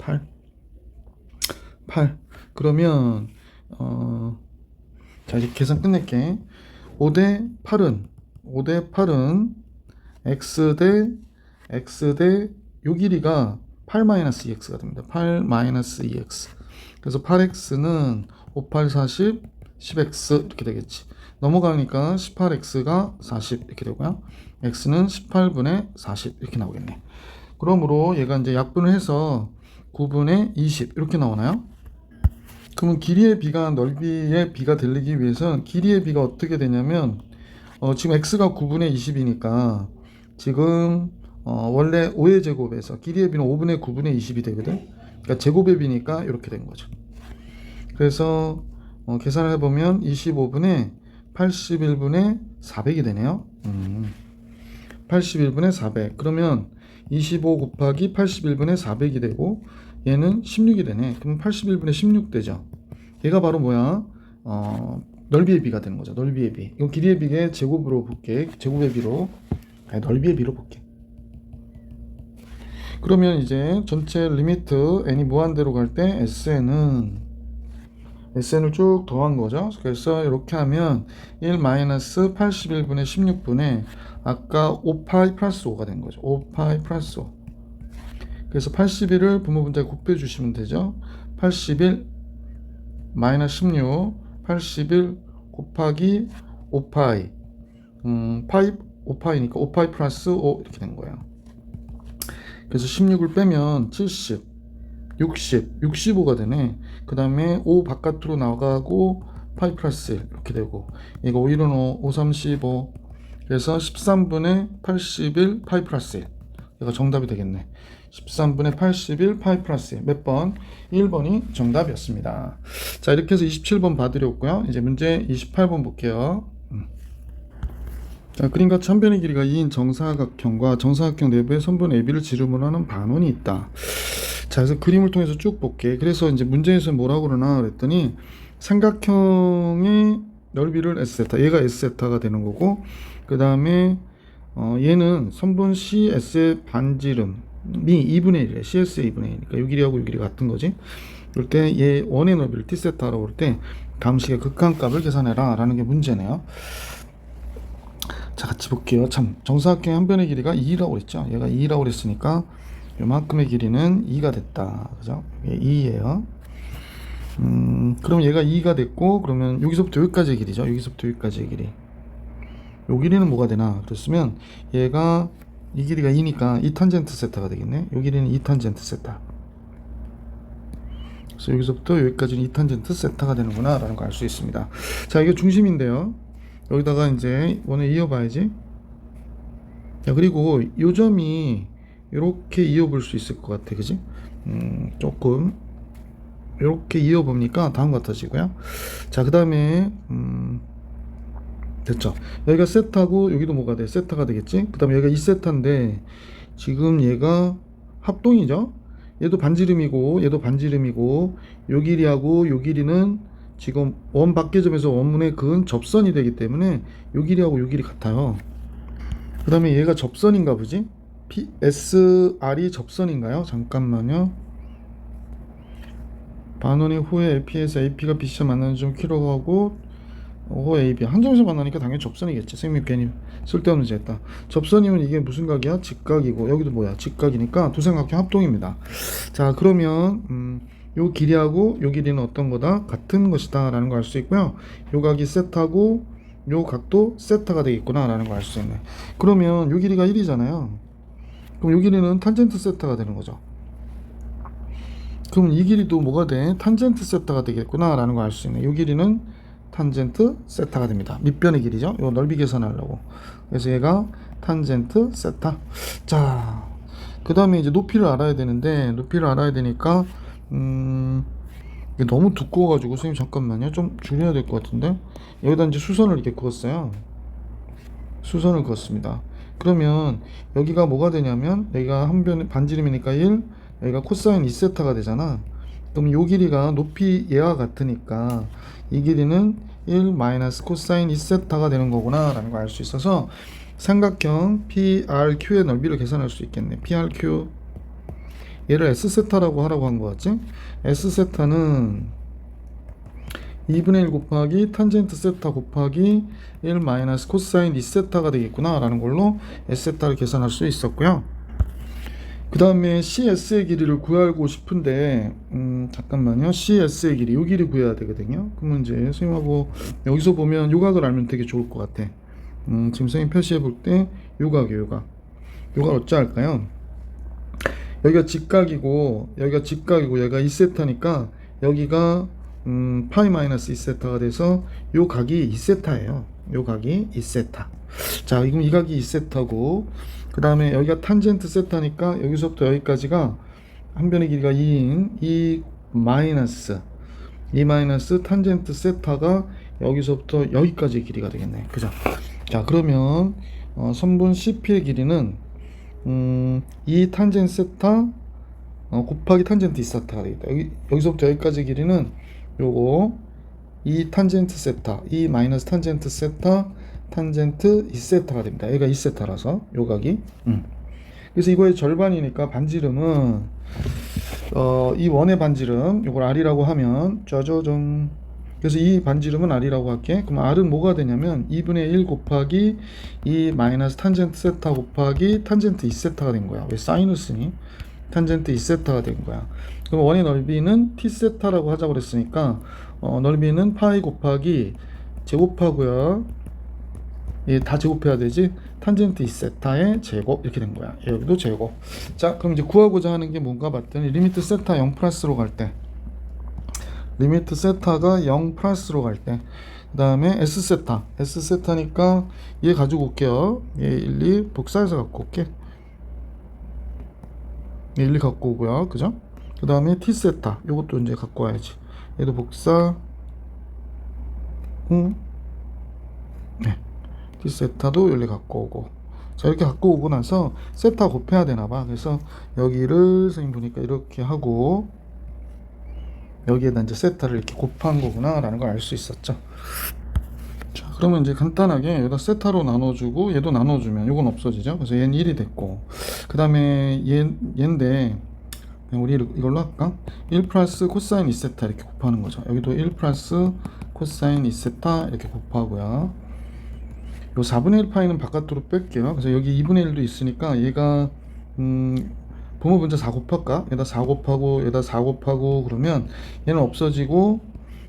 8. 그러면 자, 이제 계산 끝낼게. 5대 8은 x 대 요 길이가 8-2x가 됩니다. 8-2x. 그래서 8x는 5, 8, 40, 10x 이렇게 되겠지. 넘어가니까 18x가 40 이렇게 되고요. x는 18분의 40 이렇게 나오겠네. 그러므로 얘가 이제 약분을 해서 9분의 20 이렇게 나오나요? 그러면 길이의 비가 넓이의 비가 들리기 위해서는 길이의 비가 어떻게 되냐면 지금 x가 9분의 20이니까 지금 원래 5의 제곱에서 길이의 비는 5분의 9분의 20이 되거든. 그러니까 제곱의 비니까 이렇게 된 거죠. 그래서 계산을 해보면 25분의 81분의 400이 되네요. 81분의 400. 그러면 25 곱하기 81분의 400이 되고 얘는 16이 되네. 그럼 81분의 16 되죠. 얘가 바로 뭐야? 넓이의 비가 되는 거죠. 넓이의 비. 이건 길이의 비의 제곱으로 볼게. 제곱의 비로. 아니, 넓이의 비로 볼게. 그러면 이제 전체 리미트 n이 무한대로 갈 때 SN을 쭉 더한 거죠. 그래서 이렇게 하면 1-81분의 16분의 아까 5파이 플러스 5가 된 거죠. 5파이 플러스 5. 그래서 81을 부모분자에 곱해 주시면 되죠. 81 마이너스 16 81 곱하기 5파이 파이 5파이니까 5파이 플러스 5 이렇게 된 거예요. 그래서 16을 빼면 70 60 65가 되네. 그 다음에 5 바깥으로 나가고 파이 플러스 1 이렇게 되고 이거 5 1은 5 35 그래서 13분의 81 파이 플러스 1 얘가 정답이 되겠네. 13분의 81 파이 플러스 1 몇 번? 1번이 정답이었습니다. 자, 이렇게 해서 27번 봐드렸고요. 이제 문제 28번 볼게요. 자, 그림같이 한 변의 길이가 2인 정사각형과 정사각형 내부에 선분 AB를 지름으로 하는 반원이 있다. 자, 그래서 그림을 통해서 쭉 볼게. 그래서 이제 문제에서 뭐라고 그러나 그랬더니 삼각형의 넓이를 S세타, 얘가 S세타가 되는 거고, 그 다음에 얘는 선분 CS의 반지름이 2분의 1이래. CS의 2분의 1이니까 요 길이하고 요 길이가 같은 거지. 그럴 때 얘 원의 넓이를 T세타라고 그럴 때 감식의 극한값을 계산해라 라는 게 문제네요. 자, 같이 볼게요. 참, 정사각형의 한 변의 길이가 2라고 그랬죠. 얘가 2라고 그랬으니까 요만큼의 길이는 2가 됐다. 그죠? 2예요. 그럼 얘가 2가 됐고, 그러면 여기서부터 여기까지의 길이죠. 여기서부터 여기까지의 길이. 요 길이는 뭐가 되나? 그랬으면 얘가 이 길이가 2니까 2탄젠트 세타가 되겠네. 요 길이는 2탄젠트 세타. 그래서 여기서부터 여기까지는 2탄젠트 세타가 되는구나 라는 걸 알 수 있습니다. 자, 이게 중심인데요. 여기다가 이제 원을 이어봐야지. 자, 그리고 요 점이 이렇게 이어볼 수 있을 것 같아. 그지? 조금 이렇게 이어보니까 다음 같아지고요. 자, 그 다음에 됐죠. 여기가 세타고 여기도 뭐가 돼? 세타가 되겠지. 그 다음에 여기가 2세타인데 지금 얘가 합동이죠. 얘도 반지름이고 얘도 반지름이고 요 길이하고 요 길이는 지금 원 밖의 점에서 원문에 그은 접선이 되기 때문에 요 길이하고 요 길이 같아요. 그 다음에 얘가 접선인가 보지? SR이 접선인가요? 잠깐만요. 반원의 호의 AP에서 AP가 BC와 만나는 점 Q라고 하고 호 AB 한 점에서 만나니까 당연히 접선이겠지. 선생님 괜히 쓸데없는 문제 했다. 접선이면 이게 무슨 각이야? 직각이고 여기도 뭐야? 직각이니까 두 삼각형 합동입니다. 자, 그러면 요 길이하고 요 길이는 어떤 거다? 같은 것이다 라는 걸 알 수 있고요. 요 각이 세타고 요 각도 세타가 되겠구나 라는 걸 알 수 있네. 그러면 요 길이가 1이잖아요. 그럼 요 길이는 탄젠트 세타가 되는 거죠. 그럼 이 길이도 뭐가 돼? 탄젠트 세타가 되겠구나 라는 걸 알 수 있네. 요 길이는 탄젠트 세타가 됩니다. 밑변의 길이죠. 요 넓이 계산하려고. 그래서 얘가 탄젠트 세타. 자, 그 다음에 이제 높이를 알아야 되는데, 높이를 알아야 되니까 이게 너무 두꺼워가지고 선생님 잠깐만요. 좀 줄여야 될 것 같은데. 여기다 이제 수선을 이렇게 그었어요. 수선을 그었습니다. 그러면 여기가 뭐가 되냐면, 여기가 한 변 반지름이니까 1, 여기가 코사인 2세타가 되잖아. 그럼 요 길이가 높이 얘와 같으니까 이 길이는 1 마이너스 코사인 2세타가 되는 거구나 라는 걸 알 수 있어서 삼각형 PRQ의 넓이를 계산할 수 있겠네. PRQ, 얘를 S세타라고 하라고 한 거 같지? S세타는 2분의 1 곱하기 탄젠트 세타 곱하기 1 마이너스 코사인 2세타가 되겠구나 라는 걸로 S세타를 계산할 수 있었고요. 그 다음에 CS의 길이를 구하고 싶은데 잠깐만요. CS의 길이, 요 길이 구해야 되거든요. 그러면 이제 선생님하고 여기서 보면 요각을 알면 되게 좋을 것 같아. 지금 선생님 표시해 볼 때 요각이에요. 요각 어찌 할까요? 여기가 직각이고 여기가 2세타니까 여기가 파이 마이너스 2세타가 돼서 요 각이 2세타예요. 요 각이 2세타. 자, 그럼 이 각이 2세타고 그 다음에 여기가 탄젠트 세타니까 여기서부터 여기까지가 한 변의 길이가 2인 2 마이너스 탄젠트 세타가 여기서부터 여기까지의 길이가 되겠네. 그죠? 자, 그러면 선분 CP의 길이는 2 탄젠트 세타 곱하기 탄젠트 2세타가 되겠다. 여기서부터 여기까지의 길이는 요거 2 탄젠트 세타 2 마이너스 탄젠트 세타 탄젠트 2세타가 됩니다. 얘가 2세타라서 요각이 그래서 이거의 절반이니까 반지름은 이 원의 반지름 요걸 R이라고 하면 짜자잔. 그래서 이 반지름은 R이라고 할게. 그럼 R은 뭐가 되냐면 2분의 1 곱하기 2 마이너스 탄젠트 세타 곱하기 탄젠트 2세타가 된 거야. 왜 사인을 쓰니? 탄젠트 2세타가 된 거야. 그럼 원의 넓이는 T세타라고 하자고 그랬으니까 넓이는 파이 곱하기 제곱하고요. 예, 다 제곱해야 되지. 탄젠트 2세타의 제곱 이렇게 된 거야. 여기도 제곱. 자, 그럼 이제 구하고자 하는 게 뭔가 봤더니 리미트 세타 0 플러스로 갈 때, 리미트 세타가 0 플러스로 갈 때, 그 다음에 S세타니까 얘 가지고 올게요. 얘 1, 2 복사해서 갖고 올게. 얘 1, 2 갖고 오고요. 그죠? 그 다음에 T세타 요것도 이제 갖고 와야지. 얘도 복사. 네. T세타도 여기 갖고 오고. 자, 이렇게 갖고 오고 나서 세타 곱해야 되나봐. 그래서 여기를 선생님 보니까 이렇게 하고 여기에다 이제 세타를 이렇게 곱한 거구나 라는 걸 알 수 있었죠. 자, 그러면 이제 간단하게 여기다 세타로 나눠주고 얘도 나눠주면 요건 없어지죠. 그래서 얘는 1이 됐고 그 다음에 얘인데 우리 이걸로 할까? 1 플러스 코사인 2세타 이렇게 곱하는 거죠. 여기도 1 플러스 코사인 2세타 이렇게 곱하고요. 요 4분의 1 파이는 바깥으로 뺄게요. 그래서 여기 2분의 1도 있으니까 얘가 분모 분자 4 곱할까? 얘다 4 곱하고 얘다 4 곱하고 그러면 얘는 없어지고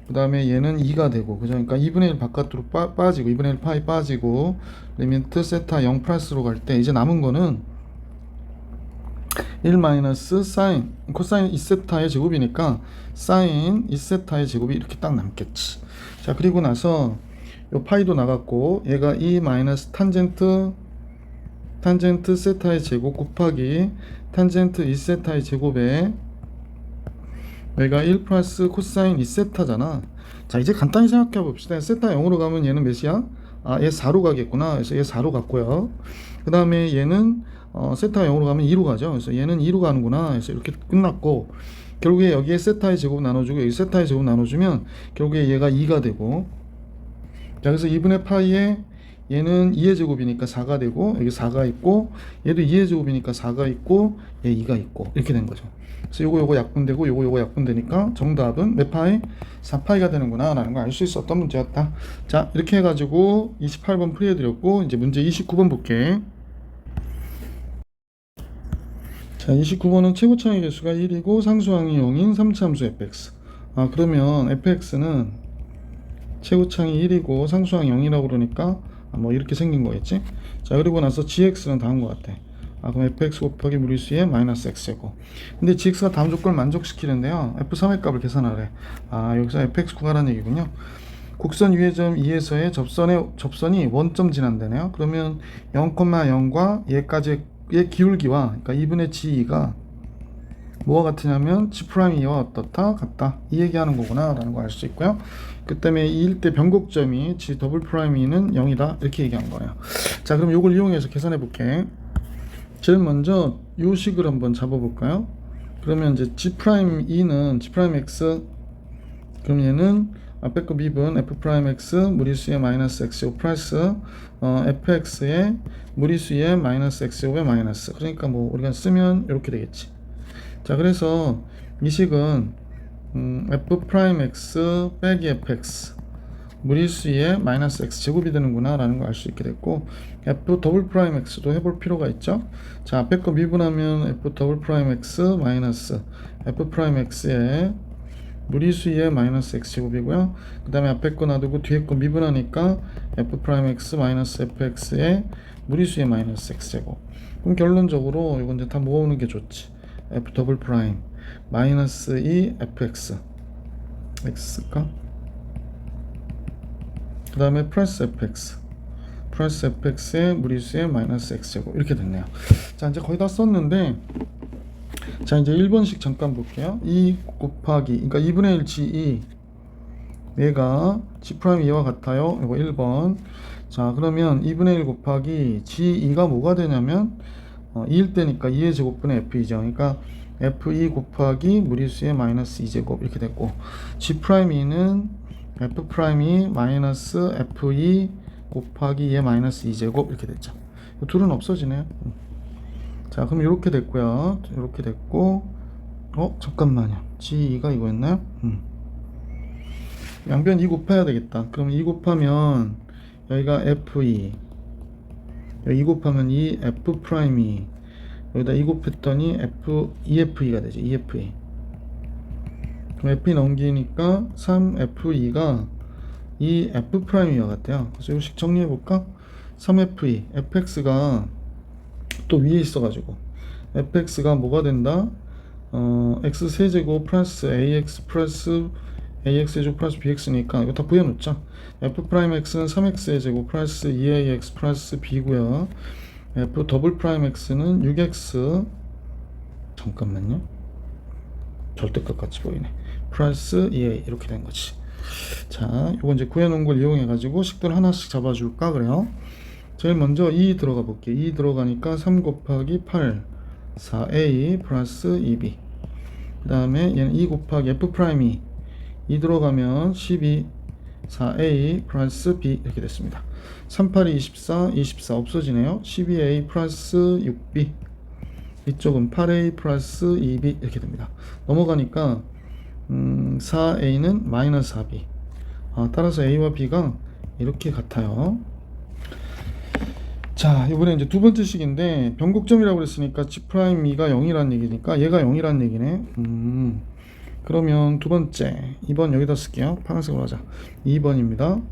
그 다음에 얘는 2가 되고 그죠? 그러니까 2분의 1 바깥으로 빠지고 2분의 1 파이 빠지고 리미트 세타 0 플러스로 갈 때 이제 남은 거는 1 마이너스 사인 코사인 2세타의 제곱이니까 사인 2세타의 제곱이 이렇게 딱 남겠지. 자, 그리고 나서 요 파이도 나갔고 얘가 2 마이너스 탄젠트 세타의 제곱 곱하기 탄젠트 2세타의 제곱에 여기가 1 플러스 코사인 2세타잖아. 자, 이제 간단히 생각해 봅시다. 세타 0으로 가면 얘는 몇이야? 아, 얘 4로 가겠구나. 그래서 얘 4로 갔고요. 그 다음에 얘는 세타 0으로 가면 2로 가죠. 그래서 얘는 2로 가는구나. 그래서 이렇게 끝났고 결국에 여기에 세타의 제곱 나눠주고 여기 세타의 제곱 나눠주면 결국에 얘가 2가 되고 자, 그래서 2분의 파이에 얘는 2의 제곱이니까 4가 되고 여기 4가 있고 얘도 2의 제곱이니까 4가 있고 얘 2가 있고 이렇게 된 거죠. 그래서 요거 약분되고 요거 약분되니까 정답은 몇 파이? 4파이가 되는구나 라는 걸 알 수 있었던 문제였다. 자, 이렇게 해가지고 28번 풀이해드렸고 이제 문제 29번 볼게. 자, 29번은 최고차의 개수가 1이고 상수항이 0인 3차 함수 fx. 아, 그러면 fx는 최고차이 1이고 상수항 0이라고 그러니까 뭐 이렇게 생긴 거겠지. 자, 그리고 나서 gx는 다음 것 같아. 아, 그럼 fx 곱하기 무리수의 마이너스 x제곱. 근데 gx가 다음 조건을 만족시키는데요, f3의 값을 계산하래. 아, 여기서 fx 구하라는 얘기군요. 곡선 위의 점 2에서의 접선이 원점 지난다네요. 그러면 0,0과 얘까지의 기울기와 그러니까 2분의 g2가 뭐와 같으냐면 G'2와 어떻다? 같다. 이 얘기하는 거구나 라는 거 알 수 있고요. 그 다음에 이 일대 변곡점이 G'2는 0이다 이렇게 얘기한 거예요. 자, 그럼 이걸 이용해서 계산해 볼게. 제일 먼저 요 식을 한번 잡아볼까요? 그러면 이제 G'2는 G'X, 그럼 얘는 앞에 거 미분 F'X 무리수의 마이너스 X5 플러스 Fx의 무리수의 마이너스 X5의 마이너스, 그러니까 뭐 우리가 쓰면 이렇게 되겠지. 자, 그래서 이 식은 F'X 빼기 Fx 무리수의 마이너스 X 제곱이 되는구나 라는 걸 알 수 있게 됐고, F'X도 해볼 필요가 있죠. 자, 앞에 거 미분하면 F'X 마이너스 F'X의 무리수의 마이너스 X 제곱이고요. 그 다음에 앞에 거 놔두고 뒤에 거 미분하니까 F'X 마이너스 Fx의 무리수의 마이너스 X 제곱. 그럼 결론적으로 이건 이제 다 모으는 게 좋지. F 더블 프라임 마이너스 2 fx x가 그 다음에 플러스 fx의 무리수의 마이너스 x제곱 이렇게 됐네요. 자, 이제 거의 다 썼는데, 자, 이제 1번씩 잠깐 볼게요. 2 곱하기 그러니까 2분의 1 g2 얘가 g'2와 같아요. 이거 1번. 자, 그러면 2분의 1 곱하기 g2가 뭐가 되냐면 2일 때니까 2의 제곱분의 f2죠. 그러니까 f2 곱하기 무리수의 마이너스 2제곱 이렇게 됐고, g'2는 f'2 마이너스 f2 곱하기 얘 마이너스 2제곱 이렇게 됐죠. 둘은 없어지네요. 자, 그럼 이렇게 됐고요. 이렇게 됐고, 잠깐만요. g2가 이거였나요? 양변 2 곱해야 되겠다. 그럼 2 곱하면 여기가 f2, 여기 2 곱하면 2 f'2, 여기다 2 곱했더니 EFE가 되죠. EFE. 그럼 FE 넘기니까 3FE가 이 F'E와 같아요. 그래서 이 식 정리해 볼까? 3FE, FX가 또 위에 있어가지고 FX가 뭐가 된다? X 세제곱 플러스 AX 플러스 AX 제곱 플러스 BX니까 이거 다 부여놓자. F'X는 3X의 제곱 플러스 2AX 플러스 B고요. F'X는 6X, 잠깐만요, 절대값 같이 보이네, 플러스 2A 이렇게 된 거지. 자, 요거 이제 구해놓은 걸 이용해 가지고 식들 하나씩 잡아줄까 그래요. 제일 먼저 2 들어가 볼게. 2 들어가니까 3 곱하기 8 4A 플러스 2B. 그 다음에 얘는 2 곱하기 F'E 2 들어가면 12 4A 플러스 B 이렇게 됐습니다. 3, 8이 24, 24 없어지네요. 12A 플러스 6B, 이쪽은 8A 플러스 2B 이렇게 됩니다. 넘어가니까 4A는 마이너스 4B. 따라서 A와 B가 이렇게 같아요. 자, 이번에 이제 두 번째 식인데, 변곡점이라고 그랬으니까 G'E가 0이라는 얘기니까 얘가 0이라는 얘기네. 그러면 두 번째 2번 여기다 쓸게요. 파란색으로 하자. 2번입니다.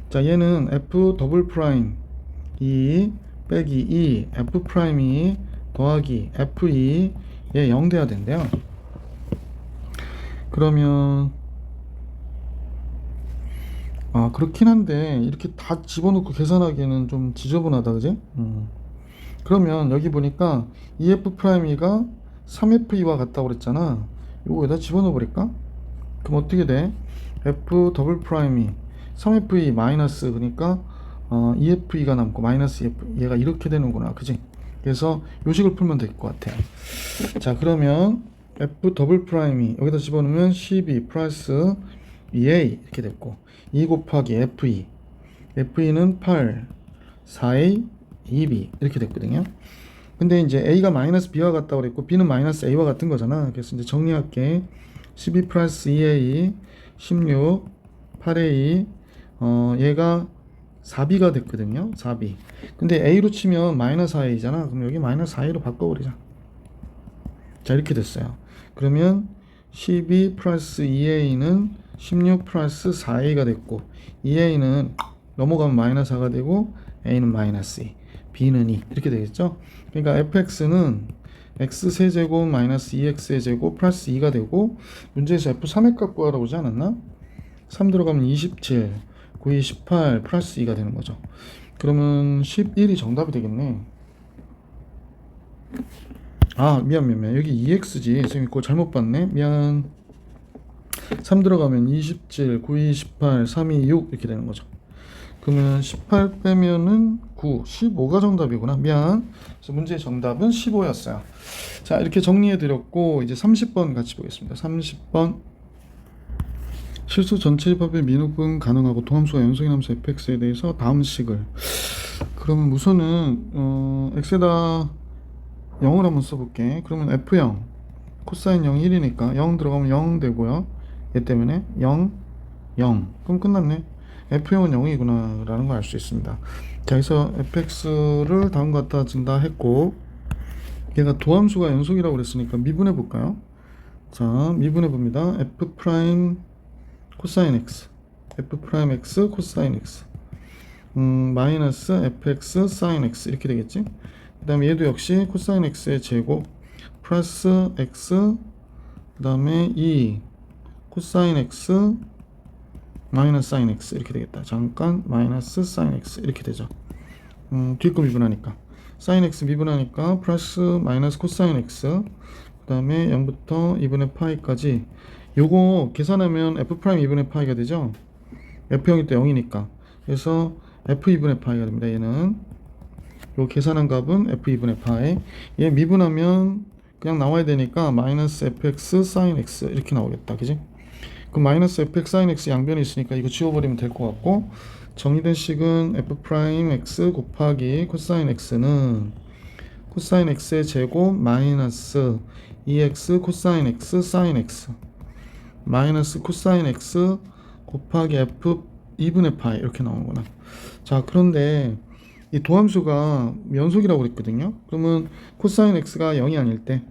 자, 얘는 F'E 2 빼기 2 F'E 더하기 FE 얘 0 돼야 된대요. 그러면 그렇긴 한데 이렇게 다 집어넣고 계산하기에는 좀 지저분하다, 그지? 그러면 여기 보니까 2F'E가 3FE와 같다고 그랬잖아. 이거 여기다 집어넣어 버릴까? 그럼 어떻게 돼? F'E 3FE 마이너스, 그러니까 EFE가 남고 마이너스 EF, 얘가 이렇게 되는구나, 그지? 그래서 요식을 풀면 될 것 같아요. 자, 그러면 F'E 여기다 집어넣으면 12 플러스 2A 이렇게 됐고, 2 곱하기 FE는 8 4A 2B 이렇게 됐거든요. 근데 이제 A가 마이너스 B와 같다고 그랬고 B는 마이너스 A와 같은 거잖아. 그래서 이제 정리할게. 12 플러스 2A 16 8A 얘가 4B가 됐거든요. 4B. 근데 A로 치면 마이너스 4A잖아. 그럼 여기 마이너스 4A로 바꿔버리자. 자, 이렇게 됐어요. 그러면 12 플러스 2A는 16 플러스 4A가 됐고, 2A는 넘어가면 마이너스 4가 되고 A는 마이너스 2, B는 2 이렇게 되겠죠. 그러니까 fx는 x 세제곱 마이너스 2x의 제곱 플러스 2가 되고, 문제에서 f3의 값 구하라고 하지 않았나? 3 들어가면 27, 9, 2, 18 플러스 2가 되는 거죠. 그러면 11이 정답이 되겠네. 아, 미안. 여기 2x지. 선생님 그거 잘못 봤네. 미안. 3 들어가면 27, 9, 2, 18, 3, 2, 6 이렇게 되는 거죠. 그러면 18 빼면은 9, 15가 정답이구나. 미안. 그래서 문제의 정답은 15였어요. 자, 이렇게 정리해 드렸고 이제 30번 같이 보겠습니다. 30번. 실수 전체 집합의 민흡은 가능하고 도함수와 연속인 함수 fx에 대해서 다음 식을. 그러면 우선은 x에다 0을 한번 써볼게. 그러면 f0 코사인 0 1이니까 0 들어가면 0 되고요. 얘 때문에 0 0 그럼 끝났네. f0은 0이구나 라는 걸 알 수 있습니다. 자, 그래서 fx를 다음과 같다 준다 했고, 얘가 도함수가 연속이라고 그랬으니까 미분해 볼까요? 자, 미분해 봅니다. f 프라임 코사인 x, f 프라임 x 코사인 x, 마이너스 fx 사인 x 이렇게 되겠지. 그 다음에 얘도 역시 코사인 x의 제곱 플러스 x, 그 다음에 2 코사인 x 마이너스 사인 x 이렇게 되겠다. 잠깐 마이너스 사인 x 이렇게 되죠. 뒷거 미분하니까 사인 x 미분하니까 플러스 마이너스 코사인 x, 그 다음에 0부터 2분의 파이까지. 요거 계산하면 f 프라임 2분의 파이가 되죠. f0일 때 0이니까. 그래서 f 2분의 파이가 됩니다. 얘는 요 계산한 값은 f 2분의 파이. 얘 미분하면 그냥 나와야 되니까 마이너스 fx 사인 x 이렇게 나오겠다. 그지? 그럼 마이너스 fx 사인 x 양변에 있으니까 이거 지워버리면 될 것 같고, 정리된 식은 f 프라임 x 곱하기 코사인 x는 코사인 x의 제곱 마이너스 2x 코사인 x 사인 x 마이너스 코사인 x 곱하기 f 2분의 파이 이렇게 나오는구나. 자, 그런데 이 도함수가 연속이라고 그랬거든요. 그러면 코사인 x가 0이 아닐 때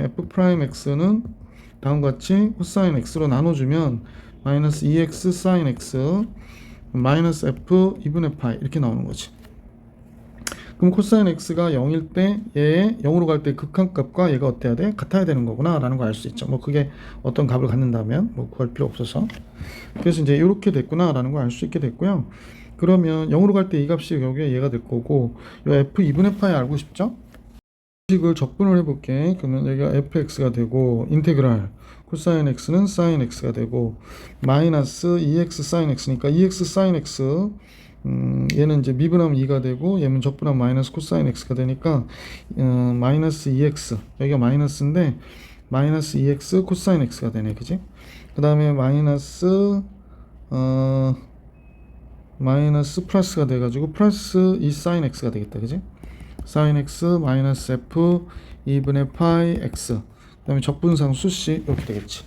f 프라임 x는 다음과 같이 코사인 x로 나눠주면 마이너스 2x 사인 x 마이너스 f 2분의 파이 이렇게 나오는 거지. 그럼 코사인 x가 0일 때 얘 0으로 갈 때 극한값과 얘가 어때야 돼? 같아야 되는 거구나 라는 걸 알 수 있죠. 뭐 그게 어떤 값을 갖는다면 뭐 구할 필요 없어서. 그래서 이제 이렇게 됐구나 라는 걸 알 수 있게 됐고요. 그러면 0으로 갈 때 이 값이 여기에 얘가 될 거고, 이 f 2분의 파이 알고 싶죠? 식을 적분을 해볼게. 그러면 여기가 fx가 되고, 인테그랄 코사인 x는 사인 x가 되고, 마이너스 2x 사인 x니까 2x 사인 x, 얘는 이제 미분하면 2가 되고, 얘는 적분하면 마이너스 코사인 x가 되니까 마이너스 2x, 여기가 마이너스인데 마이너스 2x 코사인 x가 되네. 그지? 그 다음에 마이너스 플러스가 돼가지고 플러스 2 사인 x가 되겠다. 그지? 사인 x 마이너스 f 2분의 파이 x, 그 다음에 적분상수 c 이렇게 되겠지.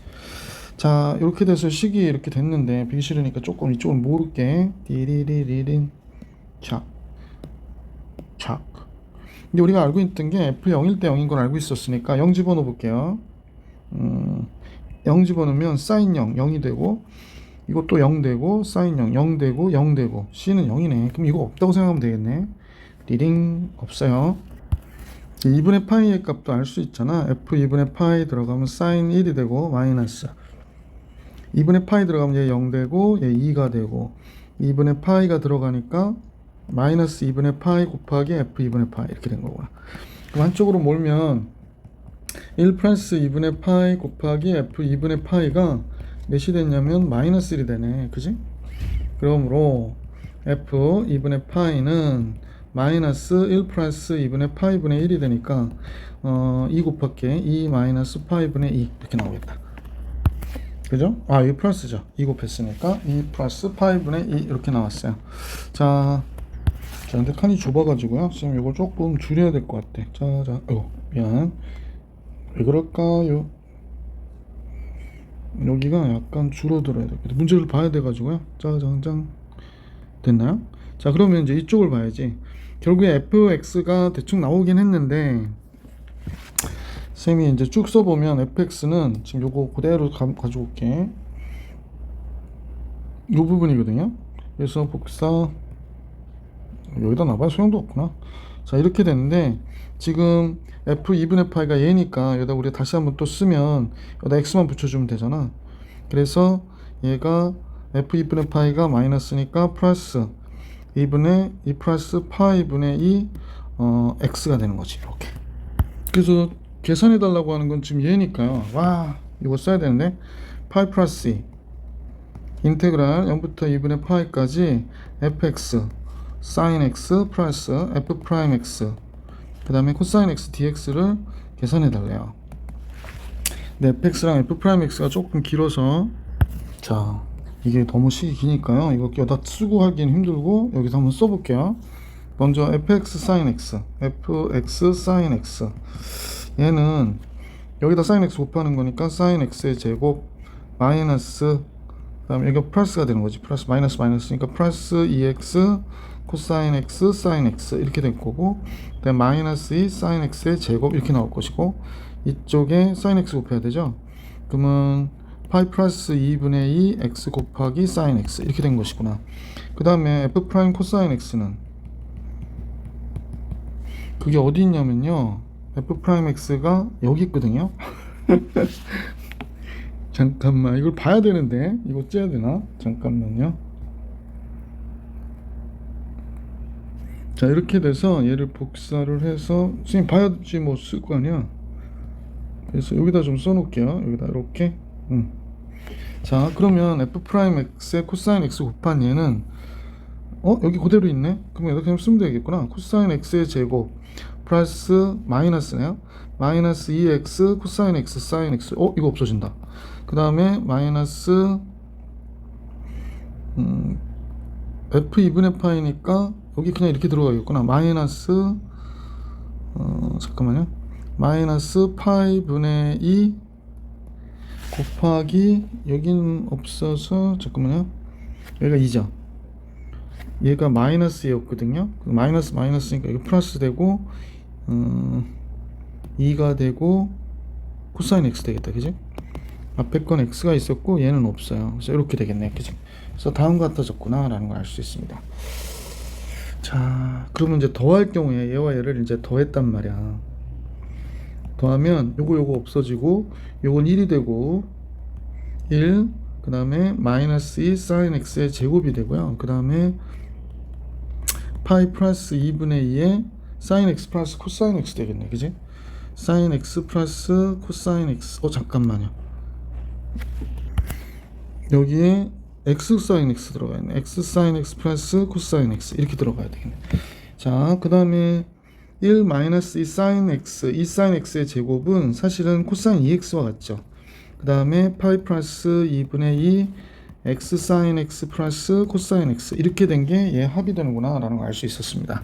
자, 이렇게 돼서 식이 이렇게 됐는데 보기 싫으니까 조금 이쪽을 모를게. 디리리리린 착. 근데 우리가 알고 있던 게 f 0일 때 0인 걸 알고 있었으니까 0 집어넣어 볼게요. 0 집어넣으면 사인 0 0이 되고, 이것도 0 되고, 사인 0 0 되고, 0 되고, c는 0이네. 그럼 이거 없다고 생각하면 되겠네. 리딩 없어요. 2분의 파이의 값도 알 수 있잖아. f 2분의 파이 들어가면 사인 1이 되고, 마이너스 2분의 파이 들어가면 얘 0 되고, 얘 2가 되고, 2분의 파이가 들어가니까 마이너스 2분의 파이 곱하기 f 2분의 파이 이렇게 된 거구나. 그럼 한쪽으로 몰면 1 플러스 2분의 파이 곱하기 f 2분의 파이가 몇이 됐냐면 마이너스 1이 되네. 그지? 그러므로 f 2분의 파이는 마이너스 1 플러스 2분의 파이분의 1이 되니까 2 곱할게 2 마이너스 파이분의 2 이렇게 나오겠다. 그죠? 아, 이거 플러스죠. 2 곱했으니까 2 플러스 파이분의 2 이렇게 나왔어요. 자, 근데 칸이 좁아가지고요. 지금 이걸 조금 줄여야 될 것 같아. 자, 미안. 왜 그럴까요? 여기가 약간 줄어들어야 돼. 문제를 봐야 돼가지고요. 짜장장. 됐나요? 자, 그러면 이제 이쪽을 봐야지. 결국에 fx가 대충 나오긴 했는데, 쌤이 이제 쭉 써보면 fx는 지금 요거 그대로 가지고 올게. 요 부분이거든요. 그래서 복사 여기다 놔봐야 소용도 없구나. 자, 이렇게 됐는데 지금 f 2분의 파이가 얘니까 여기다 우리 다시 한번 또 쓰면 여기다 x만 붙여주면 되잖아. 그래서 얘가 f 2분의 파이가 마이너스니까 플러스 2분의 2 플러스 파이분의 2 x가 되는 거지. 이렇게. 그래서 계산해 달라고 하는 건 지금 얘니까요. 와, 이거 써야 되는데 파이 플러스 2 인테그랄 0부터 2분의 파이까지 fx sin x 플러스 f 프라임 x 그 다음에 코사인 x dx를 계산해 달래요. 근데 fx랑 f 프라임 x가 조금 길어서, 자, 이게 너무 식이 기니까요. 이거 여기다 쓰고 하기는 힘들고 여기서 한번 써볼게요. 먼저 fx sin x, fx sin x, 얘는 여기다 sin x 곱하는 거니까 sin x의 제곱 마이너스, 그 다음에 이거 플러스가 되는 거지. 플러스 마이너스 마이너스니까 플러스 2x 코사인 x sin x 이렇게 될 거고, 그 다음에 마이너스 2 sin x의 제곱 이렇게 나올 것이고, 이쪽에 sin x 곱해야 되죠. 그러면 파이 플러스 2분의 2 x 곱하기 sin x 이렇게 된 것이구나. 그 다음에 f 프라임 코사인 x는 그게 어디 있냐면요, f 프라임 x가 여기 있거든요. 잠깐만, 이걸 봐야 되는데 이거 째야 되나? 잠깐만요. 자, 이렇게 돼서 얘를 복사를 해서 선생님 봐야지 뭐 쓸 거 아니야. 그래서 여기다 좀 써놓을게요. 여기다 이렇게. 자, 그러면 f 프라임 x의 코사인 x 곱한 얘는 여기 그대로 있네. 그럼 이렇게 쓰면 되겠구나. 코사인 x의 제곱 플러스 마이너스네요. 마이너스 2x 코사인 x 사인 x. 이거 없어진다. 그 다음에 마이너스 f 2분의 파이니까 여기 그냥 이렇게 들어가겠구나. 마이너스 잠깐만요. 마이너스 파이분의 2 곱하기, 여기는 없어서 잠깐만요. 여기가 2죠. 얘가 마이너스였거든요. 마이너스 마이너스니까 이거 플러스 되고 2가 되고 코사인 x 되겠다. 그지? 앞에 건 x가 있었고 얘는 없어요. 그래서 이렇게 되겠네. 그지? 그래서 다음과 같아졌구나 라는 걸 알 수 있습니다. 자, 그러면 이제 더할 경우에 얘와 얘를 이제 더했단 말이야. 더하면 요거 없어지고 요건 1이 되고 1, 그 다음에 마이너스 2 sin x의 제곱이 되고요. 그 다음에 파이 플러스 2분의 2에 sin x 플러스 코사인 x 되겠네. 그지? sin x 플러스 코사인 x. 잠깐만요. 여기에 x sin x 들어가 있네. x sin x 플러스 코사인 x 이렇게 들어가야 되겠네. 자, 그 다음에 1 마이너스 2 sin x, 2 sin x의 제곱은 사실은 코사인 2x와 같죠. 그 다음에 파이 플러스 2분의 2 x sin x 플러스 코사인 x 이렇게 된 게 얘 합이 되는구나 라는 걸 알 수 있었습니다.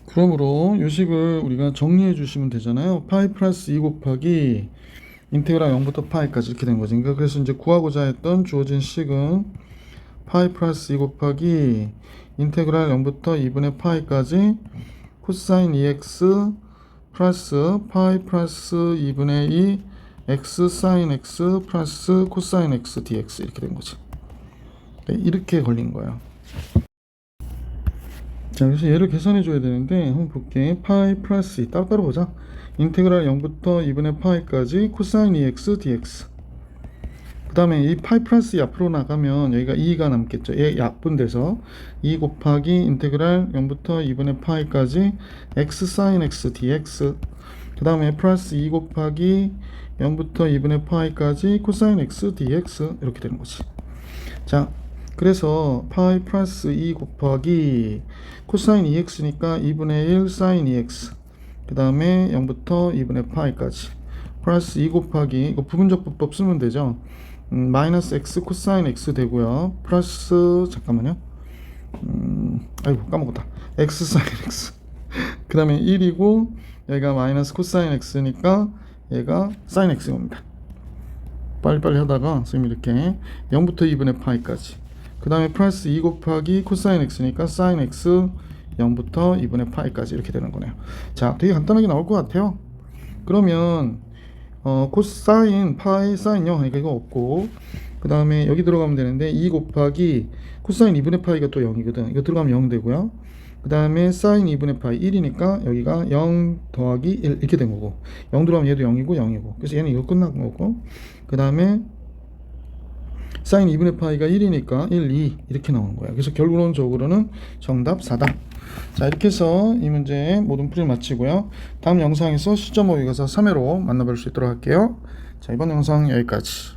그러므로 이 식을 우리가 정리해 주시면 되잖아요. 파이 플러스 2 곱하기 인테그랄 0부터 파이까지 이렇게 된 거지. 그래서 이제 구하고자 했던 주어진 식은 파이 플러스 2 곱하기 인테그랄 0부터 2분의 파이까지 코사인 2x 플러스 파이 플러스 2분의 2 x 사인 x 플러스 코사인 x dx 이렇게 된 거지. 이렇게 걸린 거예요. 자, 그래서 얘를 계산해 줘야 되는데 한번 볼게. 파이 플러스 2 따로따로 보자. 인테그랄 0부터 2분의 파이까지 코사인 2x dx. 그 다음에 이 파이 플러스 2 앞으로 나가면 여기가 2가 남겠죠. 얘 약분돼서 2 곱하기 인테그랄 0부터 2분의 파이까지 x 사인 x dx. 그 다음에 플러스 2 곱하기 0부터 2분의 파이까지 코사인 x dx 이렇게 되는 거지. 자, 그래서 파이 플러스 2 곱하기 코사인 2x니까 2분의 1 사인 2x, 그 다음에 0부터 2분의 파이까지 플러스 2 곱하기, 이거 부분적 분법 쓰면 되죠. 마이너스 x 코사인 x 되고요. 플러스 잠깐만요. 아이고 까먹었다. x 사인 x. 그 다음에 1이고 여기가 마이너스 코사인 x니까 얘가 사인 x입니다. 빨리빨리 하다가 선생님이 이렇게 0부터 2분의 파이까지, 그 다음에 플러스 2 곱하기 코사인 x니까 사인 x 0부터 2분의 파이까지 이렇게 되는 거네요. 자, 되게 간단하게 나올 것 같아요. 그러면 코사인 파이 사인 0 하니까 이거 없고, 그 다음에 여기 들어가면 되는데 2 곱하기 코사인 2분의 파이가 또 0이거든. 이거 들어가면 0 되고요. 그 다음에 사인 2분의 파이 1이니까 여기가 0 더하기 1 이렇게 된 거고, 0 들어가면 얘도 0이고 0이고, 그래서 얘는 이거 끝난 거고, 그 다음에 사인 2분의 파이가 1이니까 1, 2 이렇게 나오는 거야. 그래서 결론적으로는 정답 4다. 자, 이렇게 해서 이 문제의 모든 풀이를 마치고요. 다음 영상에서 시점 모의고사 3회로 만나볼 수 있도록 할게요. 자, 이번 영상 여기까지.